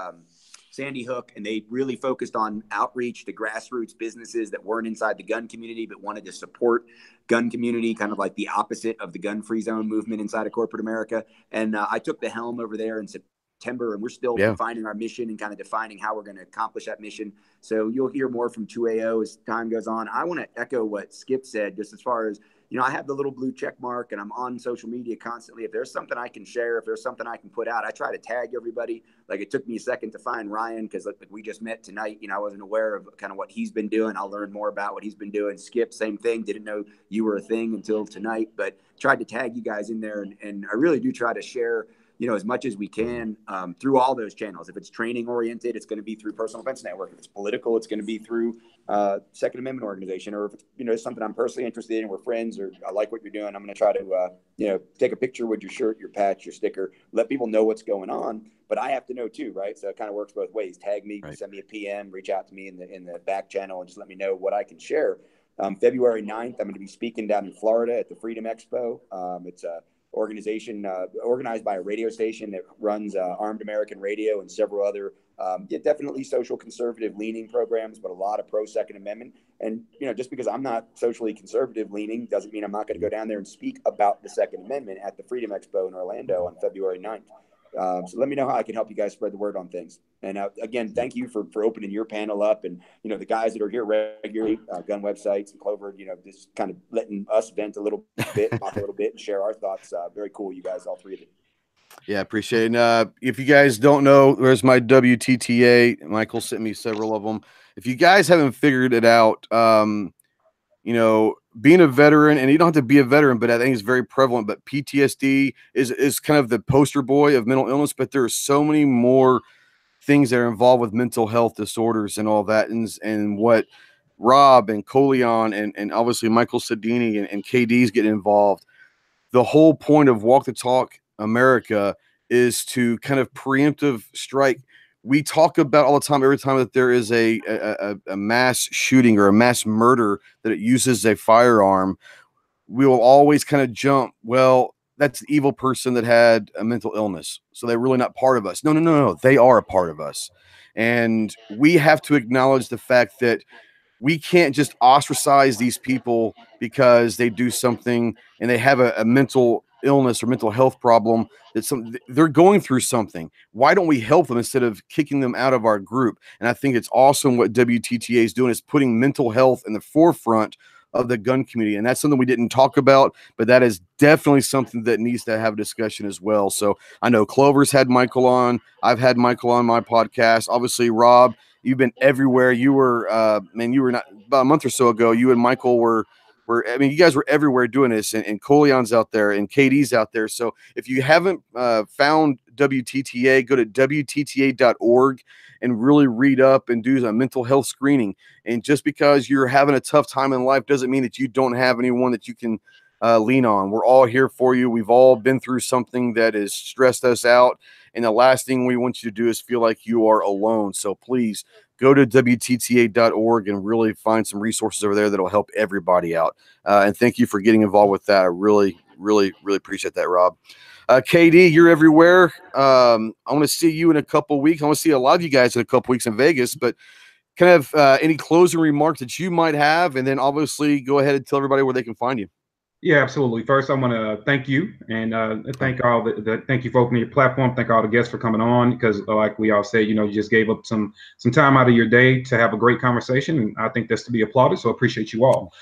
G: Sandy Hook, and they really focused on outreach to grassroots businesses that weren't inside the gun community but wanted to support gun community, kind of like the opposite of the gun-free zone movement inside of corporate America. And I took the helm over there in September, and we're still defining our mission and kind of defining how we're going to accomplish that mission. So you'll hear more from 2AO as time goes on. I want to echo what Skip said, just as far as, I have the little blue check mark, and I'm on social media constantly. If there's something I can share, if there's something I can put out, I try to tag everybody. Like, it took me a second to find Ryan, because like we just met tonight. I wasn't aware of kind of what he's been doing. I'll learn more about what he's been doing. Skip, same thing. Didn't know you were a thing until tonight, but tried to tag you guys in there. And I really do try to share, as much as we can through all those channels. If it's training oriented, it's going to be through Personal Defense Network. If it's political, it's going to be through Second Amendment organization. Or if it's, something I'm personally interested in, we're friends, or I like what you're doing, I'm going to try to, take a picture with your shirt, your patch, your sticker, let people know what's going on. But I have to know too, right? So it kind of works both ways. Tag me, send me a PM, reach out to me in the back channel, and just let me know what I can share. February 9th, I'm going to be speaking down in Florida at the Freedom Expo. It's a organization organized by a radio station that runs Armed American Radio and several other definitely social conservative leaning programs, but a lot of pro Second Amendment. And just because I'm not socially conservative leaning doesn't mean I'm not going to go down there and speak about the Second Amendment at the Freedom Expo in Orlando on February 9th. So let me know how I can help you guys spread the word on things. And again, thank you for opening your panel up, and the guys that are here regularly, gun websites and Clover, just kind of letting us vent a little bit, talk a little bit, and share our thoughts. Very cool, you guys, all three of you.
B: Yeah, appreciate it. If you guys don't know, there's my WTTA. Michael sent me several of them. If you guys haven't figured it out, being a veteran, and you don't have to be a veteran, but I think it's very prevalent, but PTSD is kind of the poster boy of mental illness, but there are so many more things that are involved with mental health disorders and all that. And what Rob and Coleon and obviously Michael Sedini and KD's getting involved. The whole point of Walk the Talk America is to kind of preemptive strike. We talk about all the time, every time that there is a mass shooting or a mass murder that it uses a firearm, we will always kind of jump, well, that's the evil person that had a mental illness, so they're really not part of us. No. They are a part of us. And we have to acknowledge the fact that we can't just ostracize these people because they do something and they have a mental illness or mental health problem, that they're going through something. Why don't we help them instead of kicking them out of our group? And I think it's awesome what WTTA is doing, is putting mental health in the forefront of the gun community. And that's something we didn't talk about, but that is definitely something that needs to have a discussion as well. So I know Clover's had Michael on. I've had Michael on my podcast. Obviously, Rob, you've been everywhere. You were, you were not about a month or so ago. You and Michael were you guys were everywhere doing this, and Coleon's out there and KD's out there. So if you haven't found WTTA, go to WTTA.org and really read up and do a mental health screening. And just because you're having a tough time in life doesn't mean that you don't have anyone that you can lean on. We're all here for you. We've all been through something that has stressed us out. And the last thing we want you to do is feel like you are alone. So please go to WTTA.org and really find some resources over there that'll help everybody out. And thank you for getting involved with that. I really, really, really appreciate that, Rob. KD, you're everywhere. I want to see you in a couple weeks. I want to see a lot of you guys in a couple weeks in Vegas, but kind of any closing remarks that you might have, and then obviously go ahead and tell everybody where they can find you.
E: Yeah, absolutely. First, I want to thank you and thank all thank you for opening your platform. Thank all the guests for coming on, because like we all said, you just gave up some time out of your day to have a great conversation, and I think that's to be applauded. So I appreciate you all.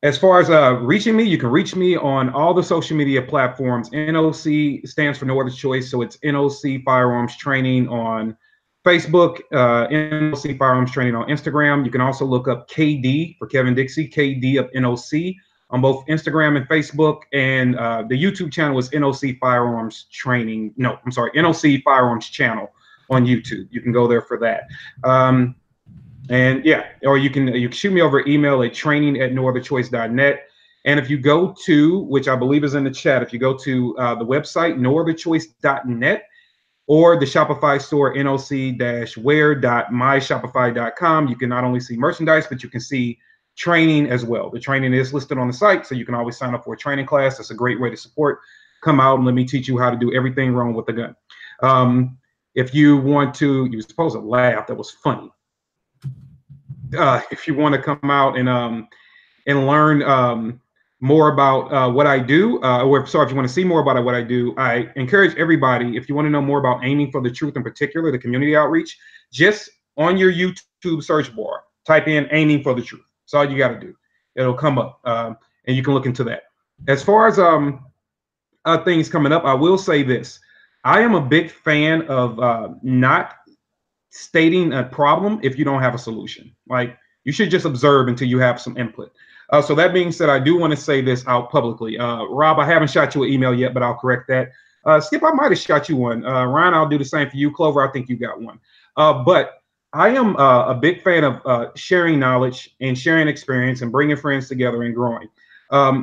E: As far as reaching me, you can reach me on all the social media platforms. NOC stands for No Other Choice, so it's NOC Firearms Training on Facebook, NOC Firearms Training on Instagram. You can also look up KD for Kevin Dixie, KD of NOC on both Instagram and Facebook. And the YouTube channel is NOC Firearms Training. No, I'm sorry, NOC Firearms Channel on YouTube. You can go there for that. And yeah, or you can shoot me over email at training@nootherchoice.net. And if you go to, which I believe is in the chat, if you go to the website, nootherchoice.net, or the Shopify store, noc-ware.myshopify.com, you can not only see merchandise, but you can see training as well. The training is listed on the site, so you can always sign up for a training class. That's a great way to support. Come out and let me teach you how to do everything wrong with the gun. If you want to, you were supposed to laugh. That was funny. If you want to come out and learn more about what I do, or if you want to see more about what I do, I encourage everybody, if you want to know more about Aiming for the Truth in particular, the community outreach, just on your YouTube search bar, type in Aiming for the Truth. That's all you got to do. It'll come up, and you can look into that. As far as things coming up, I will say this. I am a big fan of not stating a problem if you don't have a solution. Like, you should just observe until you have some input. So that being said, I do want to say this out publicly. Rob, I haven't shot you an email yet, but I'll correct that. Skip, I might have shot you one. Ryan, I'll do the same for you. Clover, I think you got one. But I am a big fan of sharing knowledge and sharing experience and bringing friends together and growing.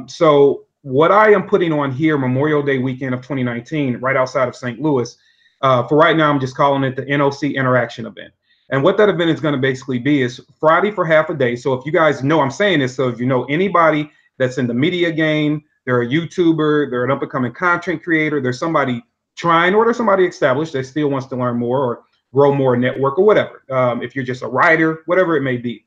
E: So what I am putting on here Memorial Day weekend of 2019, right outside of St. Louis, for right now, I'm just calling it the NOC Interaction Event. And what that event is going to basically be is Friday for half a day. So if you guys know, I'm saying this, so if you know anybody that's in the media game, they're a YouTuber, they're an up-and-coming content creator, there's somebody trying, or there's somebody established that still wants to learn more or grow more network or whatever. If you're just a writer, whatever it may be.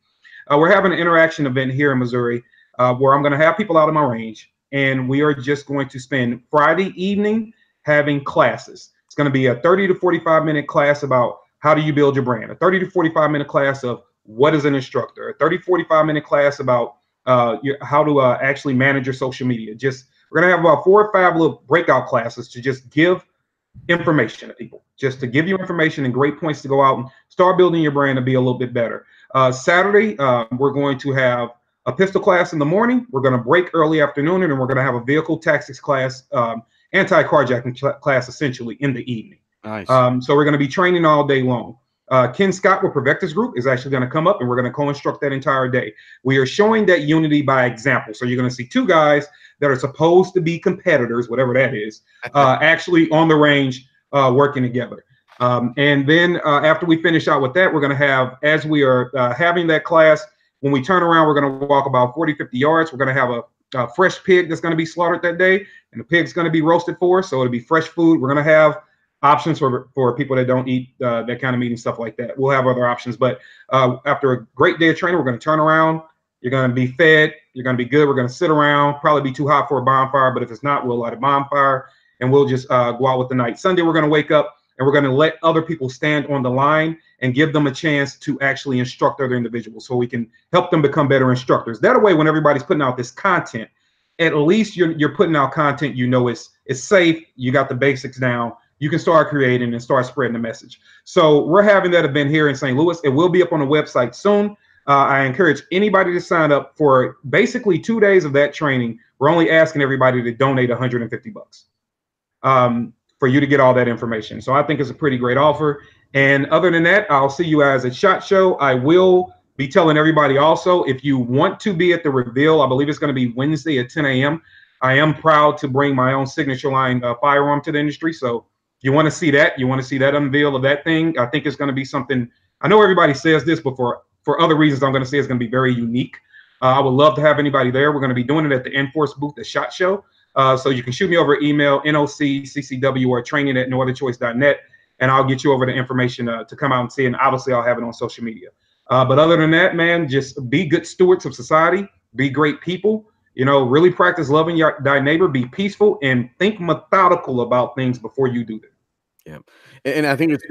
E: We're having an interaction event here in Missouri where I'm going to have people out of my range, and we are just going to spend Friday evening having classes. It's going to be a 30 to 45-minute class about how do you build your brand, a 30 to 45-minute class of what is an instructor, a 30, 45-minute class about how to actually manage your social media. We're going to have about 4 or 5 little breakout classes to just give information to people, just to give you information and great points to go out and start building your brand and be a little bit better. Saturday, we're going to have a pistol class in the morning. We're going to break early afternoon, and then we're going to have a vehicle tactics class, anti-carjacking class essentially in the evening.
B: Nice.
E: So we're going to be training all day long. Ken Scott with Prevectus Group is actually going to come up, and we're going to co-instruct that entire day. We are showing that unity by example. So you're going to see 2 guys that are supposed to be competitors, whatever that is, actually on the range working together. And then after we finish out with that, we're going to have, as we are having that class, when we turn around, we're going to walk about 40, 50 yards. We're going to have a fresh pig that's going to be slaughtered that day, and the pig's going to be roasted for us. So it'll be fresh food. We're going to have options for people that don't eat that kind of meat and stuff like that. We'll have other options, but after a great day of training, we're going to turn around, You're going to be fed. You're going to be good. We're going to sit around, probably be too hot for a bonfire, but if it's not, we'll light a bonfire and we'll just go out with the night. Sunday, we're going to wake up and we're going to let other people stand on the line and give them a chance to actually instruct other individuals so we can help them become better instructors. That way, when everybody's putting out this content, at least you're putting out content you know it's safe, you got the basics down, you can start creating and start spreading the message. So we're having that event here in St. Louis. It will be up on the website soon. I encourage anybody to sign up for basically 2 days of that training. We're only asking everybody to donate $150 for you to get all that information. So I think it's a pretty great offer. And other than that, I'll see you guys at SHOT Show. I will be telling everybody also, if you want to be at the reveal, I believe it's going to be Wednesday at 10 a.m. I am proud to bring my own signature line firearm to the industry. So if you want to see that, unveil of that thing, I think it's going to be something. I know everybody says this, but for other reasons, I'm going to say it's going to be very unique. I would love to have anybody there. We're going to be doing it at the Enforce booth at SHOT Show. So you can shoot me over email, NOCCCW or training@nootherchoice.net, and I'll get you over the information to come out and see. And obviously, I'll have it on social media. But other than that, man, just be good stewards of society, be great people, really practice loving thy neighbor, be peaceful, and think methodical about things before you do them.
B: Yeah. And I think it's,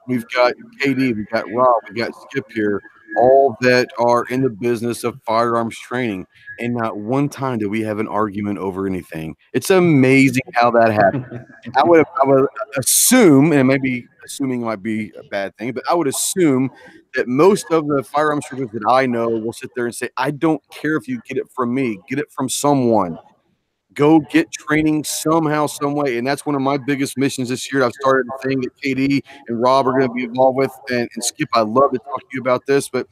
B: we've got KD, we've got Rob, we've got Skip here, all that are in the business of firearms training. And not one time do we have an argument over anything. It's amazing how that happens. I would assume, and maybe assuming might be a bad thing, but I would assume that most of the firearms instructors that I know will sit there and say, I don't care if you get it from me, get it from someone. Go get training somehow, some way. And that's one of my biggest missions this year. I've started a thing that KD and Rob are going to be involved with. And Skip, I love to talk to you about this, but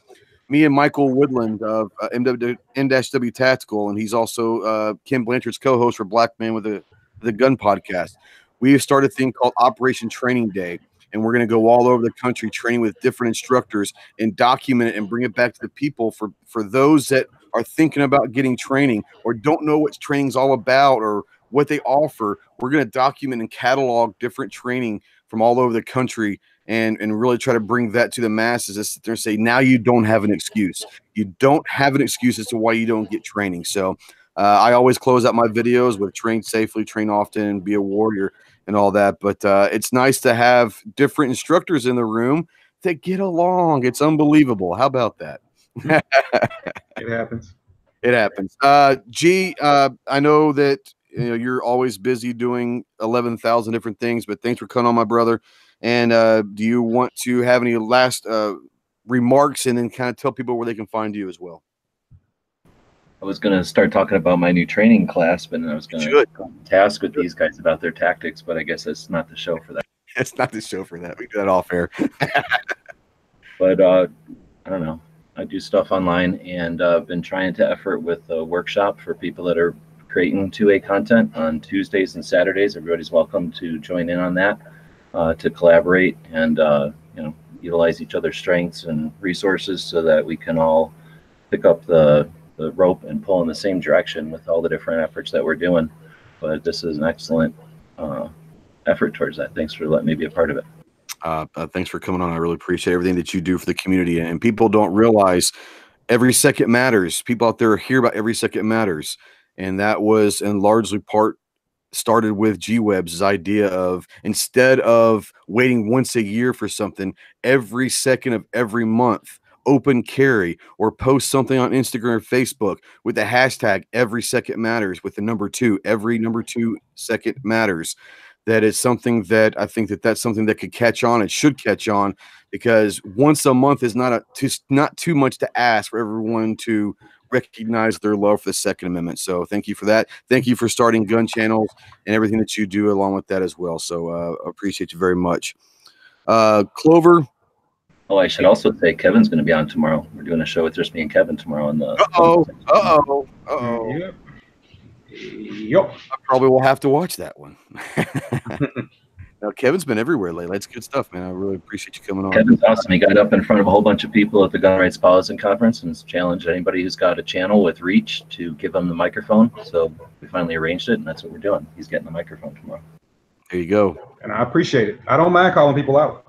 B: me and Michael Woodland of M-W Tactical, and he's also Kim Blanchard's co-host for Black Man with the Gun podcast. We have started a thing called Operation Training Day. And we're going to go all over the country training with different instructors and document it and bring it back to the people for those that are thinking about getting training or don't know what training's all about or what they offer. We're going to document and catalog different training from all over the country and really try to bring that to the masses and sit there and say, now you don't have an excuse. You don't have an excuse as to why you don't get training. So I always close out my videos with train safely, train often, be a warrior and all that. But it's nice to have different instructors in the room that get along. It's unbelievable. How about that?
E: It happens.
B: It happens. G, I know that you're always busy doing 11,000 different things, but thanks for coming on, my brother. And do you want to have any last remarks and then kind of tell people where they can find you as well?
D: I was going to start talking about my new training class, but I was going to task with these guys about their tactics, but I guess that's not the show for that.
B: It's not the show for that. We do that off air.
D: But I don't know. I do stuff online, and I've been trying to effort with a workshop for people that are creating 2A content on Tuesdays and Saturdays. Everybody's welcome to join in on that, to collaborate and utilize each other's strengths and resources so that we can all pick up the rope and pull in the same direction with all the different efforts that we're doing. But this is an excellent effort towards that. Thanks for letting me be a part of it.
B: Thanks for coming on. I really appreciate everything that you do for the community. And people don't realize every second matters. People out there hear about every second matters. And that was in largely part started with G-Web's idea of, instead of waiting once a year for something, every second of every month, open carry or post something on Instagram or Facebook with the hashtag every second matters with the number 2, every number 2 second matters. That is something that I think that's something that could catch on. It should catch on, because once a month is not too much to ask for everyone to recognize their love for the Second Amendment. So thank you for that. Thank you for starting GunChannels and everything that you do along with that as well. So appreciate you very much. Clover.
D: Oh, I should also say Kevin's going to be on tomorrow. We're doing a show with just me and Kevin tomorrow on the.
E: Yep.
B: I probably will have to watch that one. Now, Kevin's been everywhere lately. That's good stuff, man. I really appreciate you coming on.
D: Kevin's awesome. He got up in front of a whole bunch of people at the Gun Rights Policy Conference and challenged anybody who's got a channel with reach to give him the microphone. So we finally arranged it, and that's what we're doing. He's getting the microphone tomorrow.
B: There you go.
E: And I appreciate it. I don't mind calling people out.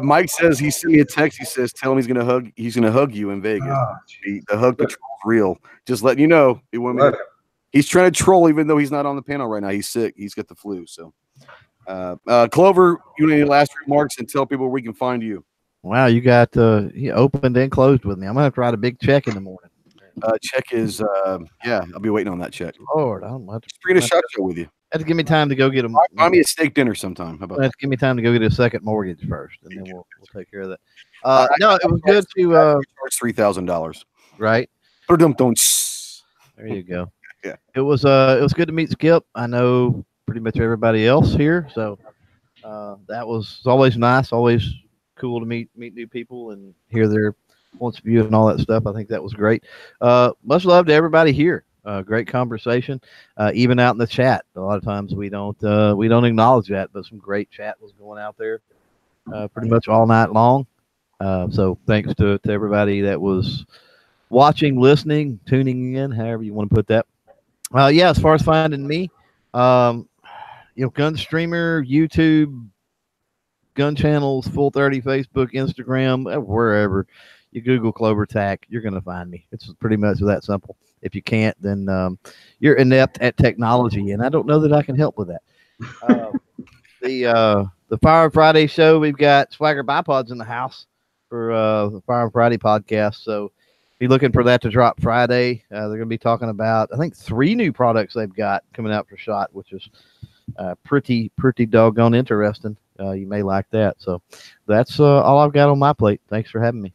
B: Mike says he sent me a text. He says, "Tell him he's gonna hug you in Vegas. The hug patrol's real. Just letting you know." He's trying to troll, even though he's not on the panel right now. He's sick. He's got the flu. So, Clover, you need any last remarks and tell people where we can find you.
C: Wow, you got he opened and closed with me. I'm gonna have to write a big check in the morning.
B: Check is yeah, I'll be waiting on that check.
C: Lord, I don't have to
B: bring a shot show with you.
C: Have to give me time to go get him.
B: Buy me a steak dinner sometime. How about that?
C: Give me time to go get a second mortgage first, and then we'll take care of that. No, it was good to
B: $3,000.
C: Right.
B: There
C: you go.
B: Yeah.
C: It was good to meet Skip. I know pretty much everybody else here, so that was always nice. Always cool to meet new people and hear their points of view and all that stuff. I think that was great. Much love to everybody here. Great conversation, even out in the chat. A lot of times we don't acknowledge that, but some great chat was going out there pretty much all night long. So thanks to everybody that was watching, listening, tuning in, however you want to put that. Yeah, as far as finding me, GunStreamer, YouTube, GunChannels, Full 30, Facebook, Instagram, wherever you Google Clover Tack, you're going to find me. It's pretty much that simple. If you can't, then you're inept at technology, and I don't know that I can help with that. The Fire Friday show, we've got Swagger Bipods in the house for the Fire Friday podcast. So be looking for that to drop Friday. They're going to be talking about, I think, 3 new products they've got coming out for SHOT, which is pretty doggone interesting. You may like that. So that's all I've got on my plate. Thanks for having me.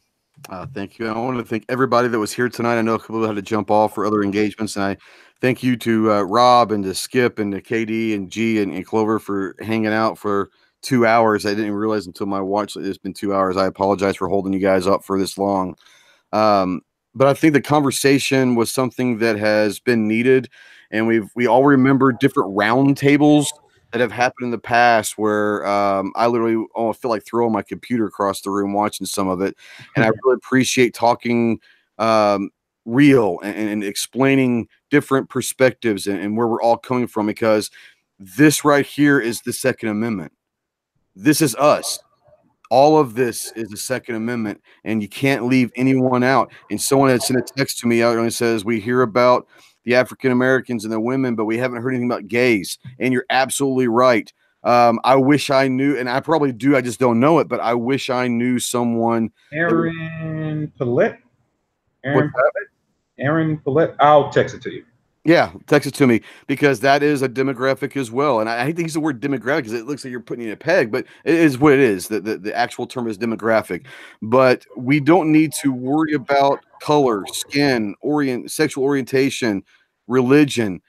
B: Thank you. I want to thank everybody that was here tonight. I know a couple had to jump off for other engagements, and I thank you to Rob and to Skip and to KD and G and Clover for hanging out for 2 hours. I didn't realize until my watch that it's been 2 hours. I apologize for holding you guys up for this long. But I think the conversation was something that has been needed, and we all remember different round tables that have happened in the past where I literally feel like throwing my computer across the room watching some of it. And I really appreciate talking real and explaining different perspectives and where we're all coming from, because this right here is the Second Amendment. This is us. All of this is the Second Amendment, and you can't leave anyone out. And someone had sent a text to me out and says, we hear about the African Americans and the women, but we haven't heard anything about gays. And you're absolutely right. I wish I knew, and I probably do, I just don't know it, but I wish I knew someone.
E: Aaron Paulette. Aaron Paulette. I'll text it to you.
B: Yeah, text it to me, because that is a demographic as well. And I hate to use the word demographic because it looks like you're putting in a peg, but it is what it is. The actual term is demographic. But we don't need to worry about color, skin, sexual orientation, religion.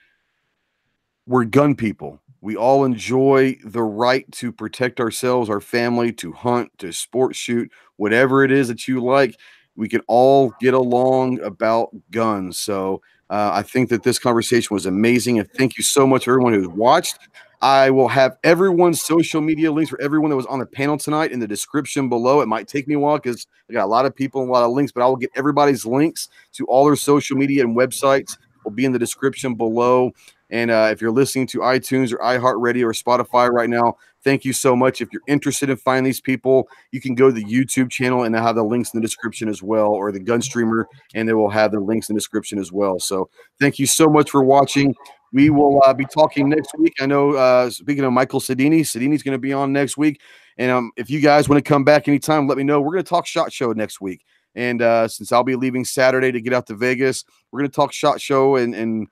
B: We're gun people. We all enjoy the right to protect ourselves, our family, to hunt, to sport shoot, whatever it is that you like. We can all get along about guns. So I think that this conversation was amazing, and thank you so much, everyone who's watched. I will have everyone's social media links for everyone that was on the panel tonight in the description below. It might take me a while because I got a lot of people and a lot of links, but I will get everybody's links to all their social media and websites will be in the description below. And if you're listening to iTunes or iHeartRadio or Spotify right now, thank you so much. If you're interested in finding these people, you can go to the YouTube channel and they'll have the links in the description as well, or the GunStreamer, and they will have the links in the description as well. So thank you so much for watching. We will be talking next week. I know, speaking of Michael Sedini's going to be on next week. And if you guys want to come back anytime, let me know. We're going to talk SHOT Show next week. And since I'll be leaving Saturday to get out to Vegas, we're going to talk SHOT Show, and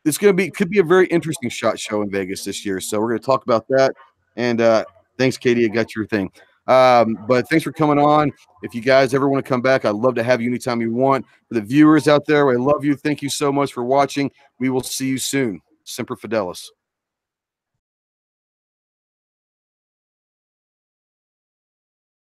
B: it's could be a very interesting SHOT Show in Vegas this year. So we're going to talk about that. And thanks, Katie. I got your thing. But thanks for coming on. If you guys ever want to come back, I'd love to have you anytime you want. For the viewers out there, I love you. Thank you so much for watching. We will see you soon. Semper Fidelis.